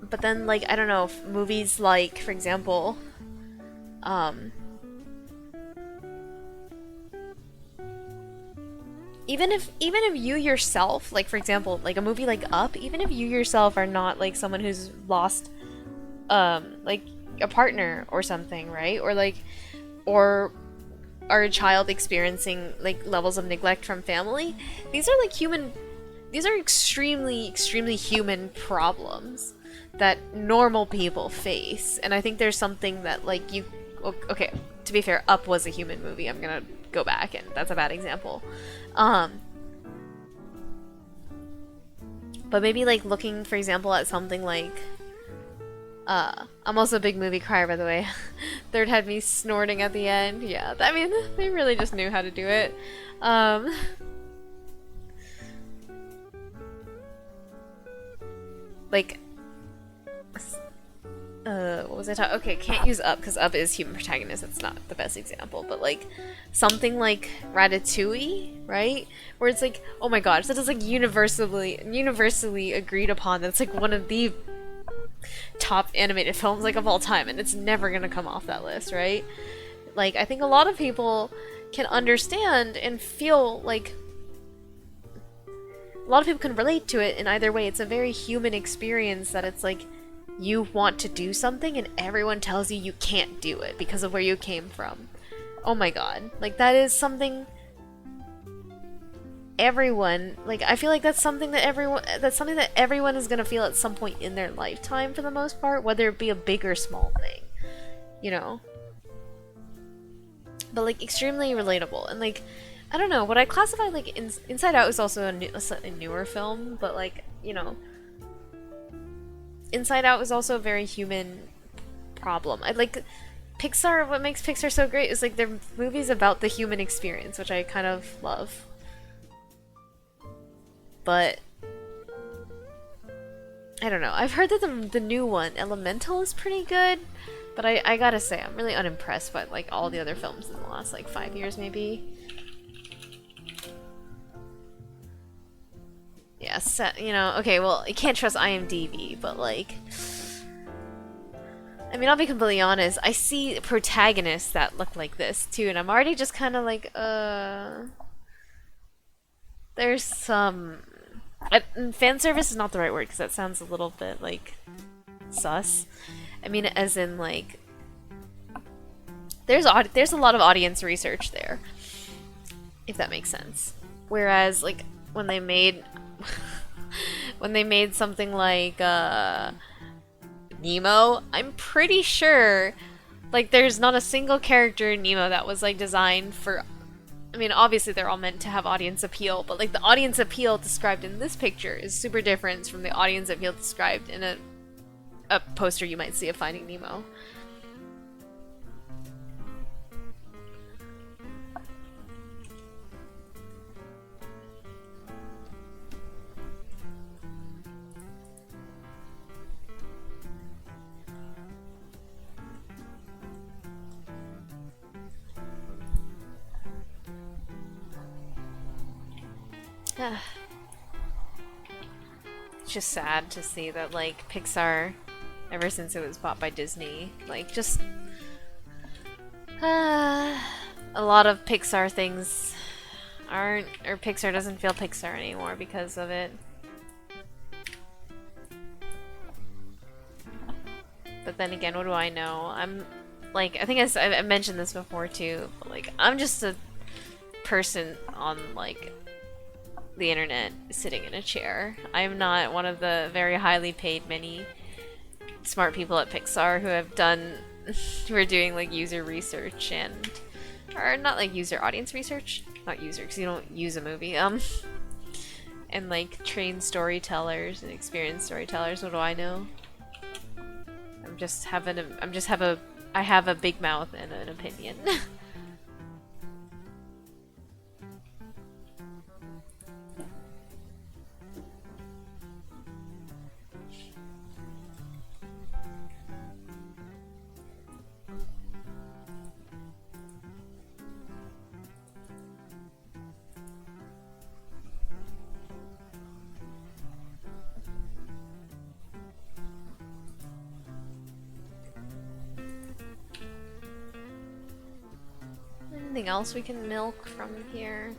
But then, like, I don't know, movies like, for example, even if you yourself, like, for example, like a movie like Up, even if you yourself are not like someone who's lost like a partner or something, right? Or like or are a child experiencing like levels of neglect from family, these are like these are extremely, extremely human problems that normal people face. And I think there's something that, like, you. Okay, to be fair, Up was a human movie. I'm gonna go back, and that's a bad example. Um, but maybe, like, looking, for example, at something like. I'm also a big movie crier, by the way. Third had me snorting at the end. Yeah, I mean, they really just knew how to do it. Like, what was I talking? Okay, can't use Up because Up is human protagonist. It's not the best example, but like something like Ratatouille, right? Where it's like, oh my gosh, that is like universally agreed upon. That's like one of the top animated films like of all time, and it's never gonna come off that list, right? Like, I think a lot of people can understand and feel like a lot of people can relate to it in either way. It's a very human experience that it's like you want to do something and everyone tells you you can't do it because of where you came from. Oh my god. Like, that is something everyone, like, I feel like that's something that everyone is going to feel at some point in their lifetime for the most part, whether it be a big or small thing. You know? But like extremely relatable, and like I don't know, what I classify like Inside Out is also a slightly newer film, but like, you know, Inside Out is also a very human problem. I like Pixar. What makes Pixar so great is like they're movies about the human experience, which I kind of love. But I don't know. I've heard that the new one, Elemental, is pretty good, but I gotta say I'm really unimpressed by like all the other films in the last like 5 years, maybe. Yeah, you know, okay, well, you can't trust IMDb, but like, I mean, I'll be completely honest, I see protagonists that look like this too, and I'm already just kind of like, there's some, fan service is not the right word, because that sounds a little bit like sus. I mean, as in like, there's a lot of audience research there, if that makes sense. Whereas, like, when they made something like Nemo, I'm pretty sure like there's not a single character in Nemo that was like designed for, I mean, obviously they're all meant to have audience appeal, but like the audience appeal described in this picture is super different from the audience appeal described in a poster you might see of Finding Nemo. It's just sad to see that like Pixar, ever since it was bought by Disney, like just a lot of Pixar things aren't, or Pixar doesn't feel Pixar anymore because of it. But then again, what do I know? I'm like, I think I mentioned this before too, but like I'm just a person on like the internet sitting in a chair. I'm not one of the very highly paid many smart people at Pixar who have done who are doing like user research and, or not like user audience research, not user because you don't use a movie, and like trained storytellers and experienced storytellers. What do I know? I have a big mouth and an opinion. anything else we can milk from here?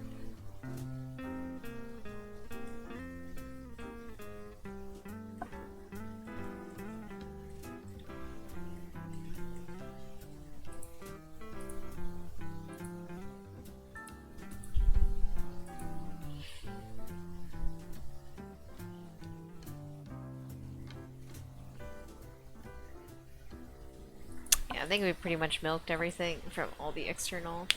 Yeah, I think we've pretty much milked everything from all the external.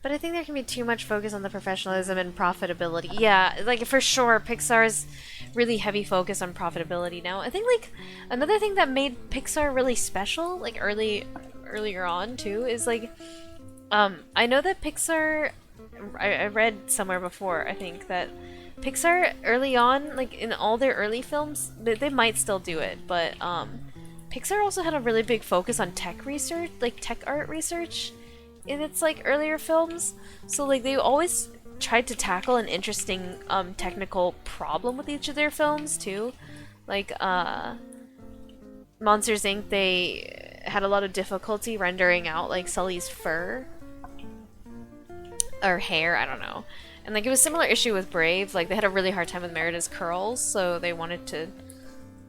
But I think there can be too much focus on the professionalism and profitability. Yeah, like for sure, Pixar's really heavy focus on profitability now. I think like another thing that made Pixar really special, like earlier on too, is like I know that Pixar I read somewhere before, I think, that Pixar early on, like in all their early films, they might still do it, but Pixar also had a really big focus on tech research, like tech art research in its like earlier films. So like they always tried to tackle an interesting technical problem with each of their films too. Like Monsters Inc. they had a lot of difficulty rendering out like Sully's fur or hair, I don't know. And like it was a similar issue with Brave, like they had a really hard time with Merida's curls, so they wanted to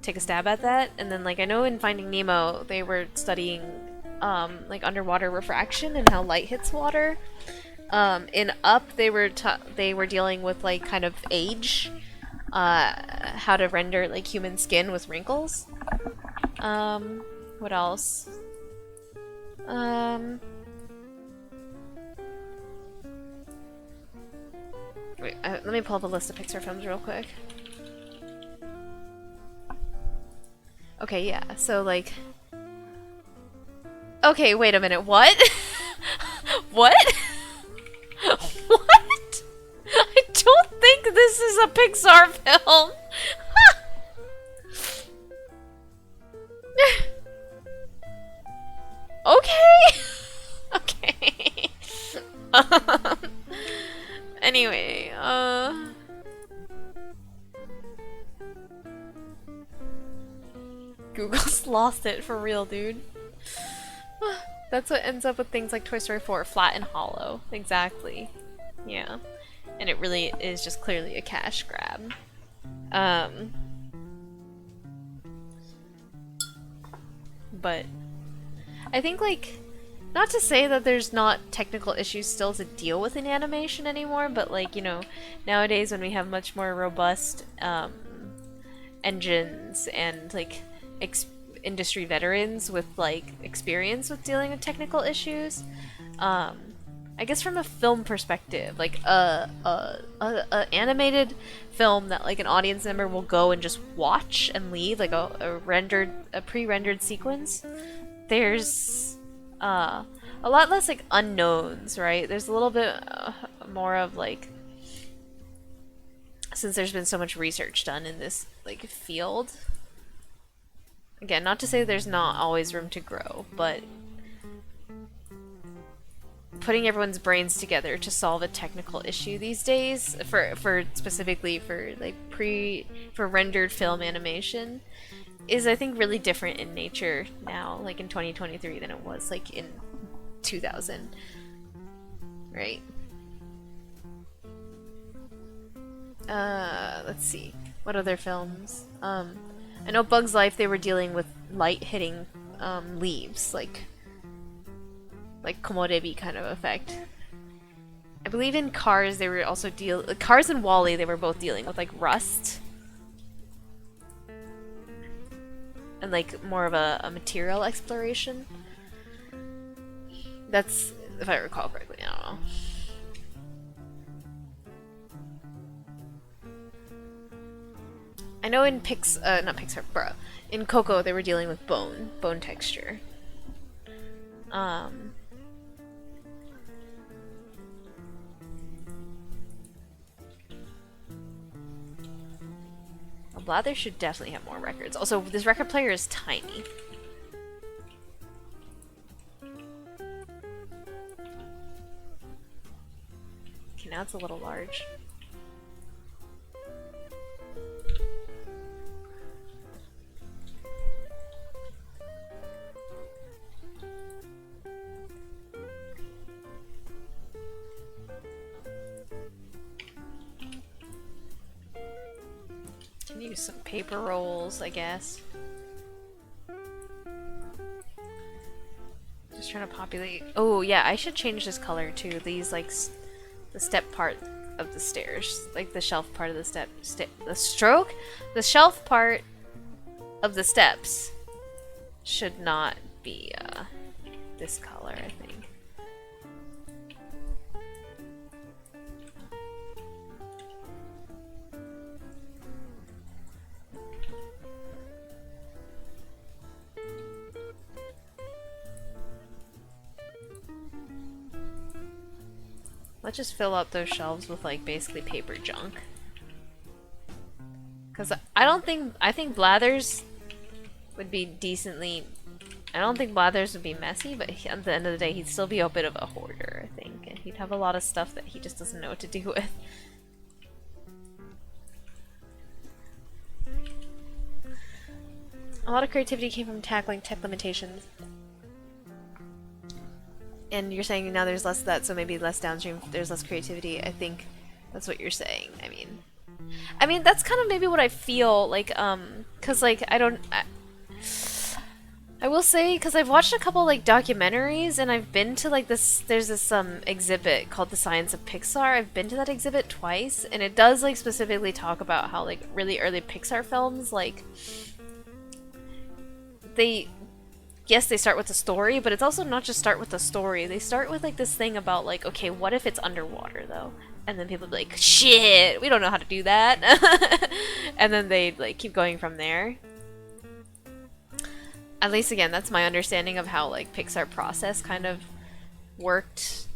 take a stab at that. And then like I know in Finding Nemo they were studying like underwater refraction and how light hits water. In Up they were dealing with like kind of age, how to render like human skin with wrinkles. What else? Wait, let me pull up a list of Pixar films real quick. Okay, yeah, so like... Okay, wait a minute, what? What? What? I don't think this is a Pixar film! Okay! Okay. Anyway, Google's lost it for real, dude. That's what ends up with things like Toy Story 4, flat and hollow. Exactly. Yeah. And it really is just clearly a cash grab. But I think, like, not to say that there's not technical issues still to deal with in animation anymore, but, like, you know, nowadays when we have much more robust engines and, like, industry veterans with, like, experience with dealing with technical issues, I guess from a film perspective, like, a animated film that, like, an audience member will go and just watch and leave, like a pre-rendered sequence, there's a lot less like unknowns, right? There's a little bit more of like, since there's been so much research done in this like field. Again, not to say there's not always room to grow, but putting everyone's brains together to solve a technical issue these days, for specifically for like for rendered film animation, is I think really different in nature now, like in 2023, than it was like in 2000, right? Let's see, what other films? I know Bug's Life, they were dealing with light hitting leaves, like komorebi kind of effect. I believe in Cars they were also Cars and Wall-E, they were both dealing with like rust and like more of a material exploration. That's, if I recall correctly, I don't know. I know in not Pixar, bro. In Coco they were dealing with bone texture. Blather should definitely have more records. Also, this record player is tiny. Okay, now it's a little large. Use some paper rolls, I guess. Just trying to populate. Oh yeah, I should change this color too. These like the step part of the stairs, like the shelf part of the the shelf part of the steps should not be this color, I think. Let's just fill up those shelves with like basically paper junk. Cause I think Blathers would be decently, I don't think Blathers would be messy, but at the end of the day he'd still be a bit of a hoarder, I think. And he'd have a lot of stuff that he just doesn't know what to do with. A lot of creativity came from tackling tech limitations. And you're saying now there's less of that, so maybe less downstream, there's less creativity. I think that's what you're saying. I mean that's kind of maybe what I feel like, cause like I will say, cause I've watched a couple like documentaries and I've been to like there's this exhibit called The Science of Pixar. I've been to that exhibit twice, and it does like specifically talk about how like really early Pixar films, like yes, they start with the story, but it's also not just start with the story. They start with like this thing about like, okay, what if it's underwater though? And then people be like, shit, we don't know how to do that. And then they like keep going from there. At least again, that's my understanding of how like Pixar process kind of worked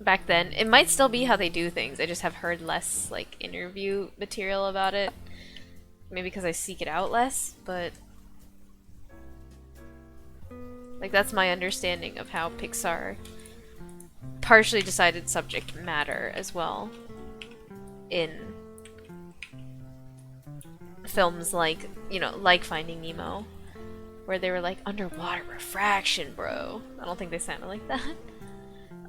back then. It might still be how they do things. I just have heard less like interview material about it. Maybe because I seek it out less, but like that's my understanding of how Pixar partially decided subject matter as well in films like, you know, like Finding Nemo, where they were like, underwater refraction, bro. I don't think they sounded like that.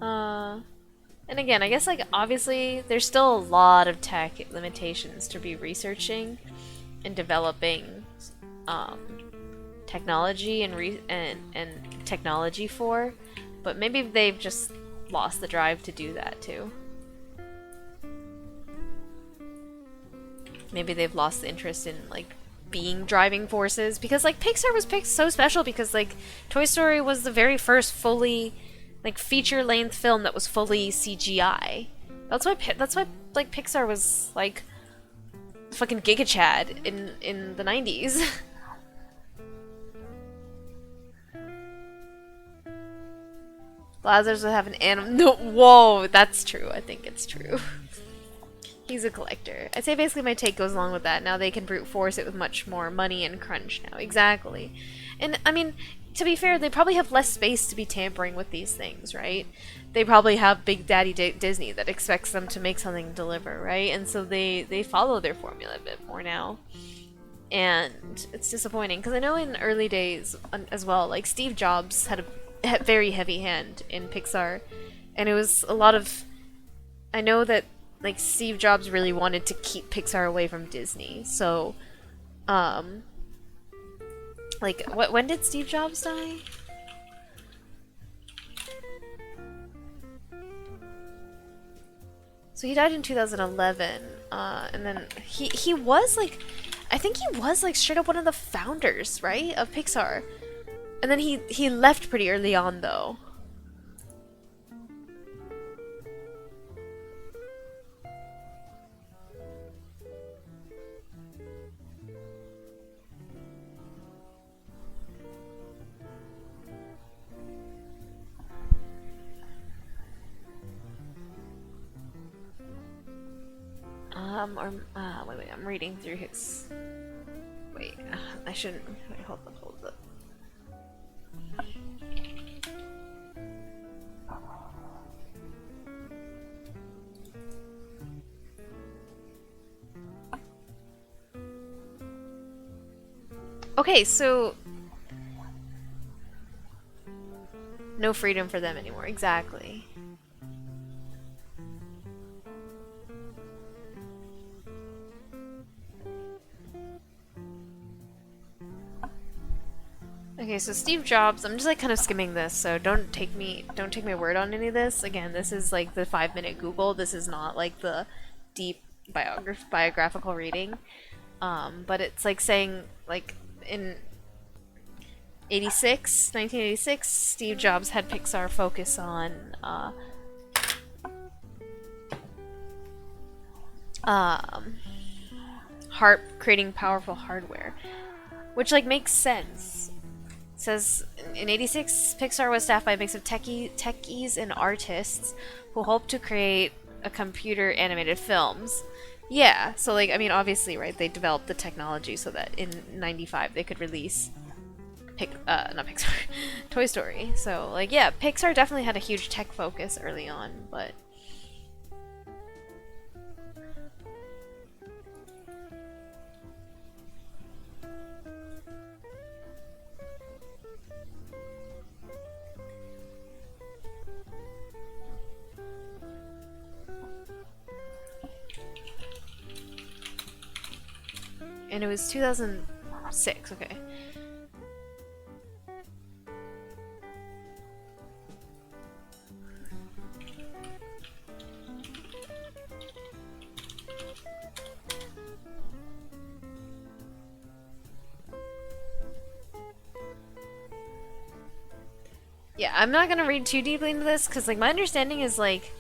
And again, I guess like obviously there's still a lot of tech limitations to be researching and developing technology and technology for, but maybe they've just lost the drive to do that too. Maybe they've lost the interest in like being driving forces, because like Pixar was so special because like Toy Story was the very first fully like feature-length film that was fully CGI. That's why like Pixar was like fucking Giga Chad in the 90s. Blathers would have an animal. No, whoa, that's true. I think it's true. He's a collector. I'd say basically my take goes along with that. Now they can brute force it with much more money and crunch now. Exactly. And I mean, to be fair, they probably have less space to be tampering with these things, right? They probably have Big Daddy Disney that expects them to make something deliver, right? And so they follow their formula a bit more now. And it's disappointing, because I know in early days as well, like Steve Jobs had a very heavy hand in Pixar, and it was a lot of, I know that like Steve Jobs really wanted to keep Pixar away from Disney. So like when did Steve Jobs die? So he died in 2011, and then he was like, I think he was like straight up one of the founders, right, of Pixar. And then he left pretty early on, though. Wait, I'm reading through his... Wait, I shouldn't... Wait, hold up. Okay, so... No freedom for them anymore, exactly. Okay, so Steve Jobs, I'm just like kind of skimming this, so don't take my word on any of this. Again, this is like the 5-minute Google. This is not like the deep biographical reading. But it's like saying like in 1986, Steve Jobs had Pixar focus on creating powerful hardware, which like makes sense. It says in '86, Pixar was staffed by a mix of techies and artists who hoped to create a computer animated films. Yeah, so like I mean, obviously, right? They developed the technology so that in '95 they could release not Pixar, Toy Story. So like yeah, Pixar definitely had a huge tech focus early on, but. And it was 2006, okay. Yeah, I'm not gonna read too deeply into this, because, like, my understanding is, like,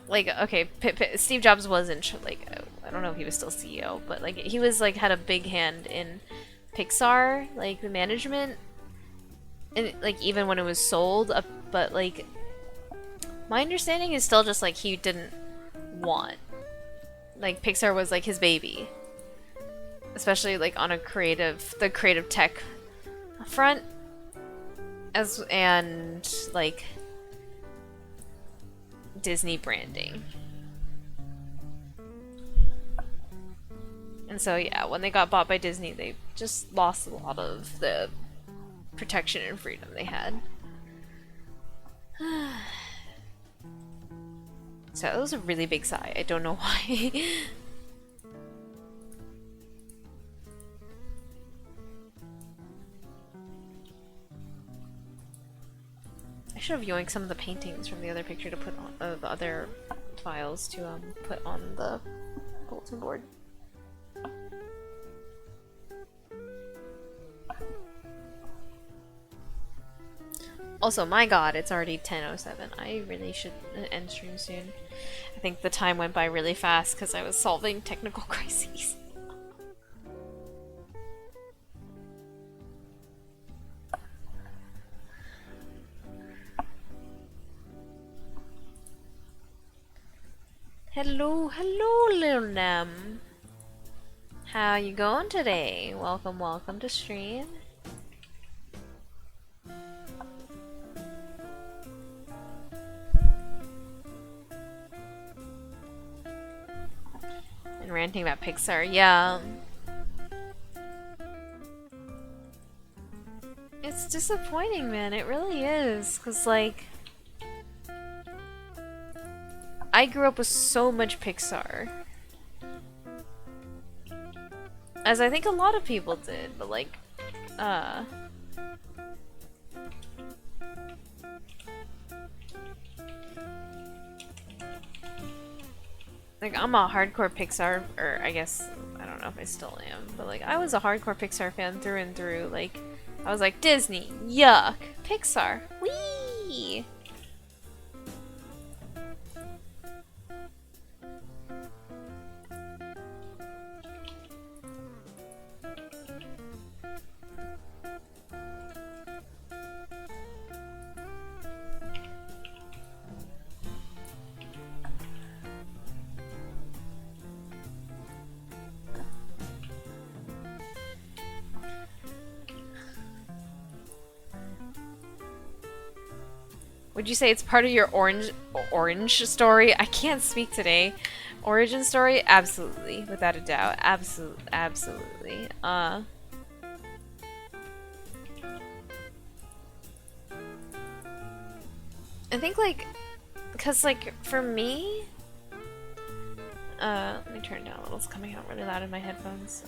okay, Steve Jobs wasn't, like, I don't know if he was still CEO, but, like, he was, like, had a big hand in Pixar, like, the management, and, like, even when it was sold, but, like, my understanding is still just, like, he didn't want, like, Pixar was, like, his baby, especially, like, on the creative tech front, and, like, Disney branding. And so yeah, when they got bought by Disney, they just lost a lot of the protection and freedom they had. So that was a really big sigh. I don't know why. I should have yoinked some of the paintings from the other picture to put on the other files to put on the bulletin board. Also, my god, it's already 10:07. I really should end stream soon. I think the time went by really fast because I was solving technical crises. Hello, little Nem. How you going today? Welcome to stream. And ranting about Pixar, yeah. It's disappointing, man. It really is. Because, like, I grew up with so much Pixar. As I think a lot of people did, but, like, like, I'm a hardcore Pixar, or I guess, I don't know if I still am, but, like, I was a hardcore Pixar fan through and through. Like, I was like, Disney, yuck. Pixar, whee! Would you say it's part of your orange story? I can't speak today. Origin story? Absolutely, without a doubt. Absolutely. I think, like, because, like, for me, let me turn it down a little. It's coming out really loud in my headphones.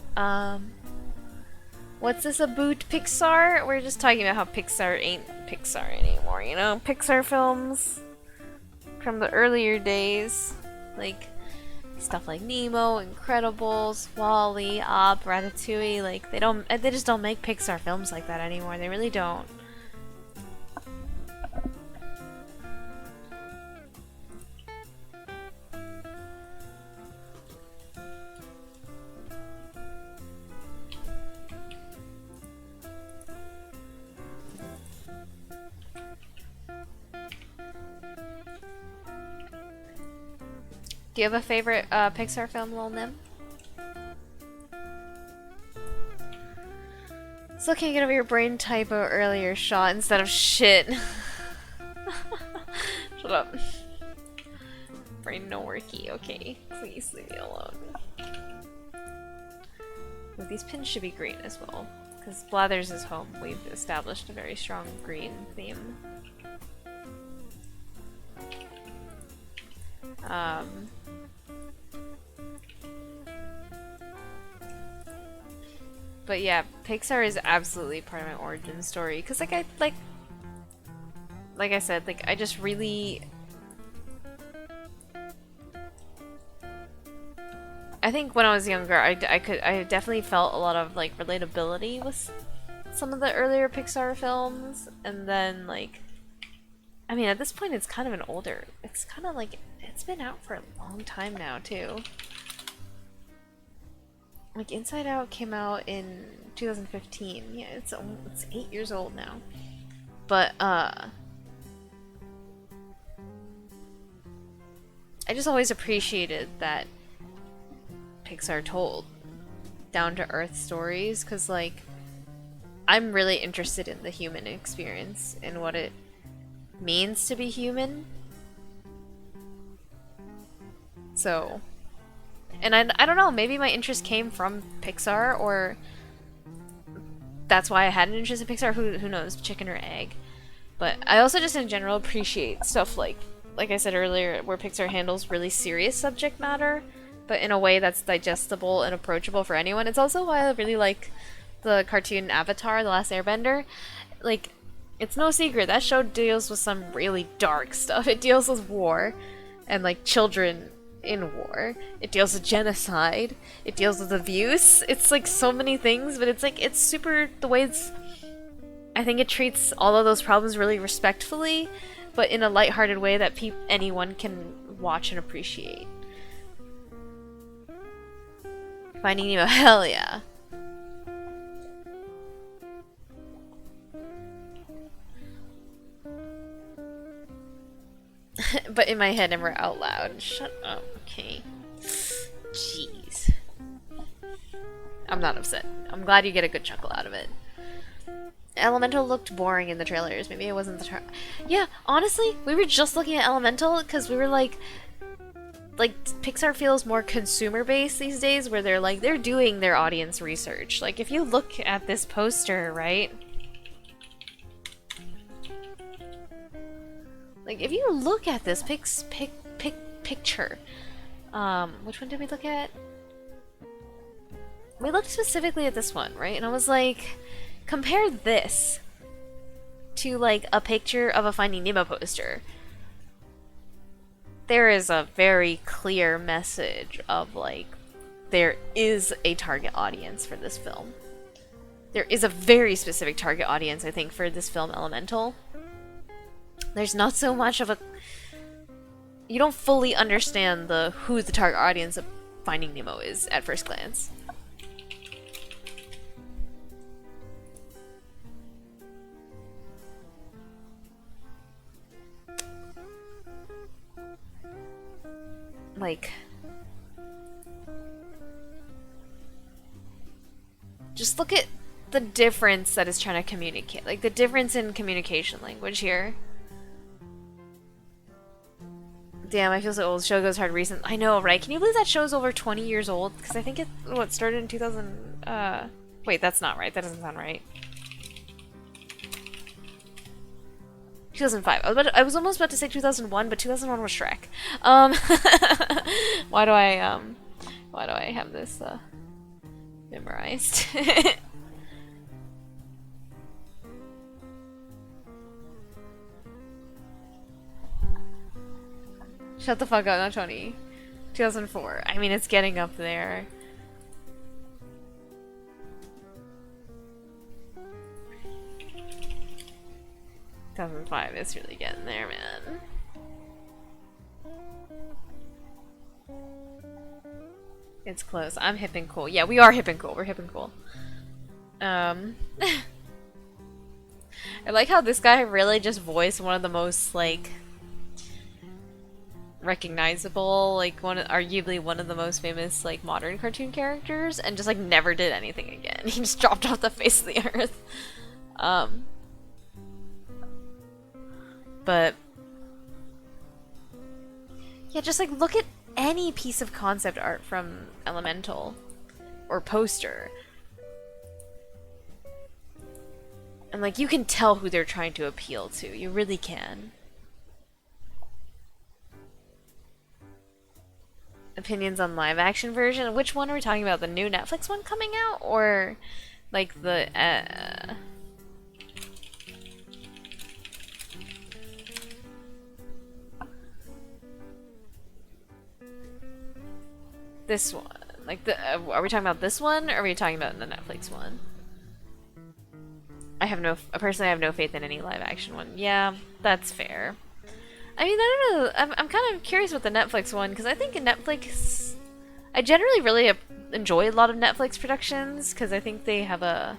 What's this about Pixar? We're just talking about how Pixar ain't Pixar anymore, you know? Pixar films from the earlier days, like stuff like Nemo, Incredibles, Wall-E, Up, Ratatouille, like they just don't make Pixar films like that anymore. They really don't. Do you have a favorite Pixar film, Lil Nim? Still can't get over your brain typo earlier shot instead of shit. Shut up. Brain no worky, okay. Please leave me alone. Well, these pins should be green as well. Because Blathers is home. We've established a very strong green theme. But yeah, Pixar is absolutely part of my origin story. Because like I said, like I just really... I think when I was younger, I definitely felt a lot of like relatability with some of the earlier Pixar films, and then like, I mean, at this point, it's kind of an older. It's kind of like it's been out for a long time now too. Like Inside Out came out in 2015. Yeah, it's 8 years old now, but I just always appreciated that Pixar told down-to-earth stories, because like I'm really interested in the human experience and what it means to be human. So, and I don't know, maybe my interest came from Pixar, or that's why I had an interest in Pixar, who knows, chicken or egg. But I also just in general appreciate stuff like I said earlier, where Pixar handles really serious subject matter, but in a way that's digestible and approachable for anyone. It's also why I really like the cartoon Avatar, The Last Airbender. Like, it's no secret, that show deals with some really dark stuff. It deals with war, and like children in war. It deals with genocide. It deals with abuse. It's like so many things, but it's like, it's super, the way it's, I think it treats all of those problems really respectfully, but in a lighthearted way that anyone can watch and appreciate. Finding Nemo, hell yeah. But in my head, never out loud. Shut up, okay. Jeez. I'm not upset. I'm glad you get a good chuckle out of it. Elemental looked boring in the trailers. Maybe it wasn't the Yeah, honestly, we were just looking at Elemental because we were like Pixar feels more consumer based these days, where they're doing their audience research. Like if you look at this poster, right? Like if you look at this picture, which one did we look at? We looked specifically at this one, right? And I was like, compare this to like a picture of a Finding Nemo poster. There is a very clear message of like, there is a target audience for this film. There is a very specific target audience, I think, for this film Elemental. There's not so much of a... You don't fully understand who the target audience of Finding Nemo is at first glance. Like, just look at the difference that it's trying to communicate. Like, the difference in communication language here. Damn, I feel so old. Show goes hard recent. I know, right? Can you believe that show's over 20 years old? Because I think it, started in 2000, wait, that's not right. That doesn't sound right. 2005. I was almost about to say 2001, but 2001 was Shrek. Why do I have this, memorized? Shut the fuck up, not 20. 2004. I mean, it's getting up there. Two 2005, it's really getting there, man. It's close. I'm hip and cool. Yeah, we are hip and cool. We're hip and cool. I like how this guy really just voiced one of the most, like, recognizable, like, arguably one of the most famous, like, modern cartoon characters, and just, like, never did anything again. He just dropped off the face of the earth. But yeah, just, like, look at any piece of concept art from Elemental or poster. And, like, you can tell who they're trying to appeal to. You really can. Opinions on live action version? Which one are we talking about? The new Netflix one coming out? Or, like, the, this one? Like, the, are we talking about this one? Or are we talking about the Netflix one? Personally, I have no faith in any live action one. Yeah, that's fair. I mean, I don't know. I'm kind of curious with the Netflix one, because I think in Netflix, I generally really enjoy a lot of Netflix productions, because I think they have a,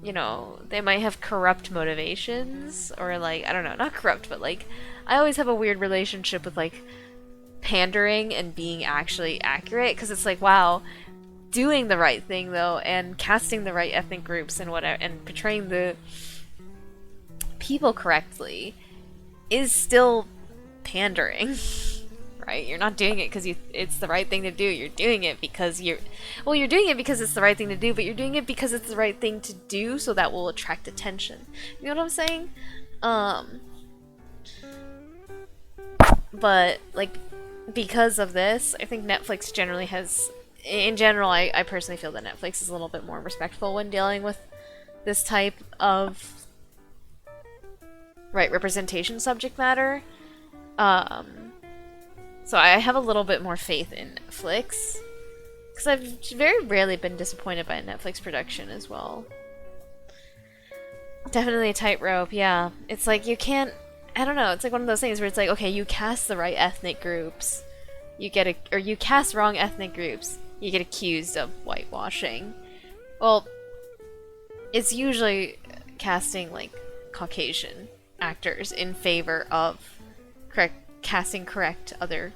you know, they might have corrupt motivations, or, like, I don't know, not corrupt, but, like, I always have a weird relationship with, like, pandering and being actually accurate, because it's like, wow, doing the right thing though, and casting the right ethnic groups and whatever, and portraying the people correctly is still pandering. Right? You're not doing it because it's the right thing to do. You're doing it because you're doing it because it's the right thing to do, but you're doing it because it's the right thing to do, so that will attract attention. You know what I'm saying? But, like, because of this, I think Netflix generally has, in general, I personally feel that Netflix is a little bit more respectful when dealing with this type of, right, representation subject matter. So I have a little bit more faith in Netflix, because I've very rarely been disappointed by a Netflix production as well. Definitely a tightrope, yeah. It's like you can't, I don't know, it's like one of those things where it's like, okay, you cast the right ethnic groups, or you cast wrong ethnic groups, you get accused of whitewashing. Well, it's usually casting, like, Caucasian actors in favor of casting correct other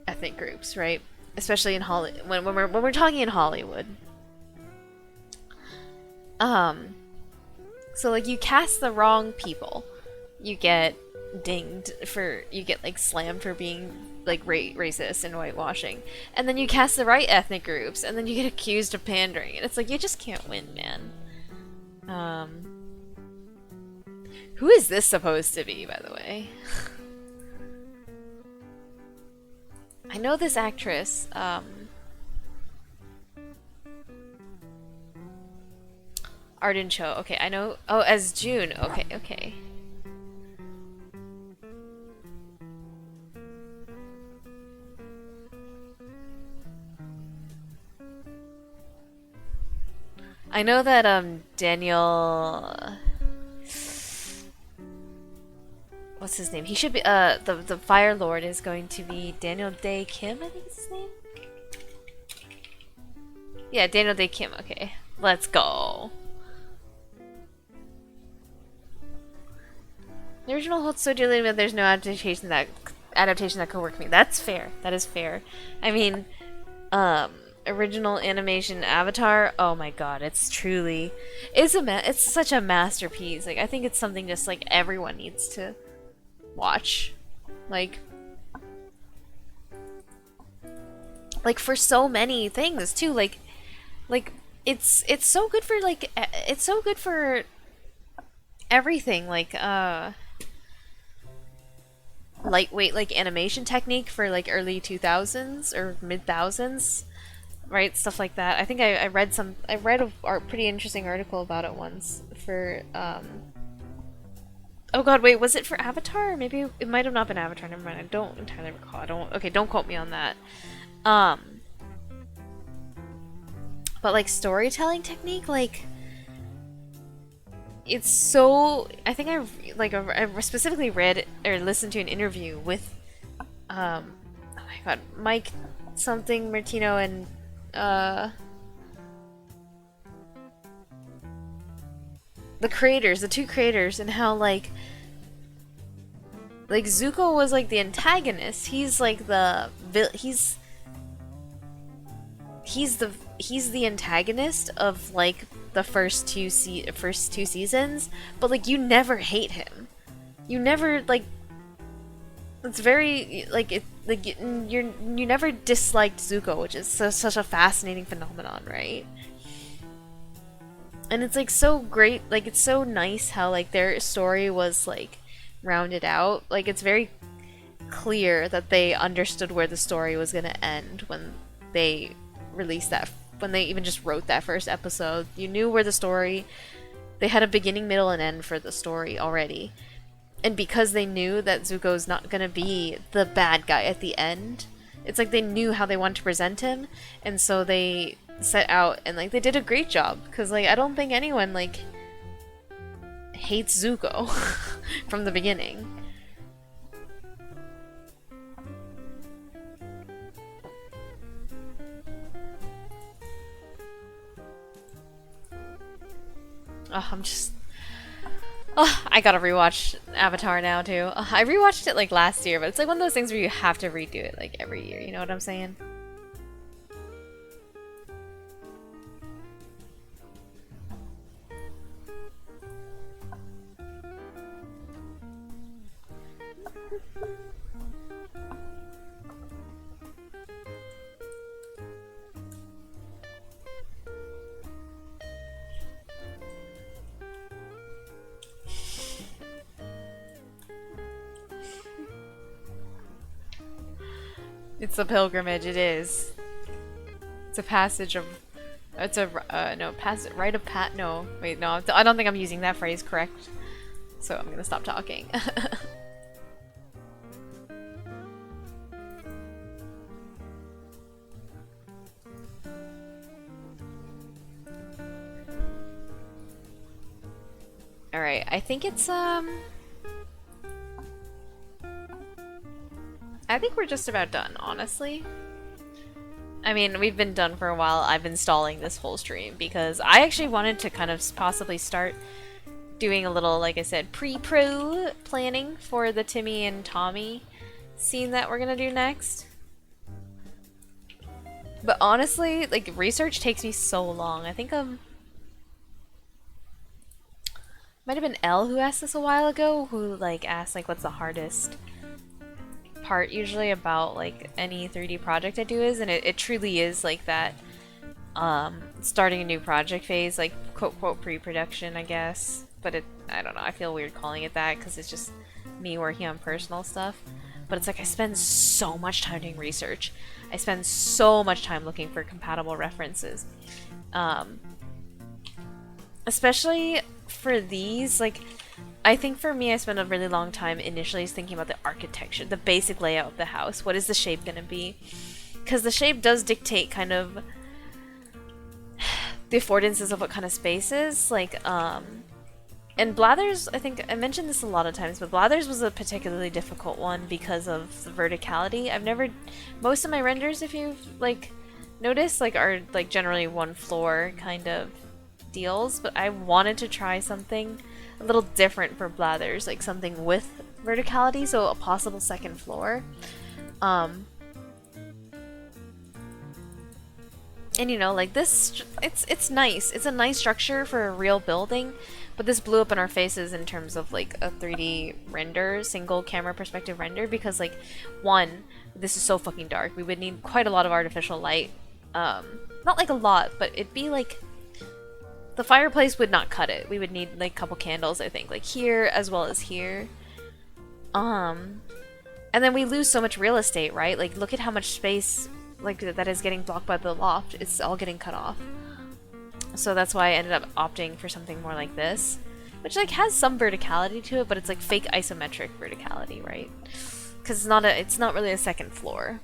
ethnic groups, right? Especially in when we're talking in Hollywood. So, like, you cast the wrong people, you get dinged you get, like, slammed for being, like, racist and whitewashing, and then you cast the right ethnic groups, and then you get accused of pandering, and it's like, you just can't win, man. Who is this supposed to be, by the way? I know this actress, Arden Cho. Okay, I know. Oh, as June. Okay, okay. I know that Daniel, what's his name? He should be the Fire Lord is going to be Daniel Dae Kim, I think is his name. Yeah, Daniel Dae Kim. Okay, let's go. The original holds so dearly that there's no adaptation that could work for me. That's fair. That is fair. I mean, original animation Avatar. Oh my god, it's truly, it's such a masterpiece. Like, I think it's something just, like, everyone needs to watch. Like for so many things too. Like it's so good for, like, it's so good for everything. Like lightweight, like, animation technique for, like, early 2000s or mid thousands, right? Stuff like that. I think I read a pretty interesting article about it once for Oh god, wait, was it for Avatar? Maybe it might have not been Avatar. Never mind. I don't entirely recall. I don't. Okay, don't quote me on that. Um, but like storytelling technique, like it's so. I think I specifically read or listened to an interview with oh my god, Mike something Martino and uh the creators, the two creators, and how like Zuko was like the antagonist. He's like the he's the antagonist of like the first two seasons, but like you never hate him. You never like it's very like it like you never disliked Zuko, which is such a fascinating phenomenon, right? And it's like so great, like it's so nice how like their story was like rounded out. Like it's very clear that they understood where the story was going to end when they released that, when they even just wrote that first episode. You knew where the story, they had a beginning, middle, and end for the story already. And because they knew that Zuko's not going to be the bad guy at the end, it's like they knew how they wanted to present him, and so they set out and like they did a great job, because like I don't think anyone like hates Zuko from the beginning. Oh, I gotta rewatch Avatar now too. I rewatched it like last year, but it's like one of those things where you have to redo it like every year. You know what I'm saying? It's a pilgrimage. It is. It's a passage of. It's a no passage. Rite of pat. No, wait, no. I don't think I'm using that phrase correct. So I'm gonna stop talking. All right. I think it's I think we're just about done, honestly. I mean, we've been done for a while. I've been stalling this whole stream because I actually wanted to kind of possibly start doing a little, like I said, pre-pro planning for the Timmy and Tommy scene that we're gonna do next. But honestly, like, research takes me so long. I think might have been Elle who asked this a while ago, who like asked like what's the hardest part usually about like any 3D project I do is, and it truly is like that starting a new project phase, like quote pre-production, I guess. But I don't know, I feel weird calling it that because it's just me working on personal stuff. But it's like I spend so much time doing research. I spend so much time looking for compatible references. Especially for these, like, I think for me I spent a really long time initially thinking about the architecture, the basic layout of the house. What is the shape going to be? Because the shape does dictate kind of the affordances of what kind of spaces. Like, and Blathers, I think I mentioned this a lot of times, but Blathers was a particularly difficult one because of the verticality. Most of my renders, if you've like noticed, like are like generally one floor kind of deals, but I wanted to try something a little different for Blathers, like something with verticality, so a possible second floor. And you know, like this, it's nice. It's a nice structure for a real building, but this blew up in our faces in terms of like a 3D render, single camera perspective render, because like, one, this is so fucking dark. We would need quite a lot of artificial light. Not like a lot, but it'd be like, the fireplace would not cut it. We would need like a couple candles, I think, like here as well as here. And then we lose so much real estate, right? Like, look at how much space like that is getting blocked by the loft. It's all getting cut off. So that's why I ended up opting for something more like this. which like has some verticality to it, but it's like fake isometric verticality, right? Because it's not really a second floor.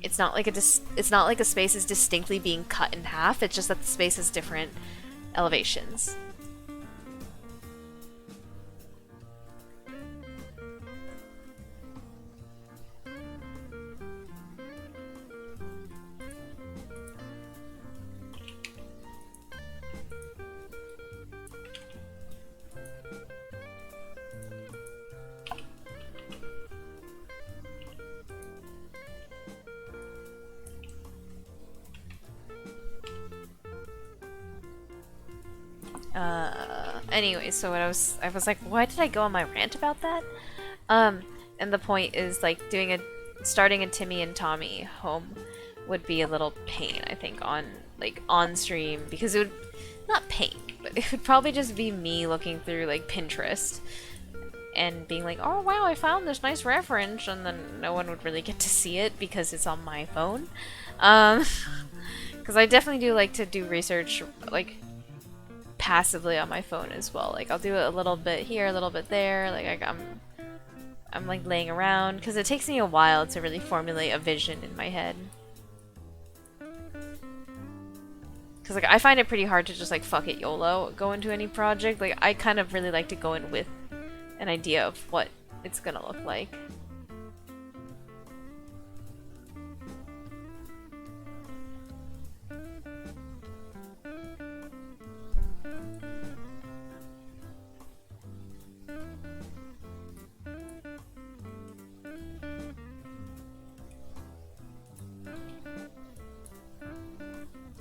It's not like it's not like a space is distinctly being cut in half. It's just that the space has different elevations. Anyway, so what I was like, why did I go on my rant about that? And the point is like starting a Timmy and Tommy home would be a little pain, I think, on stream, because it would, not pain, but it would probably just be me looking through like Pinterest and being like, oh wow, I found this nice reference, and then no one would really get to see it because it's on my phone. Because I definitely do like to do research like passively on my phone as well. Like I'll do it a little bit here, a little bit there. Like I'm like laying around because it takes me a while to really formulate a vision in my head. Because like I find it pretty hard to just like fuck it YOLO go into any project. Like I kind of really like to go in with an idea of what it's gonna look like.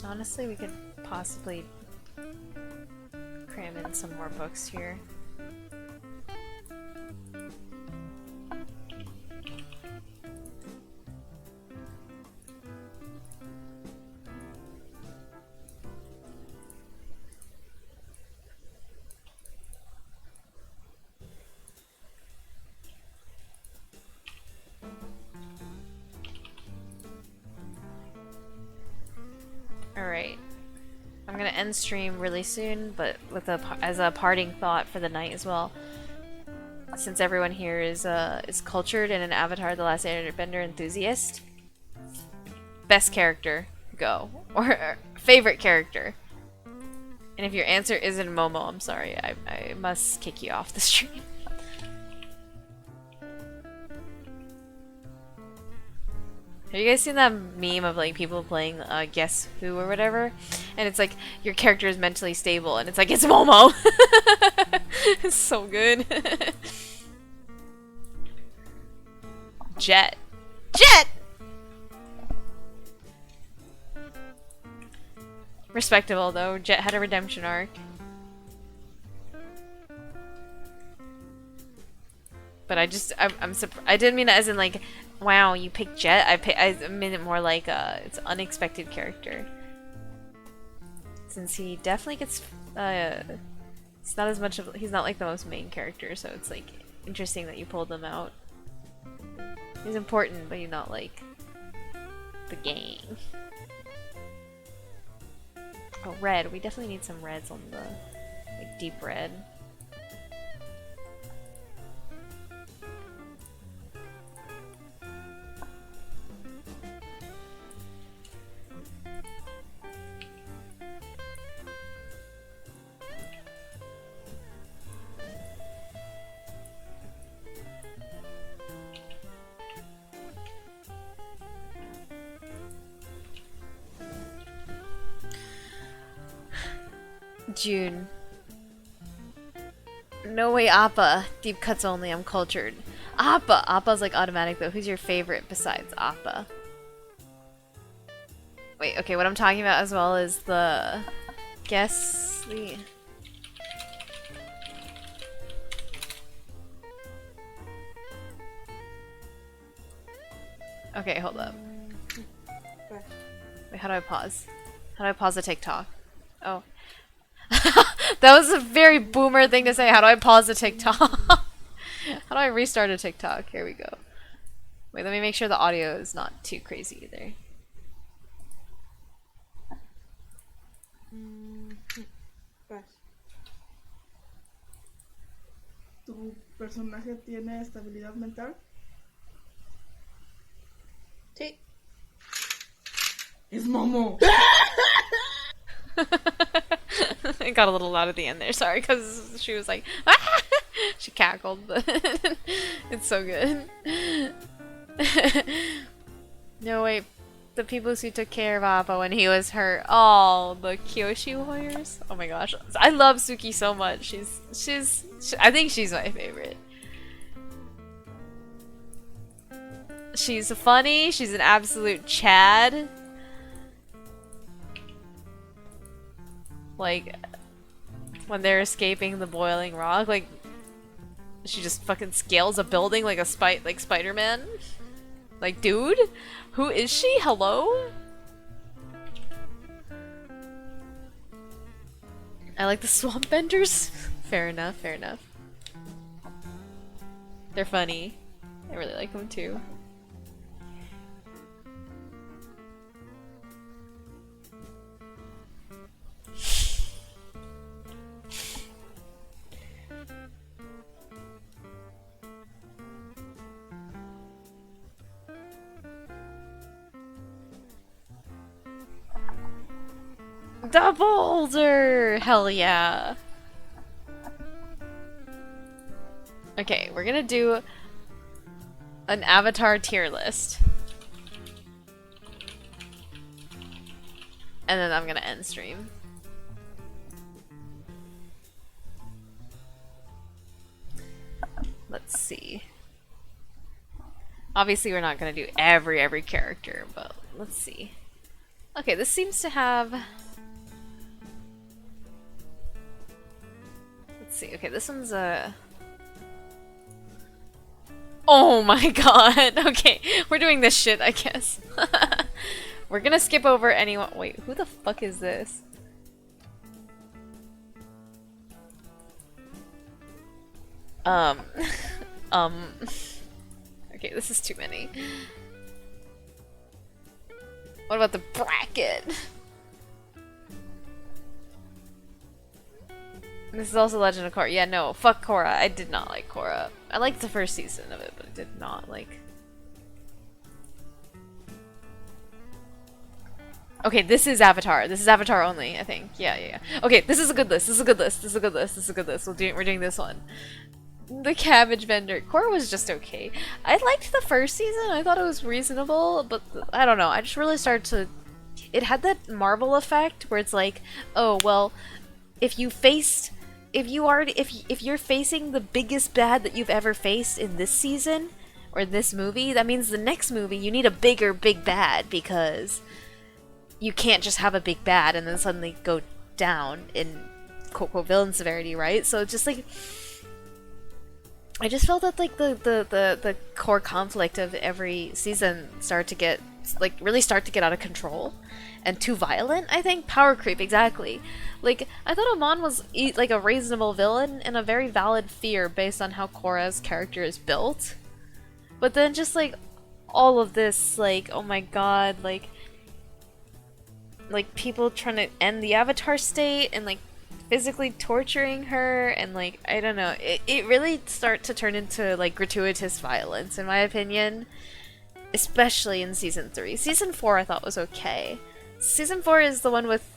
Honestly, we could possibly cram in some more books here. Alright. I'm gonna end stream really soon, but with as a parting thought for the night as well. Since everyone here is cultured and an Avatar: The Last Airbender enthusiast, best character, go. Or favorite character. And if your answer isn't Momo, I'm sorry, I must kick you off the stream. Have you guys seen that meme of like people playing Guess Who or whatever? And it's like your character is mentally stable and it's like it's Momo. It's so good. Jet. Jet! Respectable though. Jet had a redemption arc. But I'm surprised. I didn't mean it as in like, wow, you picked Jet. I mean it more like it's an unexpected character. Since he definitely gets it's not as much of, he's not like the most main character, so it's like interesting that you pulled him out. He's important, but he's not like the gang. Oh, red. We definitely need some reds on the like deep red. June. No way, Appa. Deep cuts only. I'm cultured. Appa. Appa's like automatic though. Who's your favorite besides Appa? Wait, okay, what I'm talking about as well is the guess the okay, hold up. Wait, how do I pause? How do I pause the TikTok? Oh. That was a very boomer thing to say. How do I pause the TikTok? How do I restart a TikTok? Here we go. Wait, let me make sure the audio is not too crazy either. ¿Tu personaje tiene estabilidad mental? Sí. Es Momo. It got a little loud at the end there, sorry, because she was like, ah! She cackled, but it's so good. No, wait, the people who took care of Appa when he was hurt. Oh, the Kyoshi warriors. Oh my gosh, I love Suki so much. I think she's my favorite. She's funny. She's an absolute Chad. Like, when they're escaping the boiling rock, like, she just fucking scales a building like like Spider-Man. Like, dude, who is she? Hello? I like the swamp benders. Fair enough, fair enough. They're funny. I really like them too. The boulder! Hell yeah. Okay, we're gonna do an avatar tier list. And then I'm gonna end stream. Let's see. Obviously we're not gonna do every character, but let's see. Okay, this seems to have... Let's see. Okay, this one's a... Oh my god! Okay, we're doing this shit, I guess. We're gonna skip over anyone- Wait, who the fuck is this? Um... um... Okay, this is too many. What about the bracket? This is also Legend of Korra. Yeah, no, fuck Korra. I did not like Korra. I liked the first season of it, but I did not like... Okay, this is Avatar. This is Avatar only, I think. Yeah. Okay, this is a good list. This is a good list. This is a good list. This is a good list. We're doing this one. The cabbage vendor. Korra was just okay. I liked the first season. I thought it was reasonable, but I don't know. I just really started to... It had that Marvel effect where it's like, oh, well, if you're facing the biggest bad that you've ever faced in this season or this movie, that means the next movie you need a bigger big bad, because you can't just have a big bad and then suddenly go down in quote villain severity, right? So just like, I just felt that like the core conflict of every season really start to get out of control and too violent. I think power creep, exactly. Like, I thought Amon was like a reasonable villain and a very valid fear based on how Korra's character is built. But then just like all of this, like, oh my god, like people trying to end the Avatar state and like physically torturing her, and like, I don't know, it really start to turn into like gratuitous violence in my opinion, especially in season 3. Season 4 I thought was okay. Season 4 is the one with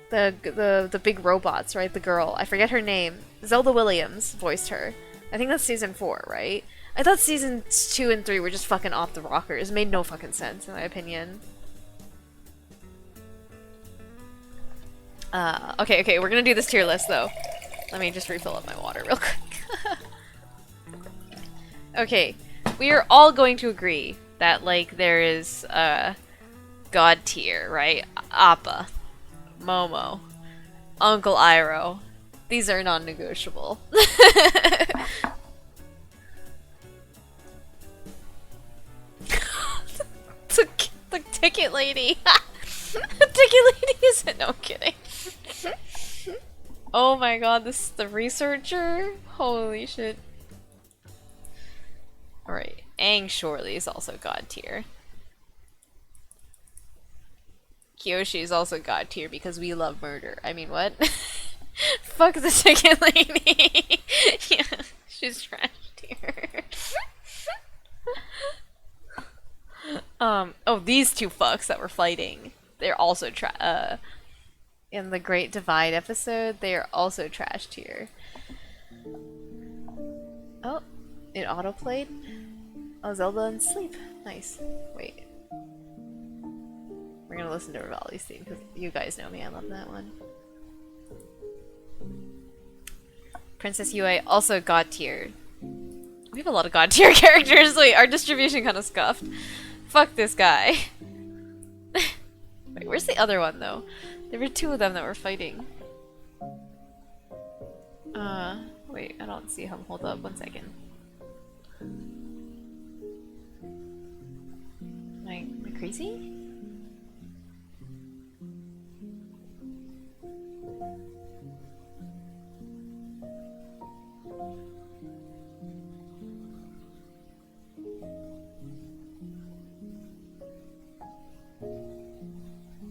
the big robots, right? The girl, I forget her name. Zelda Williams voiced her. I think that's season 4, right? I thought seasons 2 and 3 were just fucking off the rockers. It made no fucking sense in my opinion. Okay, we're gonna do this tier list though. Let me just refill up my water real quick. Okay, we are all going to agree that like there is God tier, right? Appa, Momo, Uncle Iroh. These are non-negotiable. the ticket lady. The ticket lady isn't. No, I'm kidding. Oh my god, this is the researcher? Holy shit. Alright, Aang surely is also God tier. Kyoshi is also God tier because we love murder. I mean, what? Fuck the chicken lady. Yeah, she's trashed here. Oh, these two fucks that were fighting. They're also in the Great Divide episode, they are also trashed here. Oh, it autoplayed? Oh, Zelda in sleep. Nice. Wait. We're gonna listen to Rivali's theme, because you guys know me, I love that one. Princess Yue, also God tier. We have a lot of God tier characters. Wait, our distribution kind of scuffed. Fuck this guy. Wait, where's the other one though? There were two of them that were fighting. Wait, I don't see him. Hold up, 1 second. Am I crazy?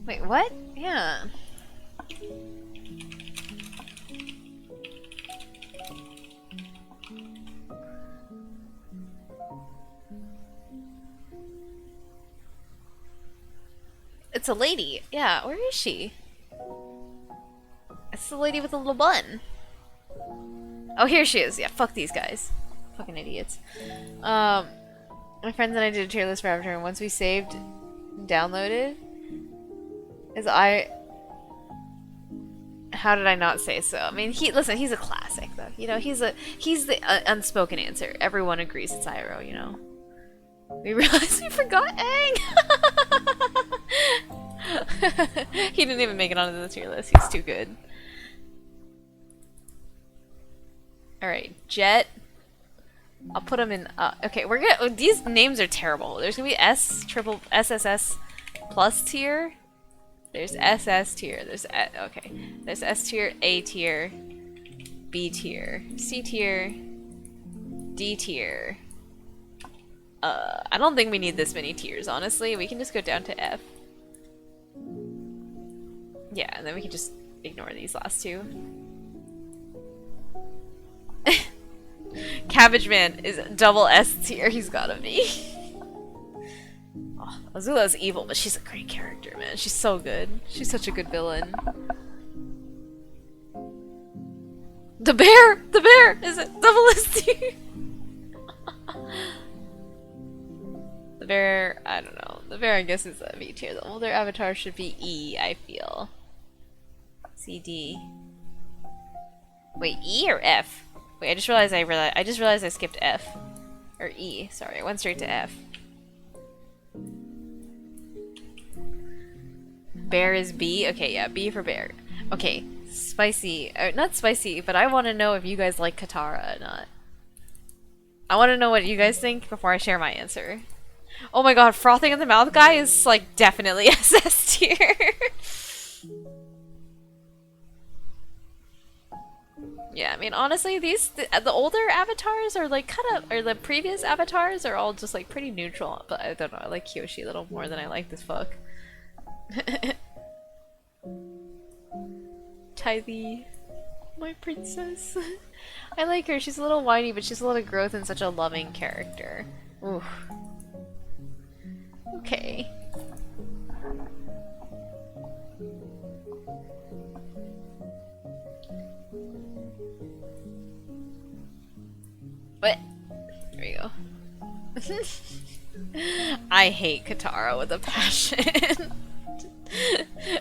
Wait, what? Yeah. It's a lady. Yeah, where is she? It's the lady with the little bun. Oh, here she is. Yeah, fuck these guys. Fucking idiots. My friends and I did a tier list for Avatar, and once we saved and downloaded, how did I not say so? I mean, listen, he's a classic though. You know, he's the unspoken answer. Everyone agrees it's Iroh, you know. We realized we forgot Aang. He didn't even make it onto the tier list. He's too good. All right, Jet. I'll put him in. Okay, we're gonna. These names are terrible. There's gonna be SSS plus tier. There's SS tier. There's okay. There's S tier, A tier, B tier, C tier, D tier. I don't think we need this many tiers, honestly. We can just go down to F. Yeah, and then we can just ignore these last two. Cabbage Man is double S tier. He's gotta be. Oh, Azula's evil, but she's a great character, man. She's so good. She's such a good villain. The bear! The bear is a double S tier. The bear, I don't know. The bear, I guess, is a V tier. The older avatar should be E, I feel. C, D. Wait, E or F? Wait, I just realized I skipped F. Or E, sorry. I went straight to F. Bear is B? Okay, yeah, B for bear. Okay, spicy. Not spicy, but I want to know if you guys like Katara or not. I want to know what you guys think before I share my answer. Oh my god, frothing in the mouth guy is like definitely SS tier. Yeah, I mean honestly, the older avatars are like or the previous avatars are all just like pretty neutral. But I don't know, I like Kyoshi a little more than I like this fuck. Tithey, my princess. I like her. She's a little whiny, but she's a lot of growth and such a loving character. Oof. Okay. What? There we go. I hate Katara with a passion.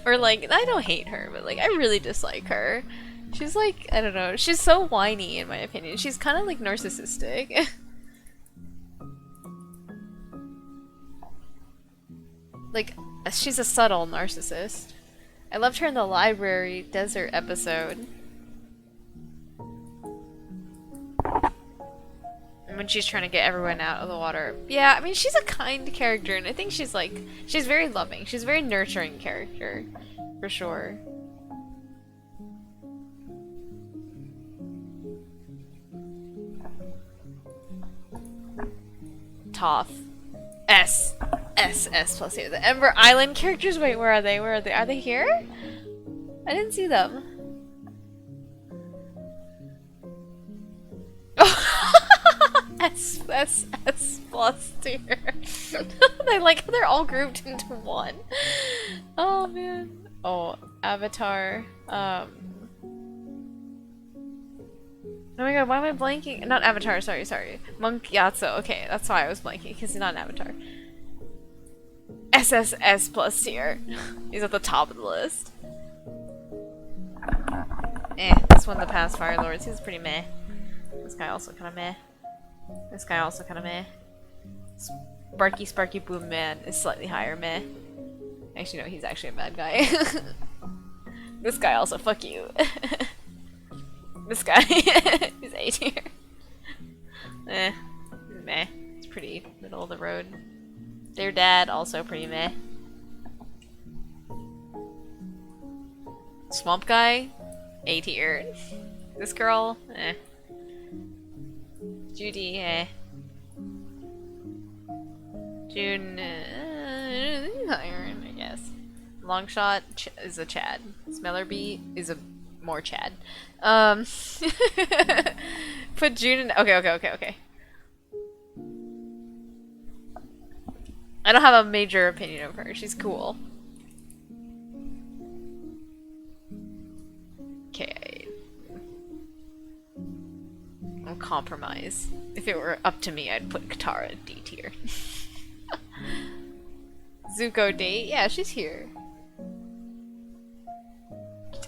Or like, I don't hate her, but like, I really dislike her. She's like, I don't know, she's so whiny in my opinion. She's kind of like narcissistic. Like, she's a subtle narcissist. I loved her in the library desert episode. When she's trying to get everyone out of the water. Yeah, I mean, she's a kind character, and I think she's like, she's very loving. She's a very nurturing character, for sure. Toph. S plus here. The Ember Island characters, wait, where are they? Where are they? Are they here? I didn't see them. S plus tier. I like how they're all grouped into one. Oh man. Oh, Avatar. Oh my god, why am I blanking? Not Avatar, sorry. Monk Yatso. Okay, that's why I was blanking, because he's not an Avatar. SSS plus tier. He's at the top of the list. This one, the past Fire Lords, he's pretty meh. This guy also kinda meh. This guy also kinda meh. Sparky Boom Man is slightly higher meh. Actually, no, he's actually a bad guy. This guy also, fuck you. This guy is A tier. Meh. It's pretty middle of the road. Their dad, also pretty meh. Swamp guy, A tier. This girl, eh. Judy, eh. June, higher, I guess. Longshot is a Chad. Smellerbee is a more Chad. Put June in. Okay. I don't have a major opinion of her. She's cool. Okay. I'll compromise. If it were up to me, I'd put Katara D tier. Zuko date? Yeah, she's here.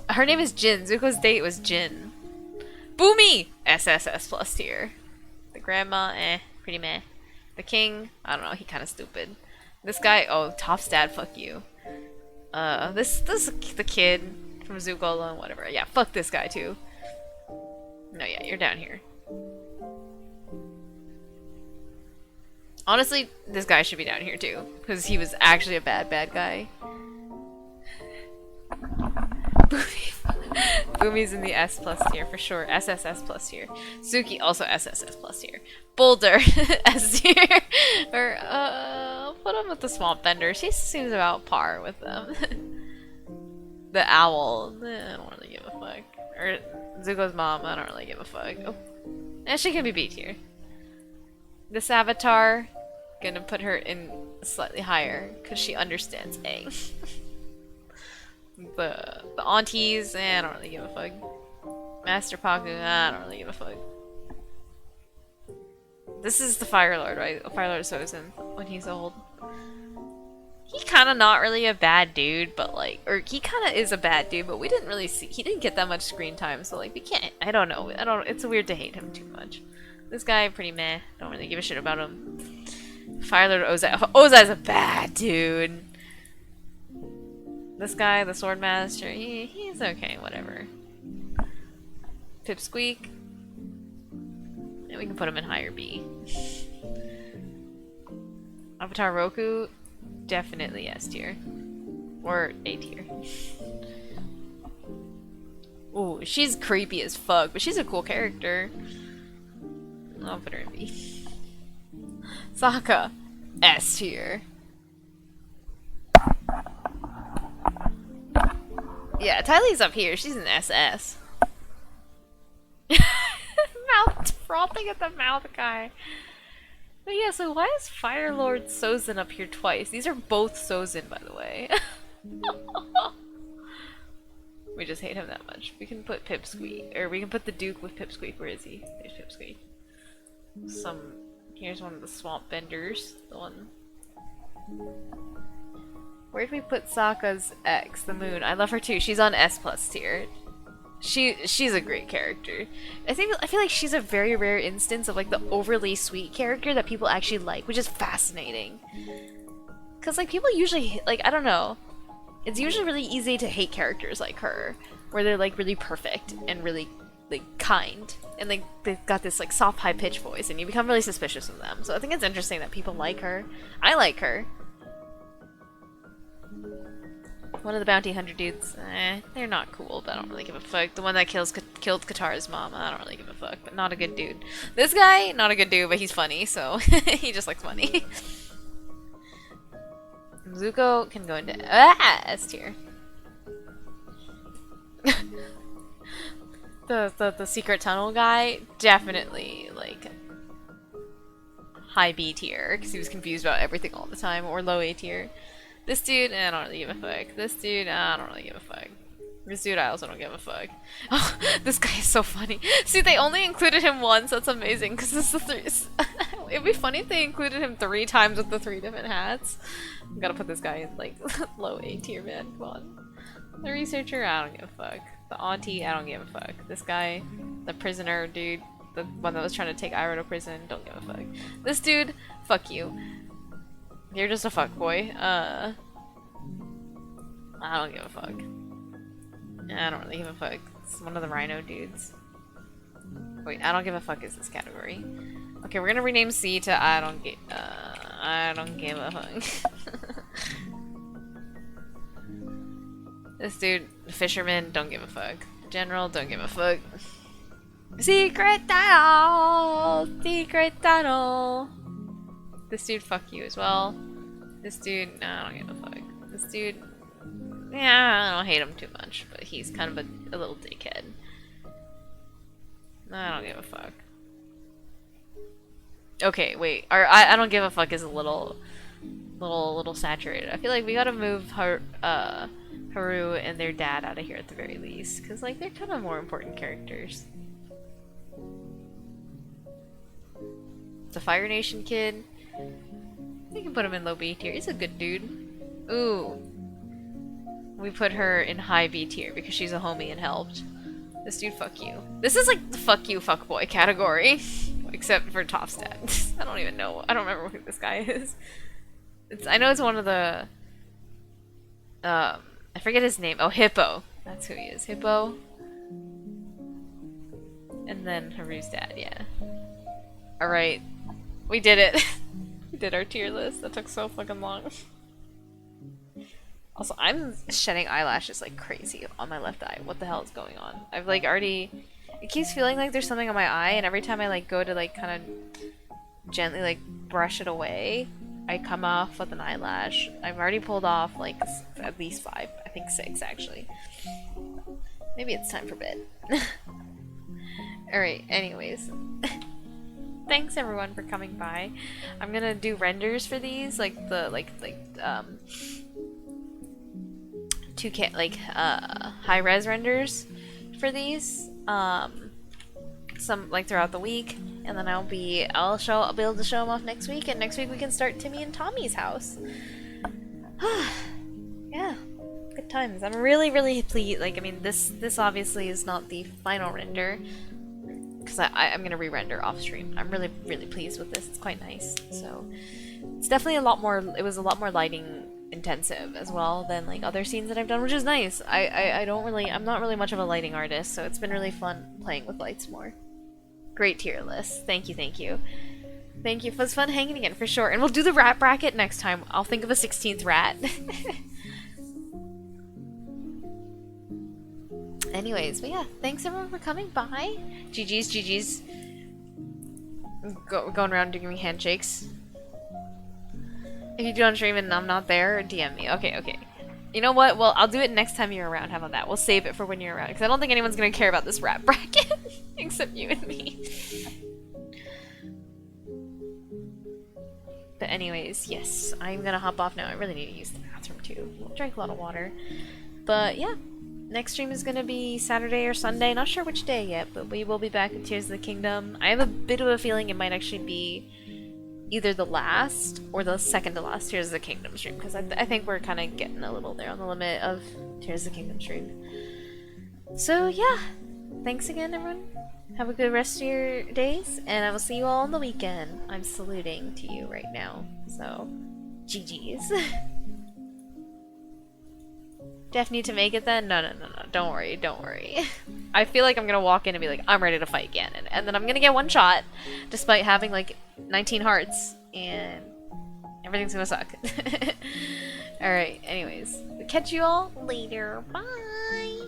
Her name is Jin. Zuko's date was Jin. Boomy! SSS plus tier. The grandma, pretty meh. The king, I don't know, he kinda stupid. This guy, oh, Toph's dad, fuck you. This the kid from Zuko alone, whatever. Yeah, fuck this guy too. No, yeah, you're down here. Honestly, this guy should be down here too, because he was actually a bad guy. Boomy's in the S plus tier for sure. SSS plus tier. Suki also SSS plus tier. Boulder S tier. Or put him with the Swamp Bender. She seems about par with them. The owl. I don't really give a fuck. Or Zuko's mom. I don't really give a fuck. Oh, she can be B tier. This avatar, gonna put her in slightly higher because she understands A. The aunties, I don't really give a fuck. Master Paku, I don't really give a fuck. This is the Fire Lord, right? Fire Lord Sozin when he's old. He kind of not really a bad dude, but like, or he kind of is a bad dude, but we didn't really see. He didn't get that much screen time, so like we can't. I don't know. It's weird to hate him too much. This guy, pretty meh. Don't really give a shit about him. Fire Lord Ozai. Ozai's a bad dude. This guy, the Swordmaster, he's okay, whatever. Pipsqueak. And we can put him in higher B. Avatar Roku, definitely S tier. Or A tier. Ooh, she's creepy as fuck, but she's a cool character. I'll put her in B. Sokka, S tier. Yeah, Tylee's up here. She's an SS. Mouth frothing at the mouth guy. But yeah, so why is Fire Lord Sozin up here twice? These are both Sozin, by the way. We just hate him that much. We can put Pipsqueak, or we can put the Duke with Pipsqueak. Where is he? There's Pipsqueak. Here's one of the Swamp Benders. The one. Where'd we put Sokka's ex, the Moon? I love her too. She's on S plus tier. She's a great character. I feel like she's a very rare instance of like the overly sweet character that people actually like, which is fascinating. Cause like people usually like, I don't know. It's usually really easy to hate characters like her, where they're like really perfect and really like kind, and like they've got this like soft high pitched voice, and you become really suspicious of them. So I think it's interesting that people like her. I like her. One of the bounty hunter dudes, they're not cool, but I don't really give a fuck. The one that killed Katara's mom, I don't really give a fuck, but not a good dude. This guy, not a good dude, but he's funny, so he just likes money. Zuko can go into S tier. The secret tunnel guy, definitely like high B tier because he was confused about everything all the time, or low A tier. This dude, I don't really give a fuck. This dude, I don't really give a fuck. This dude, I also don't give a fuck. Oh, this guy is so funny. See, they only included him once. That's amazing because this is the 3. It'd be funny if they included him 3 times with the 3 different hats. I'm gonna put this guy in like low A tier, man. Come on. The researcher, I don't give a fuck. The auntie, I don't give a fuck. This guy, the prisoner dude, the one that was trying to take Iroh to prison, don't give a fuck. This dude, fuck you. You're just a fuck boy. I don't give a fuck. I don't really give a fuck. It's one of the rhino dudes. Wait, I don't give a fuck is this category. Okay, we're gonna rename C to I don't give a fuck. This dude, fisherman, don't give a fuck. General, don't give a fuck. Secret tunnel! Secret tunnel! This dude, fuck you as well. This dude, no, I don't give a fuck. This dude, yeah, I don't hate him too much, but he's kind of a little dickhead. I don't give a fuck. Okay, wait. I don't give a fuck is a little saturated. I feel like we gotta move Haru and their dad out of here at the very least, because like they're kind of more important characters. The Fire Nation kid, we can put him in low B tier. He's a good dude. Ooh, we put her in high B tier because she's a homie and helped. This dude, fuck you. This is like the fuck you, fuck boy category, except for top stat. I don't even know. I don't remember who this guy is. I know it's one of the. I forget his name. Oh, Hippo. That's who he is. Hippo. And then Haru's dad. Yeah. All right, we did it. We did our tier list. That took so fucking long. Also, I'm shedding eyelashes like crazy on my left eye. What the hell is going on? I've like already... It keeps feeling like there's something on my eye, and every time I like go to like kind of gently like brush it away, I come off with an eyelash. I've already pulled off like at least 5. I think 6 actually. Maybe it's time for bed. Alright, anyways. Thanks everyone for coming by. I'm gonna do renders for these, like the 2K high res renders for these some like throughout the week, and then I'll be able to show them off next week, and next week we can start Timmy and Tommy's house. Yeah, good times. I'm really pleased. Like, I mean, this obviously is not the final render because I'm gonna re-render off stream. I'm really pleased with this. It's quite nice. So it's definitely it was a lot more lighting intensive as well than like other scenes that I've done, which is nice. I'm not really much of a lighting artist, so it's been really fun playing with lights more. Great tier list. Thank you. It was fun hanging again for sure, and we'll do the rat bracket next time. I'll think of a 16th rat. Anyways, but yeah, thanks everyone for coming by. GG's. Going around giving me handshakes. If you do on stream and I'm not there, DM me. Okay. You know what? Well, I'll do it next time you're around. How about that? We'll save it for when you're around, because I don't think anyone's gonna care about this rat bracket except you and me. But anyways, yes, I'm gonna hop off now. I really need to use the bathroom too. I drank a lot of water. But yeah, next stream is gonna be Saturday or Sunday. Not sure which day yet, but we will be back with Tears of the Kingdom. I have a bit of a feeling it might actually be either the last or the second to last Tears of the Kingdom stream, because I think we're kind of getting a little there on the limit of Tears of the Kingdom stream. So yeah, thanks again everyone. Have a good rest of your days, and I will see you all on the weekend. I'm saluting to you right now, so GG's. Jeff need to make it then? No, don't worry. I feel like I'm gonna walk in and be like, I'm ready to fight again, and then I'm gonna get one shot, despite having like 19 hearts, and everything's gonna suck. Alright, anyways, catch you all later. Bye!